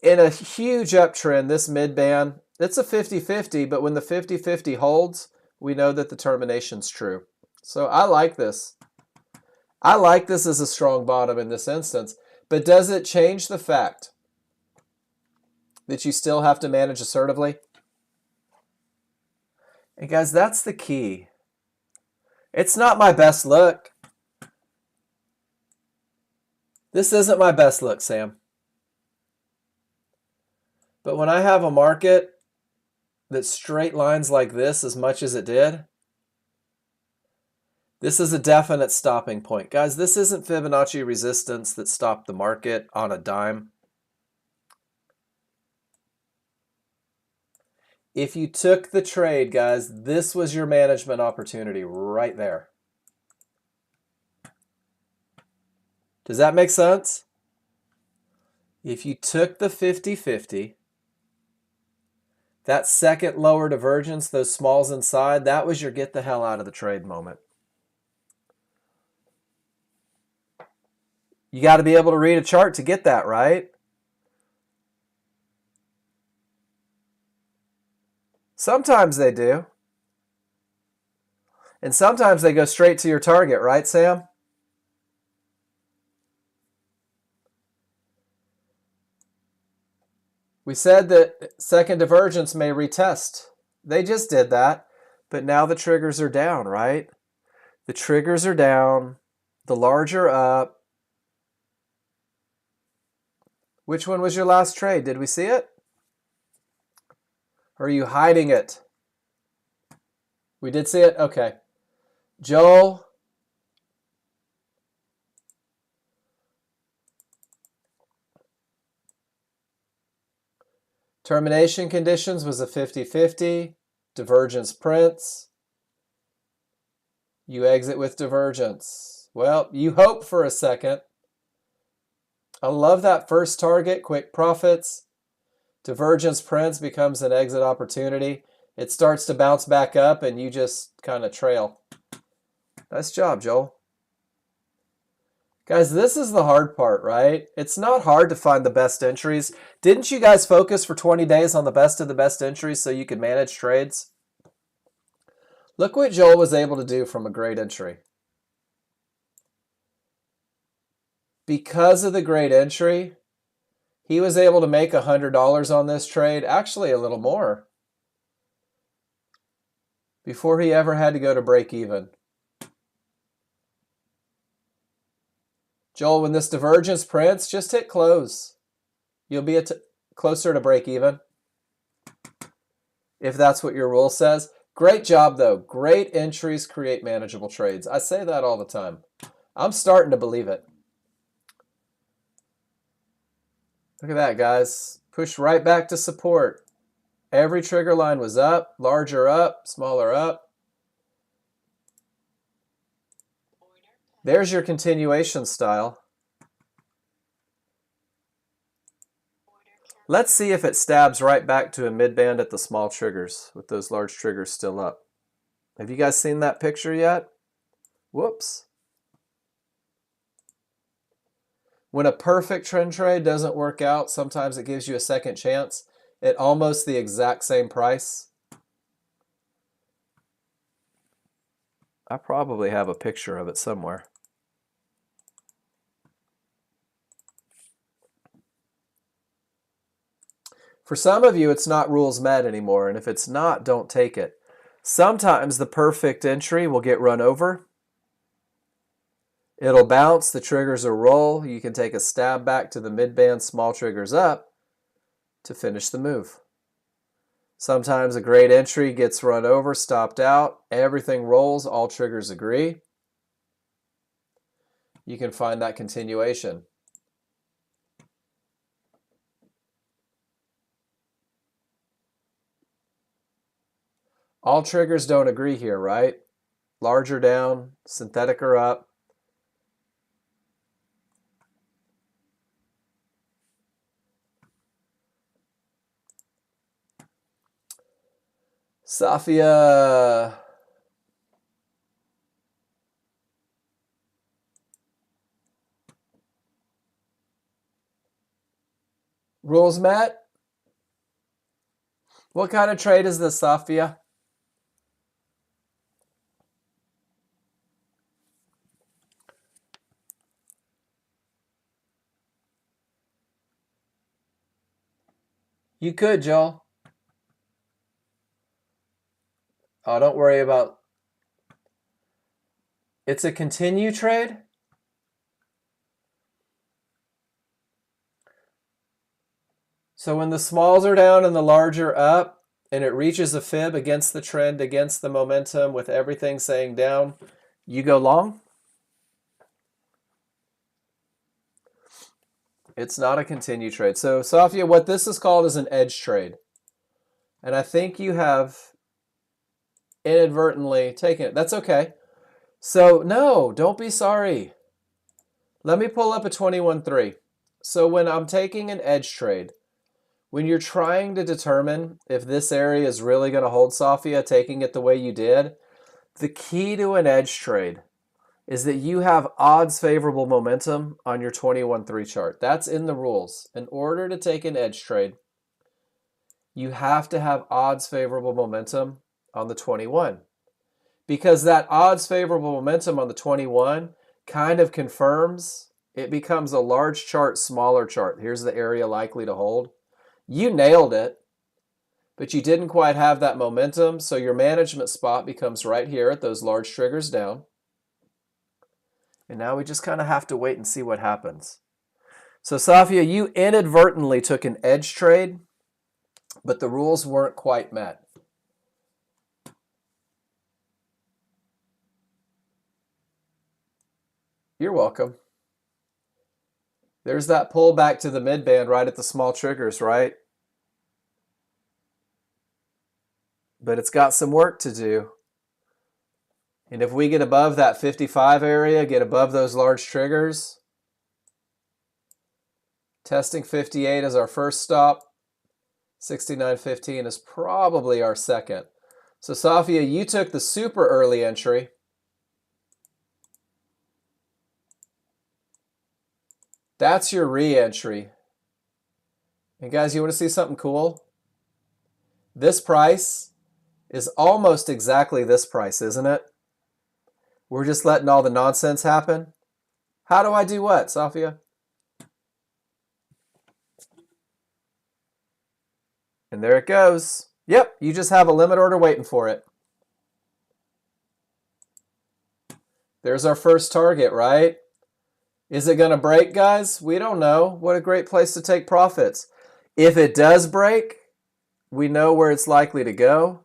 In a huge uptrend, this mid-band, it's a 50-50, but when the 50-50 holds, we know that the termination's true. So I like this. I like this as a strong bottom in this instance, but does it change the fact that you still have to manage assertively? And guys, that's the key. It's not my best look. This isn't my best look, Sam. But when I have a market that straight lines like this as much as it did, this is a definite stopping point. Guys, this isn't Fibonacci resistance that stopped the market on a dime. If you took the trade, guys, this was your management opportunity right there. Does that make sense? If you took the 50-50, that second lower divergence, those smalls inside, that was your get the hell out of the trade moment. You got to be able to read a chart to get that, right? Sometimes they do. And sometimes they go straight to your target, right, Sam? We said that second divergence may retest. They just did that, but now the triggers are down, right? The triggers are down, the larger up. Which one was your last trade? Did we see it? Or are you hiding it? We did see it? Okay. Joel, termination conditions was a 50-50. Divergence prints. You exit with divergence. Well, you hope for a second. I love that first target, quick profits. Divergence prints, becomes an exit opportunity. It starts to bounce back up and you just kind of trail. Nice job, Joel. Guys, this is the hard part, right? It's not hard to find the best entries. Didn't you guys focus for 20 days on the best of the best entries so you could manage trades? Look what Joel was able to do from a great entry. Because of the great entry, he was able to make $100 on this trade, actually a little more, before he ever had to go to break even. Joel, when this divergence prints, just hit close. You'll be closer to break even, if that's what your rule says. Great job, though. Great entries create manageable trades. I say that all the time. I'm starting to believe it. Look at that, guys. Push right back to support. Every trigger line was up, larger up, smaller up. There's your continuation style. Let's see if it stabs right back to a mid-band at the small triggers with those large triggers still up. Have you guys seen that picture yet? Whoops. When a perfect trend trade doesn't work out, sometimes it gives you a second chance at almost the exact same price. I probably have a picture of it somewhere. For some of you, it's not rules met anymore, and if it's not, don't take it. Sometimes the perfect entry will get run over. It'll bounce, the triggers will roll. You can take a stab back to the mid-band, small triggers up to finish the move. Sometimes a great entry gets run over, stopped out, everything rolls, all triggers agree. You can find that continuation. All triggers don't agree here, right? Larger down, synthetic or up. Safia. Rules met? What kind of trade is this, Safia? You could, Joel. Oh, don't worry about... It's a continue trade? So when the smalls are down and the large are up, and it reaches a fib against the trend, against the momentum, with everything saying down, you go long? It's not a continue trade. So, Safia, what this is called is an edge trade. And I think you have inadvertently taken it. That's okay. So, no, don't be sorry. Let me pull up a 21.3. So when I'm taking an edge trade, when you're trying to determine if this area is really going to hold, Safia, taking it the way you did, the key to an edge trade is that you have odds favorable momentum on your 21.3 chart. That's in the rules. In order to take an edge trade, you have to have odds favorable momentum on the 21. Because that odds favorable momentum on the 21 kind of confirms it becomes a large chart, smaller chart. Here's the area likely to hold. You nailed it, but you didn't quite have that momentum, so your management spot becomes right here at those large triggers down. And now we just kind of have to wait and see what happens. So Safia, you inadvertently took an edge trade, but the rules weren't quite met. You're welcome. There's that pull back to the mid-band right at the small triggers, right? But it's got some work to do. And if we get above that 55 area, get above those large triggers, testing 58 as our first stop, 69.15 is probably our second. So Safia, you took the super early entry. That's your re-entry. And guys, you want to see something cool? This price is almost exactly this price, isn't it? We're just letting all the nonsense happen. How do I do what, Safia? And there it goes. Yep, you just have a limit order waiting for it. There's our first target, right? Is it going to break, guys? We don't know. What a great place to take profits. If it does break, we know where it's likely to go.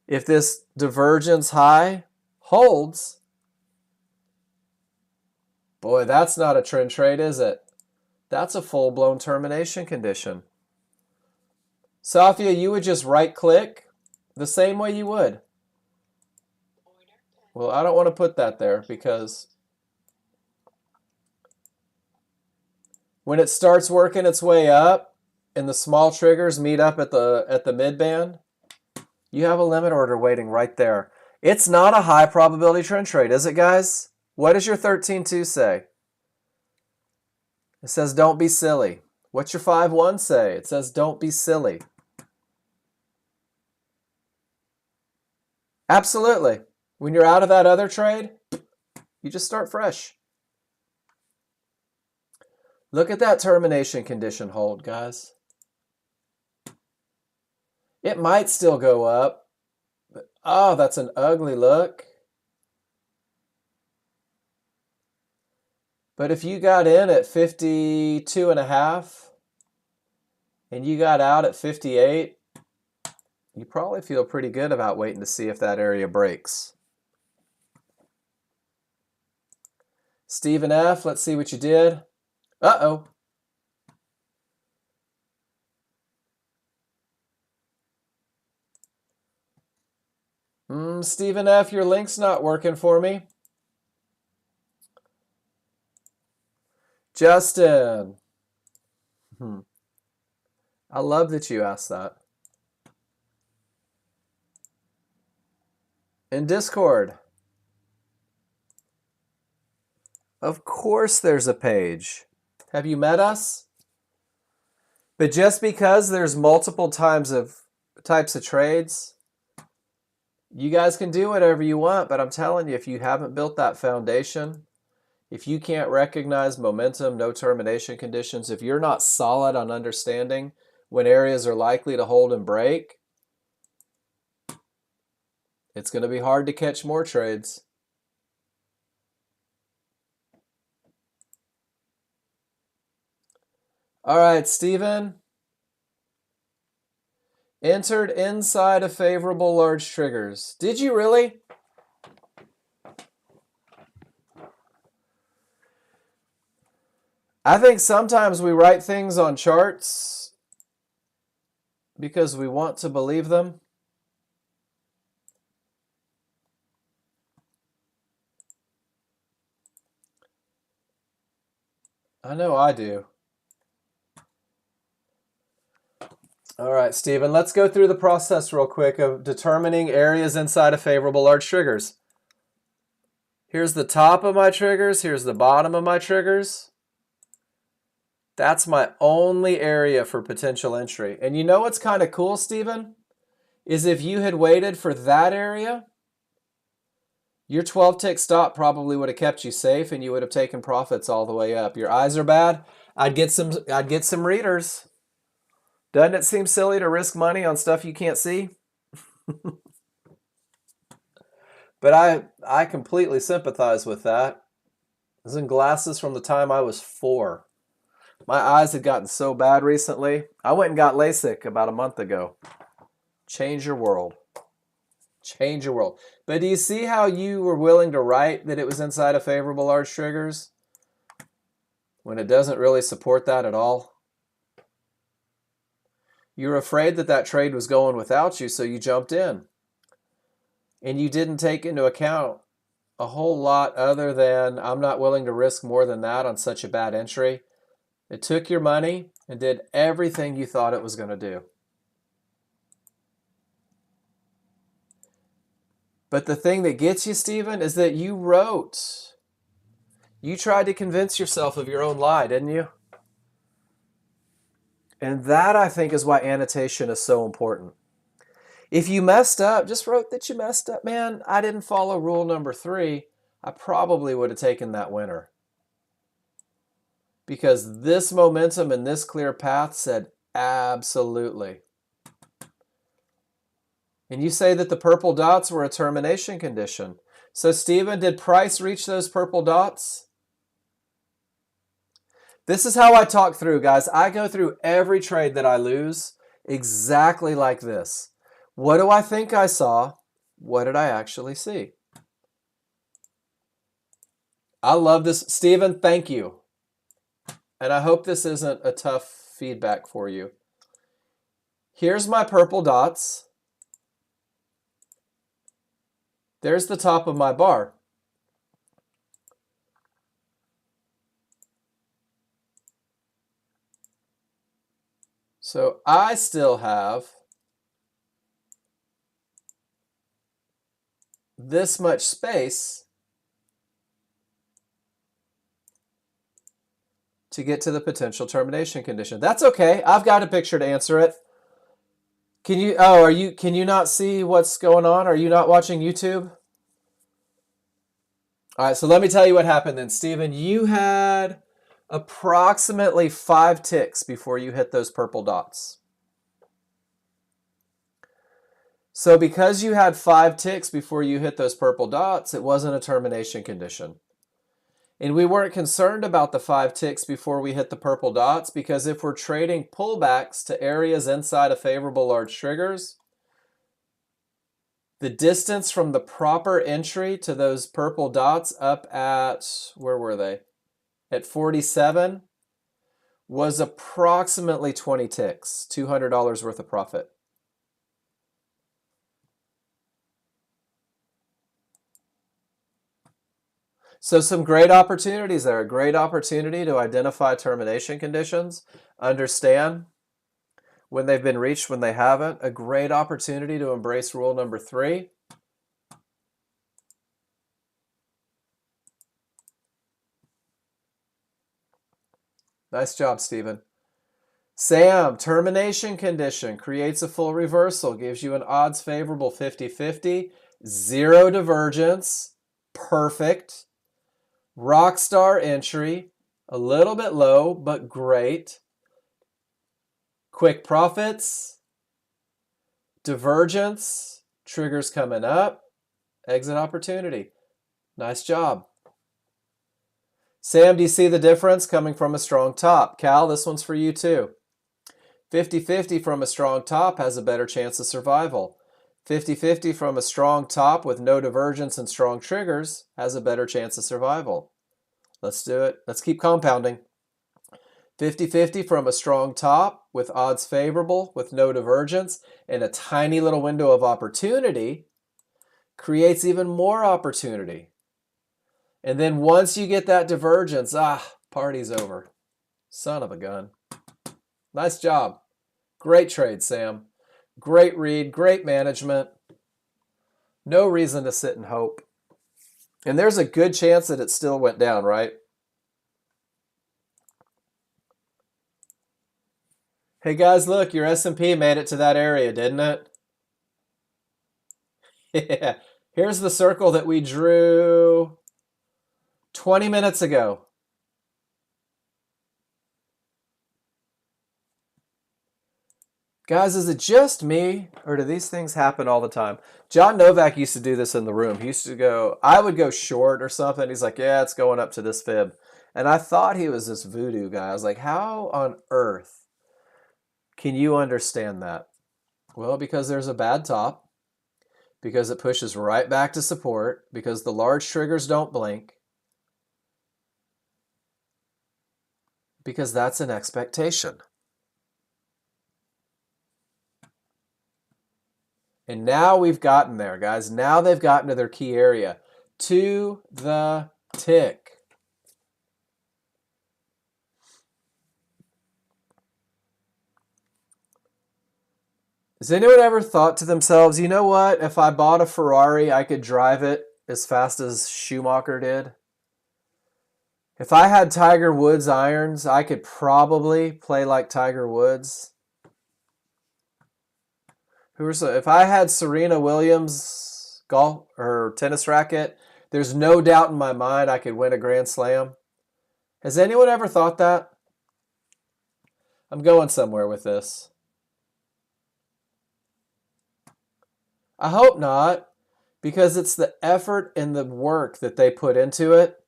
If this divergence high holds, boy, that's not a trend trade, is it? That's a full-blown termination condition. Safia, you would just right-click the same way you would. Well, I don't want to put that there because when it starts working its way up and the small triggers meet up at the mid-band, you have a limit order waiting right there. It's not a high probability trend trade, is it, guys? What does your 13.2 say? It says don't be silly. What's your 5.1 say? It says don't be silly. Absolutely. When you're out of that other trade, you just start fresh. Look at that termination condition hold, guys. It might still go up. But, oh, that's an ugly look. But if you got in at 52.5 and you got out at 58, you probably feel pretty good about waiting to see if that area breaks. Stephen F., let's see what you did. Uh-oh. Stephen F., your link's not working for me. Justin. I love that you asked that. In Discord. Of course there's a page. Have you met us? But just because there's multiple types of trades, you guys can do whatever you want, but I'm telling you, if you haven't built that foundation, if you can't recognize momentum, no termination conditions, if you're not solid on understanding when areas are likely to hold and break, it's going to be hard to catch more trades. All right, Stephen. Entered inside of favorable large triggers. Did you really? I think sometimes we write things on charts because we want to believe them. I know I do. All right, Stephen, let's go through the process real quick of determining areas inside of favorable large triggers. Here's the top of my triggers. Here's the bottom of my triggers. That's my only area for potential entry. And you know what's kind of cool, Stephen? Is if you had waited for that area, your 12-tick stop probably would have kept you safe and you would have taken profits all the way up. Your eyes are bad. I'd get some readers. Doesn't it seem silly to risk money on stuff you can't see? But I completely sympathize with that. I was in glasses from the time I was 4. My eyes had gotten so bad recently. I went and got LASIK about a month ago. Change your world. Change your world. But do you see how you were willing to write that it was inside of favorable large triggers? when it doesn't really support that at all. You were afraid that that trade was going without you, so you jumped in. And you didn't take into account a whole lot other than, I'm not willing to risk more than that on such a bad entry. It took your money and did everything you thought it was going to do. But the thing that gets you, Stephen, is that you wrote. You tried to convince yourself of your own lie, didn't you? And that, I think, is why annotation is so important. If you messed up, just wrote that you messed up, man, I didn't follow rule number 3, I probably would have taken that winner. Because this momentum and this clear path said absolutely. And you say that the purple dots were a termination condition. So, Stephen, did price reach those purple dots? This is how I talk through, guys. I go through every trade that I lose exactly like this. What do I think I saw? What did I actually see? I love this. Stephen, thank you. And I hope this isn't a tough feedback for you. Here's my purple dots. There's the top of my bar. So I still have this much space to get to the potential termination condition. That's okay. I've got a picture to answer it. Can you not see what's going on? Are you not watching YouTube? All right, so let me tell you what happened then, Stephen. You had approximately 5 ticks before you hit those purple dots. So because you had 5 ticks before you hit those purple dots, it wasn't a termination condition. And we weren't concerned about the 5 ticks before we hit the purple dots, because if we're trading pullbacks to areas inside of favorable large triggers, the distance from the proper entry to those purple dots up at, where were they? At 47 was approximately 20 ticks, $200 worth of profit. So some great opportunities there. A great opportunity to identify termination conditions, understand when they've been reached, when they haven't. A great opportunity to embrace rule number 3. Nice job, Stephen. Sam, termination condition creates a full reversal, gives you an odds favorable 50-50, 0 divergence, perfect. Rockstar entry, a little bit low, but great. Quick profits, divergence, triggers coming up, exit opportunity. Nice job. Sam, do you see the difference coming from a strong top? Cal, this one's for you too. 50-50 from a strong top has a better chance of survival. 50-50 from a strong top with no divergence and strong triggers has a better chance of survival. Let's do it. Let's keep compounding. 50-50 from a strong top with odds favorable with no divergence and a tiny little window of opportunity creates even more opportunity. And then once you get that divergence, party's over. Son of a gun. Nice job. Great trade, Sam. Great read, great management. No reason to sit and hope. And there's a good chance that it still went down, right? Hey guys, look, your S&P made it to that area, didn't it? Yeah. Here's the circle that we drew 20 minutes ago. Guys, is it just me, or do these things happen all the time? John Novak used to do this in the room. He used to go, I would go short or something. He's like, yeah, it's going up to this fib. And I thought he was this voodoo guy. I was like, how on earth can you understand that? Well, because there's a bad top, because it pushes right back to support, because the large triggers don't blink. Because that's an expectation. And now we've gotten there, guys. Now they've gotten to their key area. To the tick. Has anyone ever thought to themselves, you know what? If I bought a Ferrari, I could drive it as fast as Schumacher did? If I had Tiger Woods irons, I could probably play like Tiger Woods. If I had Serena Williams golf or tennis racket, there's no doubt in my mind I could win a Grand Slam. Has anyone ever thought that? I'm going somewhere with this. I hope not, because it's the effort and the work that they put into it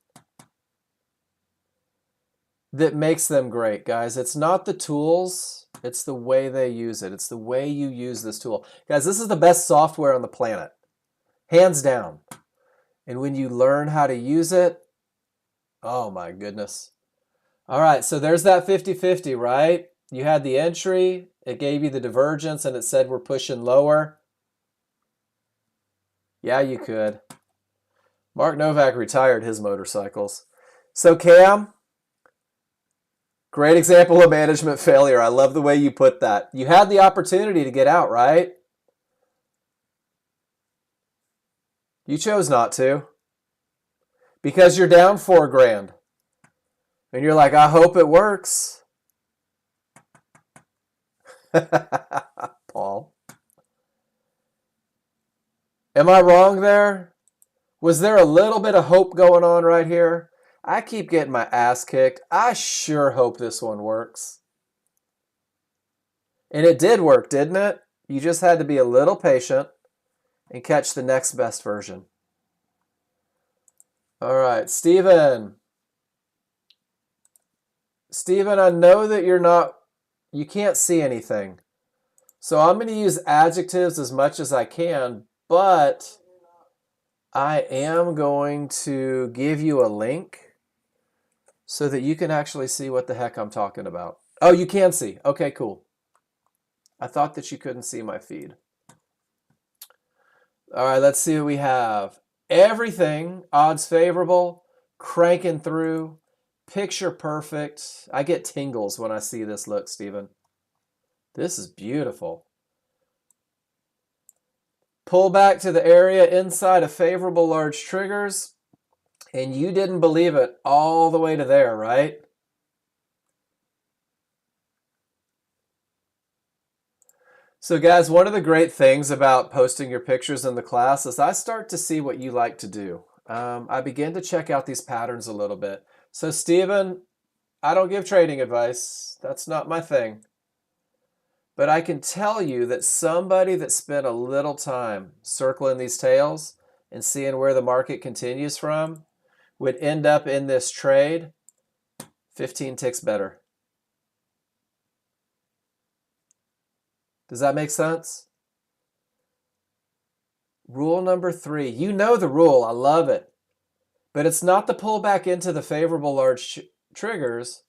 that makes them great, guys. It's not the tools, it's the way they use it. It's the way you use this tool. Guys, this is the best software on the planet, hands down. And when you learn how to use it, oh my goodness. All right, so there's that 50-50, right? You had the entry, it gave you the divergence, and it said we're pushing lower. Yeah, you could. Mark Novak retired his motorcycles. So Cam, great example of management failure. I love the way you put that. You had the opportunity to get out, right? You chose not to. Because you're down $4,000. And you're like, I hope it works. Paul. Am I wrong there? Was there a little bit of hope going on right here? I keep getting my ass kicked. I sure hope this one works. And it did work, didn't it? You just had to be a little patient and catch the next best version. All right, Steven. Steven, I know that you can't see anything. So I'm going to use adjectives as much as I can, but I am going to give you a link so that you can actually see what the heck I'm talking about. Oh, you can see. Okay, cool. I thought that you couldn't see my feed. All right, let's see what we have. Everything, odds favorable, cranking through, picture perfect. I get tingles when I see this look, Steven. This is beautiful. Pull back to the area inside of favorable large triggers. And you didn't believe it all the way to there, right? So guys, one of the great things about posting your pictures in the class is I start to see what you like to do. I begin to check out these patterns a little bit. So Steven, I don't give trading advice. That's not my thing. But I can tell you that somebody that spent a little time circling these tails and seeing where the market continues from would end up in this trade 15 ticks better. Does that make sense? Rule number 3. You know the rule. I love it. But it's not the pullback into the favorable large triggers.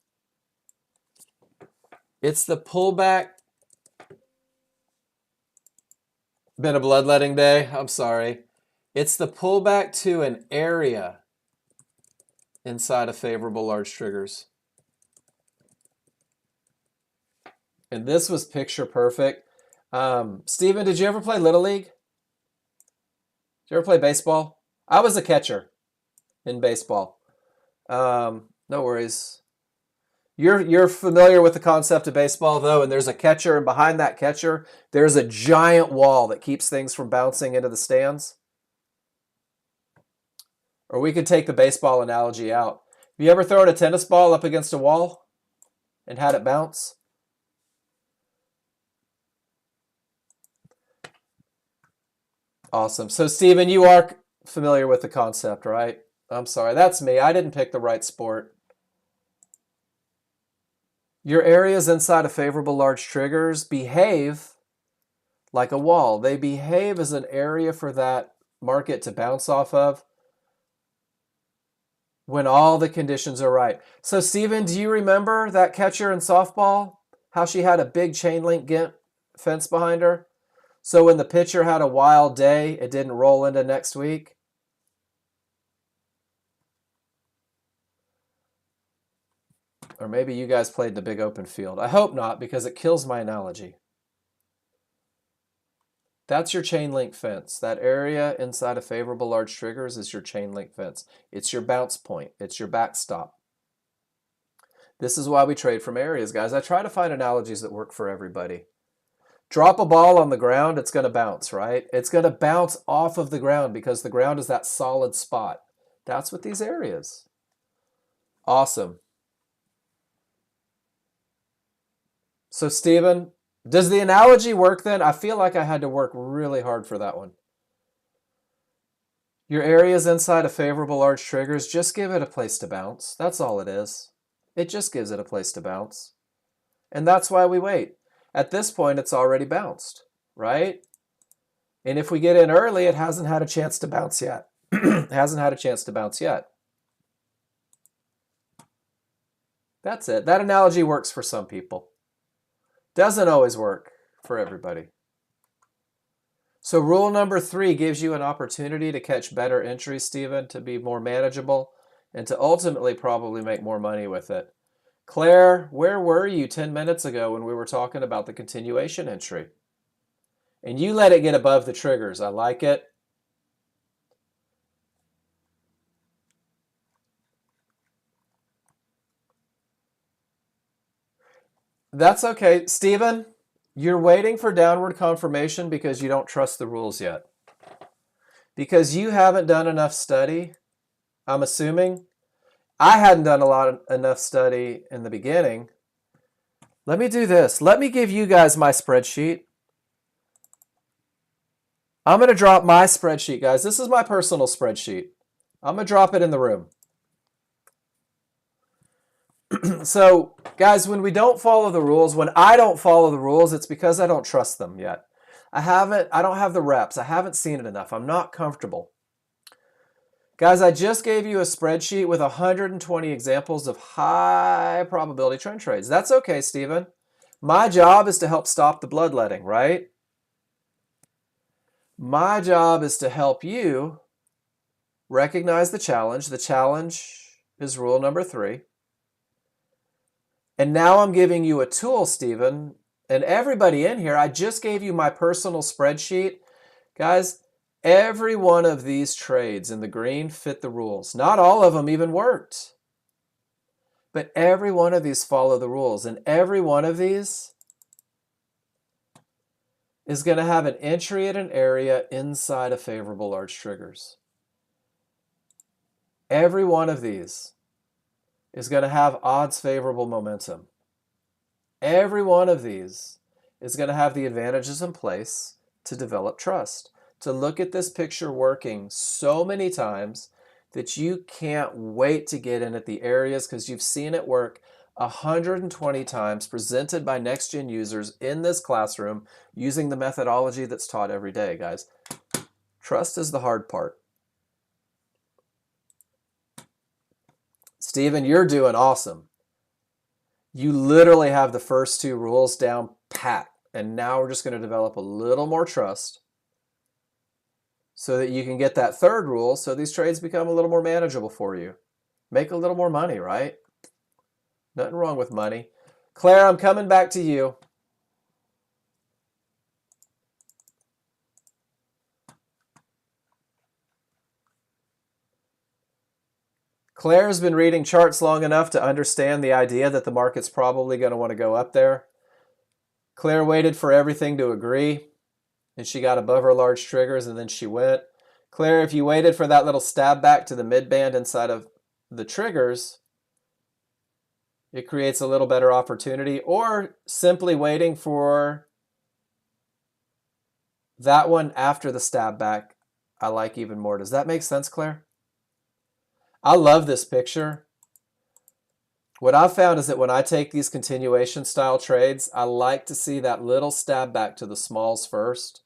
It's the pullback. Been a bloodletting day. I'm sorry. It's the pullback to an area inside of favorable large triggers. And this was picture perfect. Steven, did you ever play Little League? Did you ever play baseball? I was a catcher in baseball. No worries. You're familiar with the concept of baseball, though, and there's a catcher, and behind that catcher, there's a giant wall that keeps things from bouncing into the stands. Or we could take the baseball analogy out. Have you ever thrown a tennis ball up against a wall and had it bounce? Awesome. So, Steven, you are familiar with the concept, right? I'm sorry. That's me. I didn't pick the right sport. Your areas inside of favorable large triggers behave like a wall. They behave as an area for that market to bounce off of. When all the conditions are right. So, Steven, do you remember that catcher in softball? How she had a big chain link fence behind her? So when the pitcher had a wild day, it didn't roll into next week? Or maybe you guys played in the big open field. I hope not, because it kills my analogy. That's your chain link fence. That area inside of favorable large triggers is your chain link fence. It's your bounce point. It's your backstop. This is why we trade from areas, guys. I try to find analogies that work for everybody. Drop a ball on the ground, it's going to bounce, right? It's going to bounce off of the ground because the ground is that solid spot. That's what these areas. Awesome. So, Stephen, does the analogy work then? I feel like I had to work really hard for that one. Your areas inside of favorable large triggers, just give it a place to bounce. That's all it is. It just gives it a place to bounce. And that's why we wait. At this point, it's already bounced, right? And if we get in early, it hasn't had a chance to bounce yet. It hasn't had a chance to bounce yet. That's it. That analogy works for some people. Doesn't always work for everybody. So rule number 3 gives you an opportunity to catch better entries, Stephen, to be more manageable, and to ultimately probably make more money with it. Claire, where were you 10 minutes ago when we were talking about the continuation entry? And you let it get above the triggers. I like it. That's okay. Stephen, you're waiting for downward confirmation because you don't trust the rules yet. Because you haven't done enough study, I'm assuming. I hadn't done enough study in the beginning. Let me do this. Let me give you guys my spreadsheet. I'm going to drop my spreadsheet, guys. This is my personal spreadsheet. I'm going to drop it in the room. So, guys, when we don't follow the rules, when I don't follow the rules, it's because I don't trust them yet. I don't have the reps. I haven't seen it enough. I'm not comfortable. Guys, I just gave you a spreadsheet with 120 examples of high probability trend trades. That's okay, Stephen. My job is to help stop the bloodletting, right? My job is to help you recognize the challenge. The challenge is rule number 3. And now I'm giving you a tool, Stephen, and everybody in here, I just gave you my personal spreadsheet. Guys, every one of these trades in the green fit the rules. Not all of them even worked. But every one of these follow the rules. And every one of these is going to have an entry at an area inside of favorable large triggers. Every one of these is going to have odds favorable momentum. Every one of these is going to have the advantages in place to develop trust, to look at this picture working so many times that you can't wait to get in at the areas because you've seen it work 120 times presented by Nexgen users in this classroom using the methodology that's taught every day, guys. Trust is the hard part. Stephen, you're doing awesome. You literally have the first 2 rules down pat, and now we're just going to develop a little more trust so that you can get that 3rd rule so these trades become a little more manageable for you. Make a little more money, right? Nothing wrong with money. Claire, I'm coming back to you. Claire's been reading charts long enough to understand the idea that the market's probably going to want to go up there. Claire waited for everything to agree, and she got above her large triggers, and then she went. Claire, if you waited for that little stab back to the mid-band inside of the triggers, it creates a little better opportunity, or simply waiting for that one after the stab back, I like even more. Does that make sense, Claire? I love this picture. What I've found is that when I take these continuation style trades, I like to see that little stab back to the smalls first.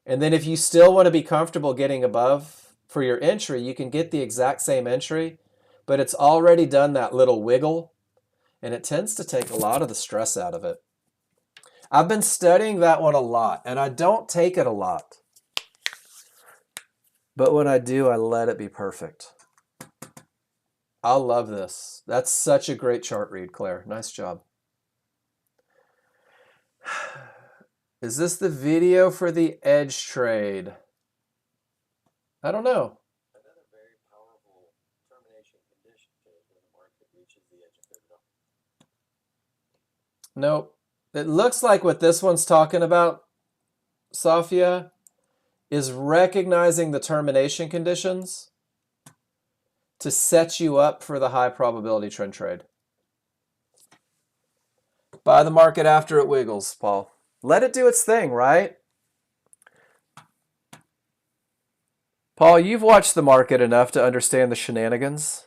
And then if you still want to be comfortable getting above for your entry, you can get the exact same entry, but it's already done that little wiggle, and it tends to take a lot of the stress out of it. I've been studying that one a lot, and I don't take it a lot. But when I do, I let it be perfect. I love this. That's such a great chart read, Claire. Nice job. Is this the video for the edge trade? I don't know. Another very powerful termination condition is when the market reaches the edge of Fibonacci. Nope. It looks like what this one's talking about, Safia, is recognizing the termination conditions to set you up for the high probability trend trade. Buy the market after it wiggles, Paul. Let it do its thing, right? Paul, you've watched the market enough to understand the shenanigans.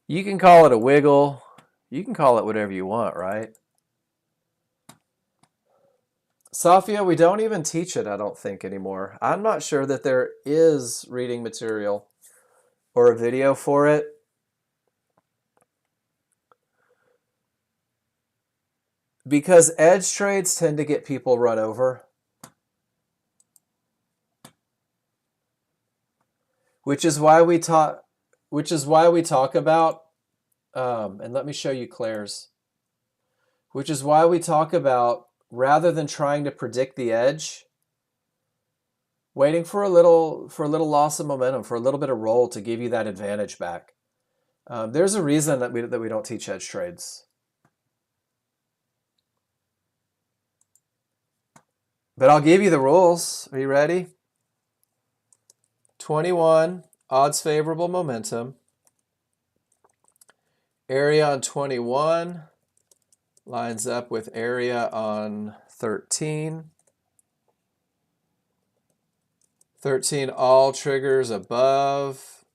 You can call it a wiggle. You can call it whatever you want, right? Safia, we don't even teach it, I don't think, anymore. I'm not sure that there is reading material or a video for it. Because edge trades tend to get people run over. Which is why we talk about, and let me show you Claire's. Which is why we talk about, rather than trying to predict the edge, waiting for a little loss of momentum, for a little bit of roll to give you that advantage back. There's a reason that we don't teach edge trades. But I'll give you the rules. Are you ready? 21, odds favorable momentum. Area on 21 lines up with area on 13. 13, all triggers above.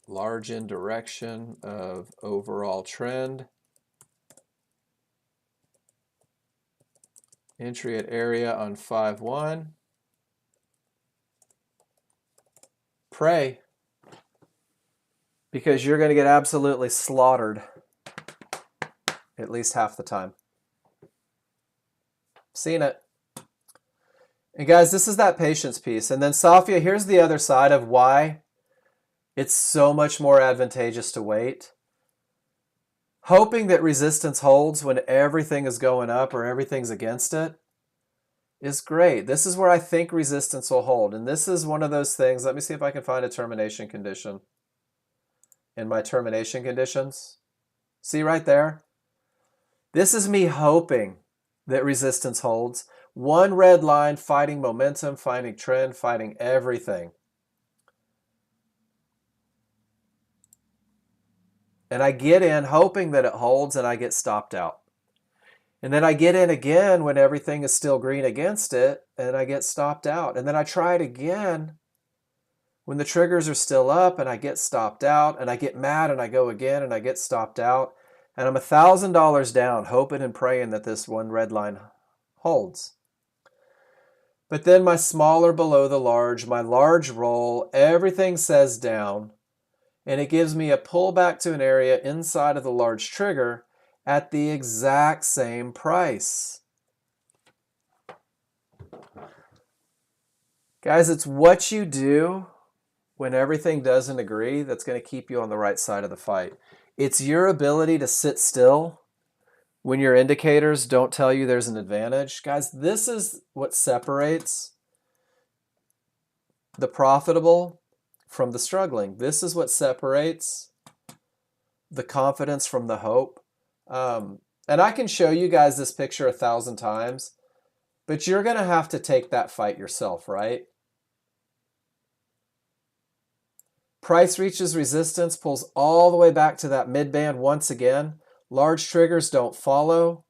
Large in direction of overall trend. Entry at area on 5-1. Pray, because you're going to get absolutely slaughtered at least half the time. Seen it. And guys, this is that patience piece. And then Safia, here's the other side of why it's so much more advantageous to wait. Hoping that resistance holds when everything is going up or everything's against it is great. This is where I think resistance will hold. And this is one of those things. Let me see if I can find a termination condition in my termination conditions. See right there? This is me hoping that resistance holds. One red line fighting momentum, fighting trend, fighting everything. And I get in hoping that it holds and I get stopped out. And then I get in again when everything is still green against it and I get stopped out. And then I try it again when the triggers are still up and I get stopped out, and I get mad and I go again and I get stopped out. And I'm $1,000 down, hoping and praying that this one red line holds. But then my smaller below the large, my large roll, everything says down. And it gives me a pullback to an area inside of the large trigger at the exact same price. Guys, it's what you do when everything doesn't agree that's going to keep you on the right side of the fight. It's your ability to sit still when your indicators don't tell you there's an advantage. Guys, this is what separates the profitable from the struggling. This is what separates the confidence from the hope. And I can show you guys this picture 1,000 times, but you're going to have to take that fight yourself, right? Price reaches resistance, pulls all the way back to that mid-band once again. Large triggers don't follow.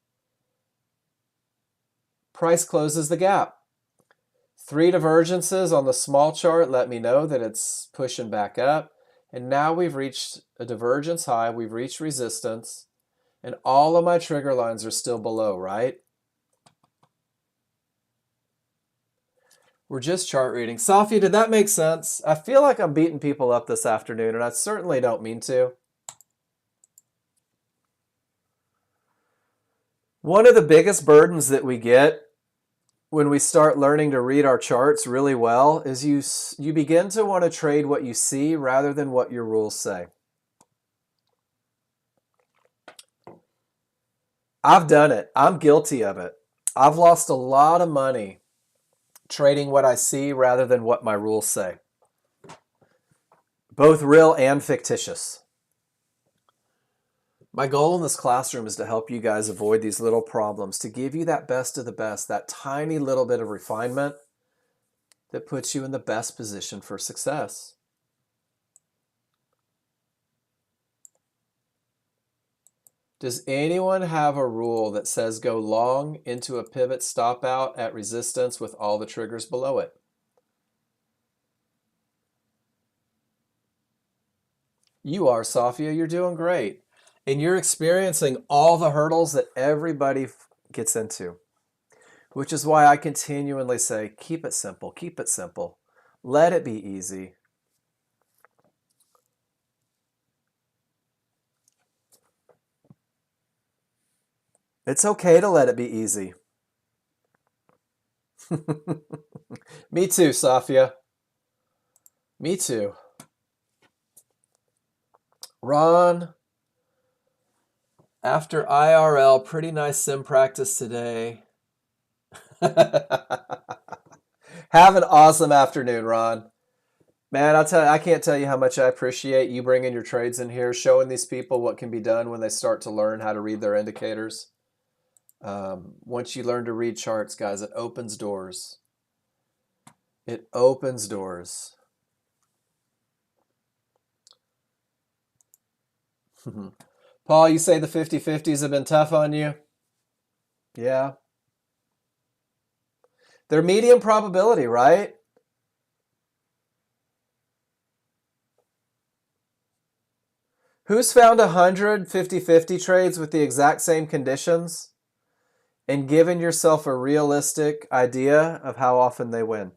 Price closes the gap. 3 divergences on the small chart let me know that it's pushing back up. And now we've reached a divergence high. We've reached resistance. And all of my trigger lines are still below, right? We're just chart reading. Safi, did that make sense? I feel like I'm beating people up this afternoon, and I certainly don't mean to. One of the biggest burdens that we get when we start learning to read our charts really well is you begin to want to trade what you see rather than what your rules say. I've done it. I'm guilty of it. I've lost a lot of money trading what I see rather than what my rules say. Both real and fictitious. My goal in this classroom is to help you guys avoid these little problems, to give you that best of the best, that tiny little bit of refinement that puts you in the best position for success. Does anyone have a rule that says go long into a pivot stop out at resistance with all the triggers below it? You are, Safia. You're doing great. And you're experiencing all the hurdles that everybody gets into, which is why I continually say, keep it simple, keep it simple. Let it be easy. It's okay to let it be easy. Me too, Safia. Me too. Ron, after IRL, pretty nice sim practice today. Have an awesome afternoon, Ron. Man, I'll tell you, I can't tell you how much I appreciate you bringing your trades in here, showing these people what can be done when they start to learn how to read their indicators. Once you learn to read charts, guys, it opens doors. It opens doors. Paul, you say the 50-50s have been tough on you? Yeah. They're medium probability, right? Who's found 100 50-50 trades with the exact same conditions and given yourself a realistic idea of how often they win?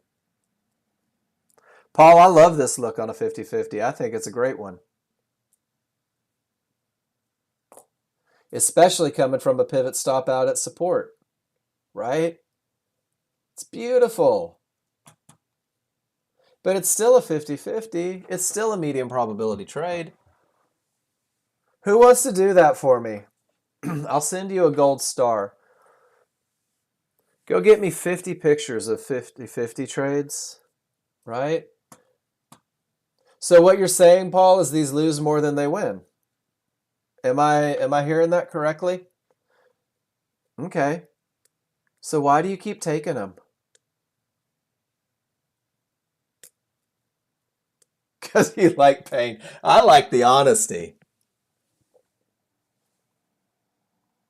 Paul, I love this look on a 50-50. I think it's a great one. Especially coming from a pivot stop out at support, right? It's beautiful. But it's still a 50-50. It's still a medium probability trade. Who wants to do that for me? I'll send you a gold star. Go get me 50 pictures of 50-50 trades, right? So what you're saying, Paul, is these lose more than they win. Am I hearing that correctly? Okay. So why do you keep taking them? Because you like pain. I like the honesty.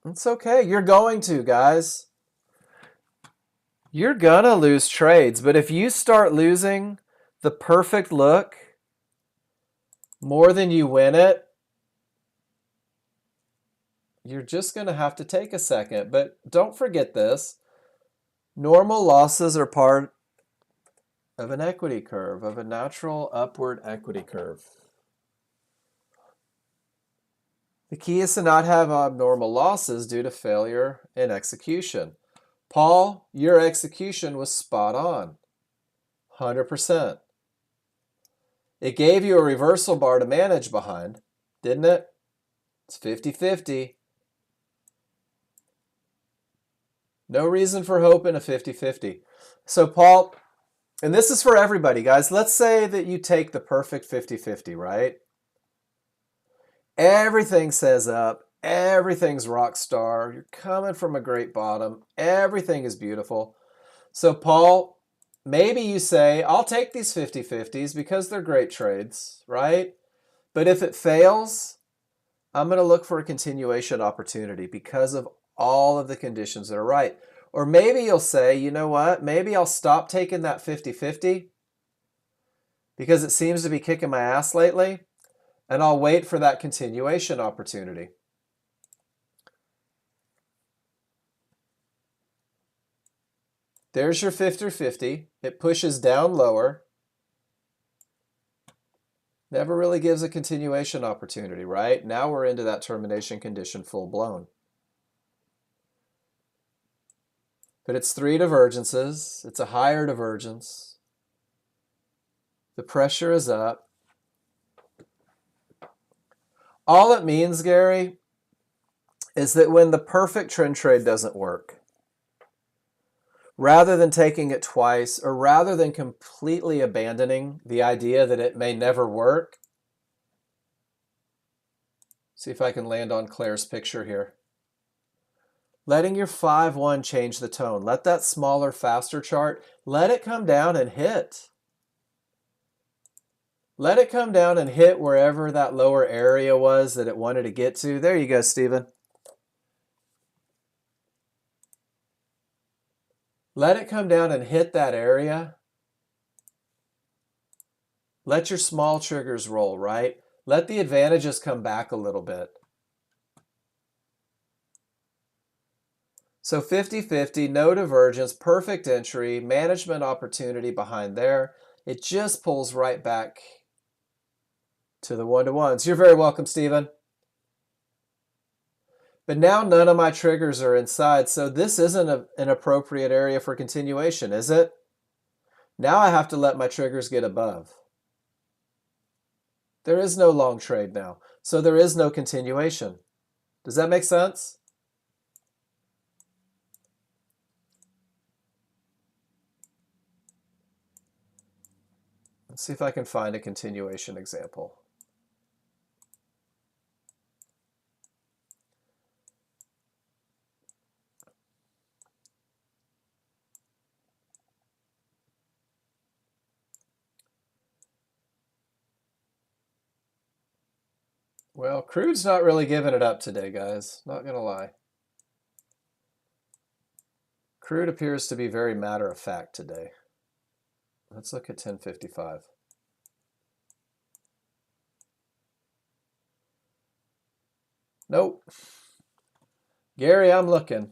It's okay. You're going to, guys. You're gonna lose trades, but if you start losing the perfect look more than you win it, you're just gonna have to take a second. But don't forget this. Normal losses are part of an equity curve, of a natural upward equity curve. The key is to not have abnormal losses due to failure in execution. Paul, your execution was spot on, 100%. It gave you a reversal bar to manage behind, didn't it? It's 50-50. No reason for hope in a 50-50. So Paul, and this is for everybody, guys. Let's say that you take the perfect 50-50, right? Everything says up. Everything's rock star. You're coming from a great bottom. Everything is beautiful. So Paul, maybe you say, I'll take these 50-50s because they're great trades, right? But if it fails, I'm going to look for a continuation opportunity because of all of the conditions that are right. Or maybe you'll say, you know what? Maybe I'll stop taking that 50-50 because it seems to be kicking my ass lately, and I'll wait for that continuation opportunity. There's your 50-50. It pushes down lower. Never really gives a continuation opportunity, right? Now we're into that termination condition full blown. But it's 3 divergences. It's a higher divergence. The pressure is up. All it means, Gary, is that when the perfect trend trade doesn't work, rather than taking it twice, or rather than completely abandoning the idea that it may never work, see if I can land on Claire's picture here. Letting your 5-1 change the tone. Let that smaller, faster chart, let it come down and hit. Let it come down and hit wherever that lower area was that it wanted to get to. There you go, Stephen. Let it come down and hit that area. Let your small triggers roll, right? Let the advantages come back a little bit. So 50-50, no divergence, perfect entry, management opportunity behind there. It just pulls right back to the 1-to-1s. You're very welcome, Stephen. But now none of my triggers are inside, so this isn't an appropriate area for continuation, is it? Now I have to let my triggers get above. There is no long trade now, so there is no continuation. Does that make sense? Let's see if I can find a continuation example. Well, crude's not really giving it up today, guys. Not gonna lie. Crude appears to be very matter-of-fact today. Let's look at 1055. Nope. Gary, I'm looking.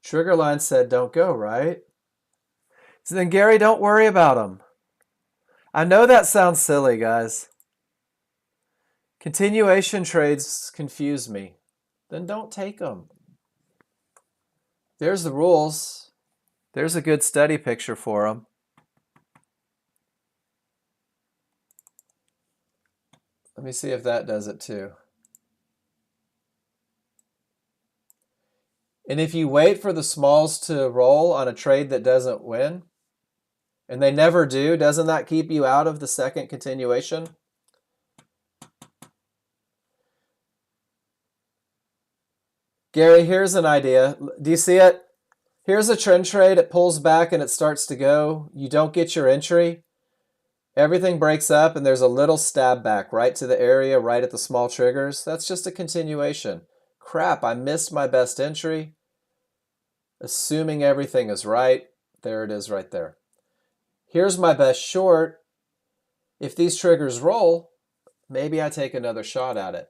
Trigger line said don't go, right? So then, Gary, don't worry about them. I know that sounds silly, guys. Continuation trades confuse me. Then don't take them. There's the rules. There's a good study picture for them. Let me see if that does it too. And if you wait for the smalls to roll on a trade that doesn't win, and they never do, doesn't that keep you out of the second continuation? Gary, here's an idea. Do you see it? Here's a trend trade. It pulls back and it starts to go. You don't get your entry. Everything breaks up and there's a little stab back right to the area, right at the small triggers. That's just a continuation. Crap, I missed my best entry. Assuming everything is right. There it is right there. Here's my best short. If these triggers roll, maybe I take another shot at it.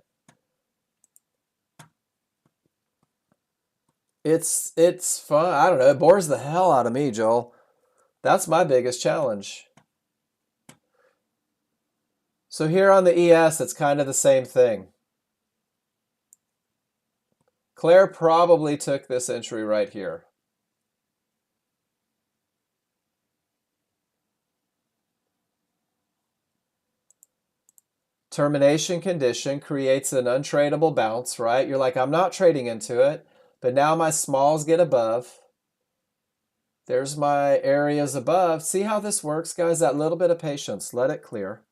It's fun. I don't know. It bores the hell out of me, Joel. That's my biggest challenge. So here on the ES, it's kind of the same thing. Claire probably took this entry right here. Termination condition creates an untradeable bounce, right? You're like, I'm not trading into it, but now my smalls get above. There's my areas above. See how this works, guys? That little bit of patience. Let it clear.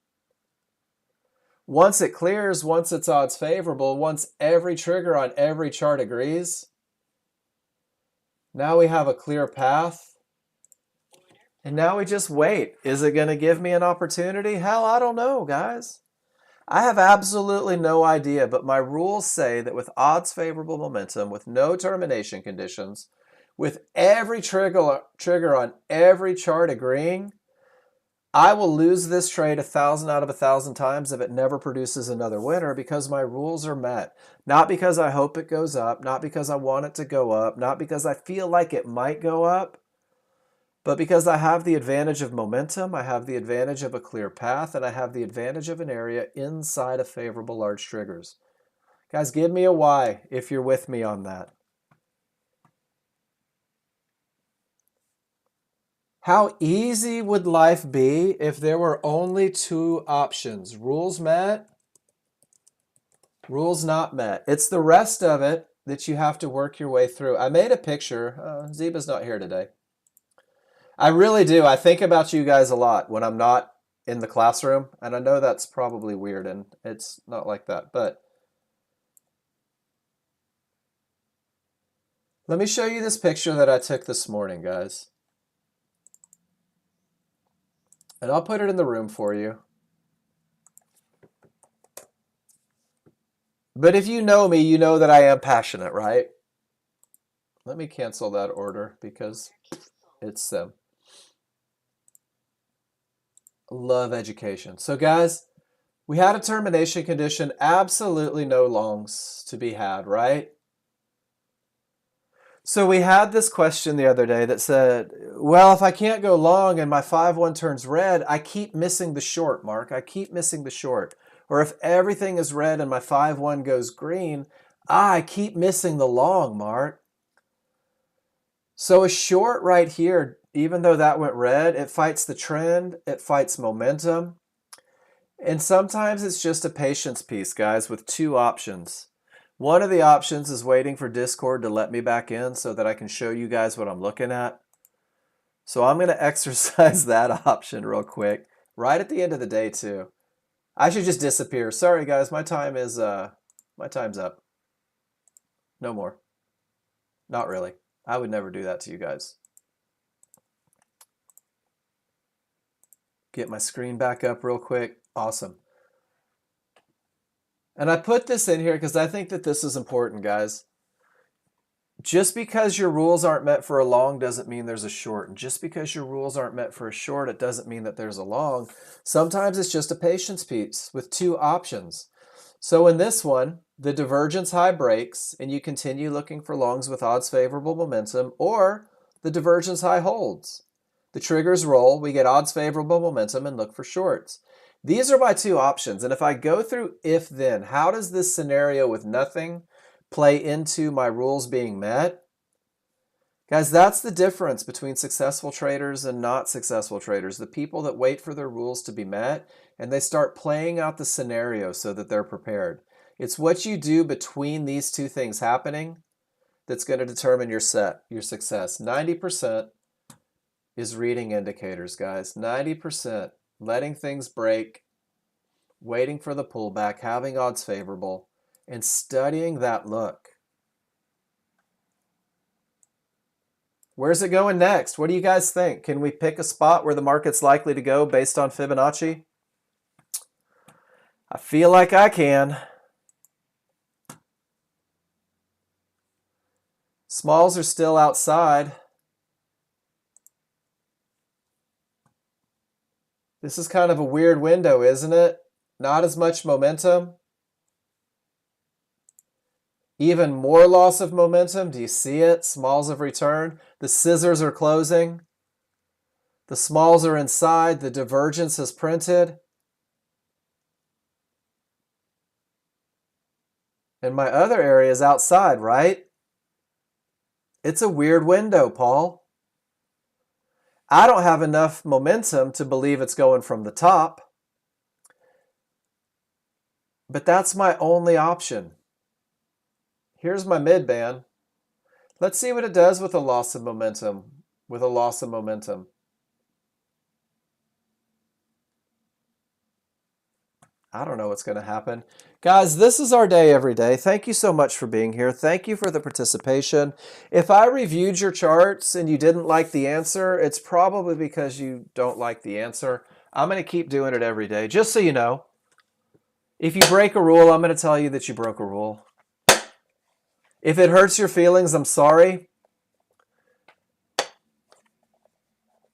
Once it clears, once it's odds favorable, once every trigger on every chart agrees, now we have a clear path. And now we just wait. Is it going to give me an opportunity? Hell, I don't know, guys. I have absolutely no idea, but my rules say that with odds favorable momentum, with no termination conditions, with every trigger on every chart agreeing, I will lose this trade 1,000 out of 1,000 times if it never produces another winner because my rules are met. Not because I hope it goes up, not because I want it to go up, not because I feel like it might go up, but because I have the advantage of momentum, I have the advantage of a clear path, and I have the advantage of an area inside of favorable large triggers. Guys, give me a Y if you're with me on that. How easy would life be if there were only two options? Rules met, rules not met. It's the rest of it that you have to work your way through. I made a picture. Zeba's not here today. I really do. I think about you guys a lot when I'm not in the classroom. And I know that's probably weird and it's not like that. But let me show you this picture that I took this morning, guys. And I'll put it in the room for you. But if you know me, you know that I am passionate, right? Let me cancel that order because it's love education. So guys, we had a termination condition, absolutely no longs to be had, right? So we had this question the other day that said, well, if I can't go long and my 5-1 turns red, I keep missing the short, Mark. I keep missing the short. Or if everything is red and my 5-1 goes green, I keep missing the long, Mark. So a short right here, even though that went red, it fights the trend, it fights momentum. And sometimes it's just a patience piece, guys, with two options. One of the options is waiting for Discord to let me back in so that I can show you guys what I'm looking at. So I'm going to exercise that option real quick, right at the end of the day too. I should just disappear. Sorry guys, my time's up. No more. Not really. I would never do that to you guys. Get my screen back up real quick. Awesome. And I put this in here because I think that this is important, guys. Just because your rules aren't met for a long doesn't mean there's a short. And just because your rules aren't met for a short, it doesn't mean that there's a long. Sometimes it's just a patience piece with two options. So in this one, the divergence high breaks and you continue looking for longs with odds favorable momentum, or the divergence high holds. The triggers roll, we get odds favorable momentum and look for shorts. These are my two options. And if I go through if then, how does this scenario with nothing play into my rules being met? Guys, that's the difference between successful traders and not successful traders. The people that wait for their rules to be met and they start playing out the scenario so that they're prepared. It's what you do between these two things happening that's going to determine your success. 90% is reading indicators, guys. 90%. Letting things break, waiting for the pullback, having odds favorable, and studying that look. Where's it going next? What do you guys think? Can we pick a spot where the market's likely to go based on Fibonacci? I feel like I can. Smalls are still outside. This is kind of a weird window, isn't it? Not as much momentum. Even more loss of momentum. Do you see it? Smalls have returned. The scissors are closing. The smalls are inside. The divergence is printed. And my other area is outside, right? It's a weird window, Paul. I don't have enough momentum to believe it's going from the top. But that's my only option. Here's my mid band. Let's see what it does with a loss of momentum. I don't know what's going to happen. Guys, this is our day every day. Thank you so much for being here. Thank you for the participation. If I reviewed your charts and you didn't like the answer, it's probably because you don't like the answer. I'm going to keep doing it every day, just so you know. If you break a rule, I'm going to tell you that you broke a rule. If it hurts your feelings, I'm sorry.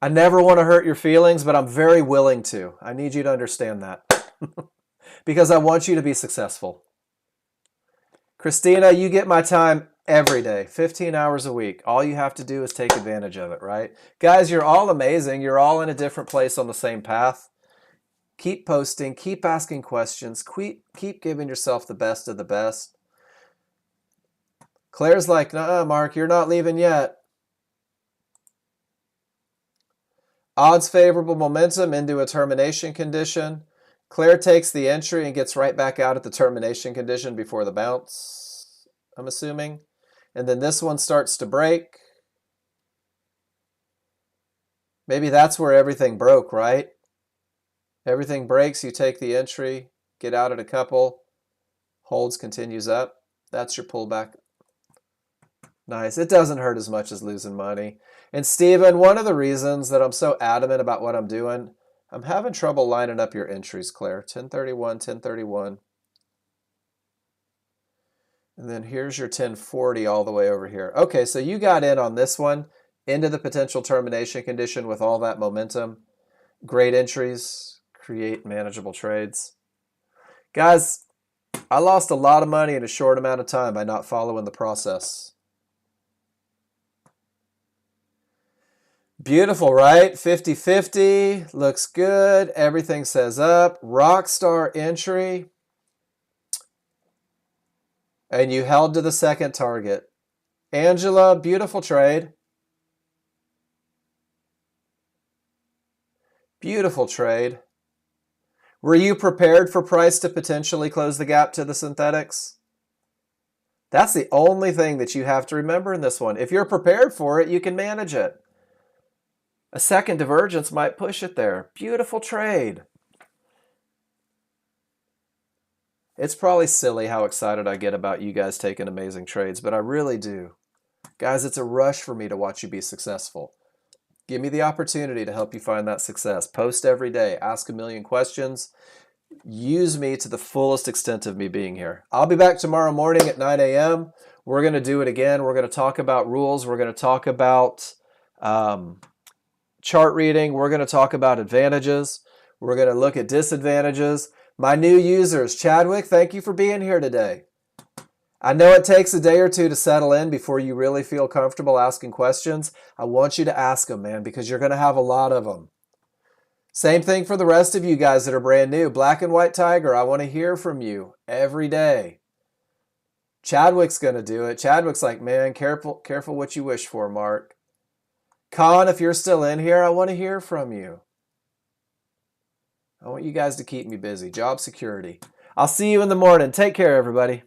I never want to hurt your feelings, but I'm very willing to. I need you to understand that because I want you to be successful. Christina, you get my time every day, 15 hours a week. All you have to do is take advantage of it, right? Guys, you're all amazing. You're all in a different place on the same path. Keep posting, keep asking questions, keep giving yourself the best of the best. Claire's like, "Nuh-uh, Mark, you're not leaving yet." Odds favorable momentum into a termination condition. Claire takes the entry and gets right back out at the termination condition before the bounce, I'm assuming. And then this one starts to break. Maybe that's where everything broke, right? Everything breaks, you take the entry, get out at a couple, holds, continues up. That's your pullback. Nice. It doesn't hurt as much as losing money. And Steven, one of the reasons that I'm so adamant about what I'm doing, I'm having trouble lining up your entries, Claire. 1031, 1031. And then here's your 1040 all the way over here. Okay, so you got in on this one, into the potential termination condition with all that momentum. Great entries, create manageable trades. Guys, I lost a lot of money in a short amount of time by not following the process. Beautiful, right? 50-50, looks good. Everything says up. Rockstar entry. And you held to the second target. Angela, beautiful trade. Beautiful trade. Were you prepared for price to potentially close the gap to the synthetics? That's the only thing that you have to remember in this one. If you're prepared for it, you can manage it. A second divergence might push it there. Beautiful trade. It's probably silly how excited I get about you guys taking amazing trades, but I really do. Guys, it's a rush for me to watch you be successful. Give me the opportunity to help you find that success. Post every day. Ask a million questions. Use me to the fullest extent of me being here. I'll be back tomorrow morning at 9 a.m. We're going to do it again. We're going to talk about rules. We're going to talk about chart reading. We're going to talk about advantages. We're going to look at disadvantages. My new users, Chadwick, thank you for being here today. I know it takes a day or two to settle in before you really feel comfortable asking questions. I want you to ask them, man, because you're going to have a lot of them. Same thing for the rest of you guys that are brand new. Black and White Tiger, I want to hear from you every day. Chadwick's going to do it. Chadwick's like, man, careful what you wish for, Mark. Con, if you're still in here, I want to hear from you. I want you guys to keep me busy. Job security. I'll see you in the morning. Take care, everybody.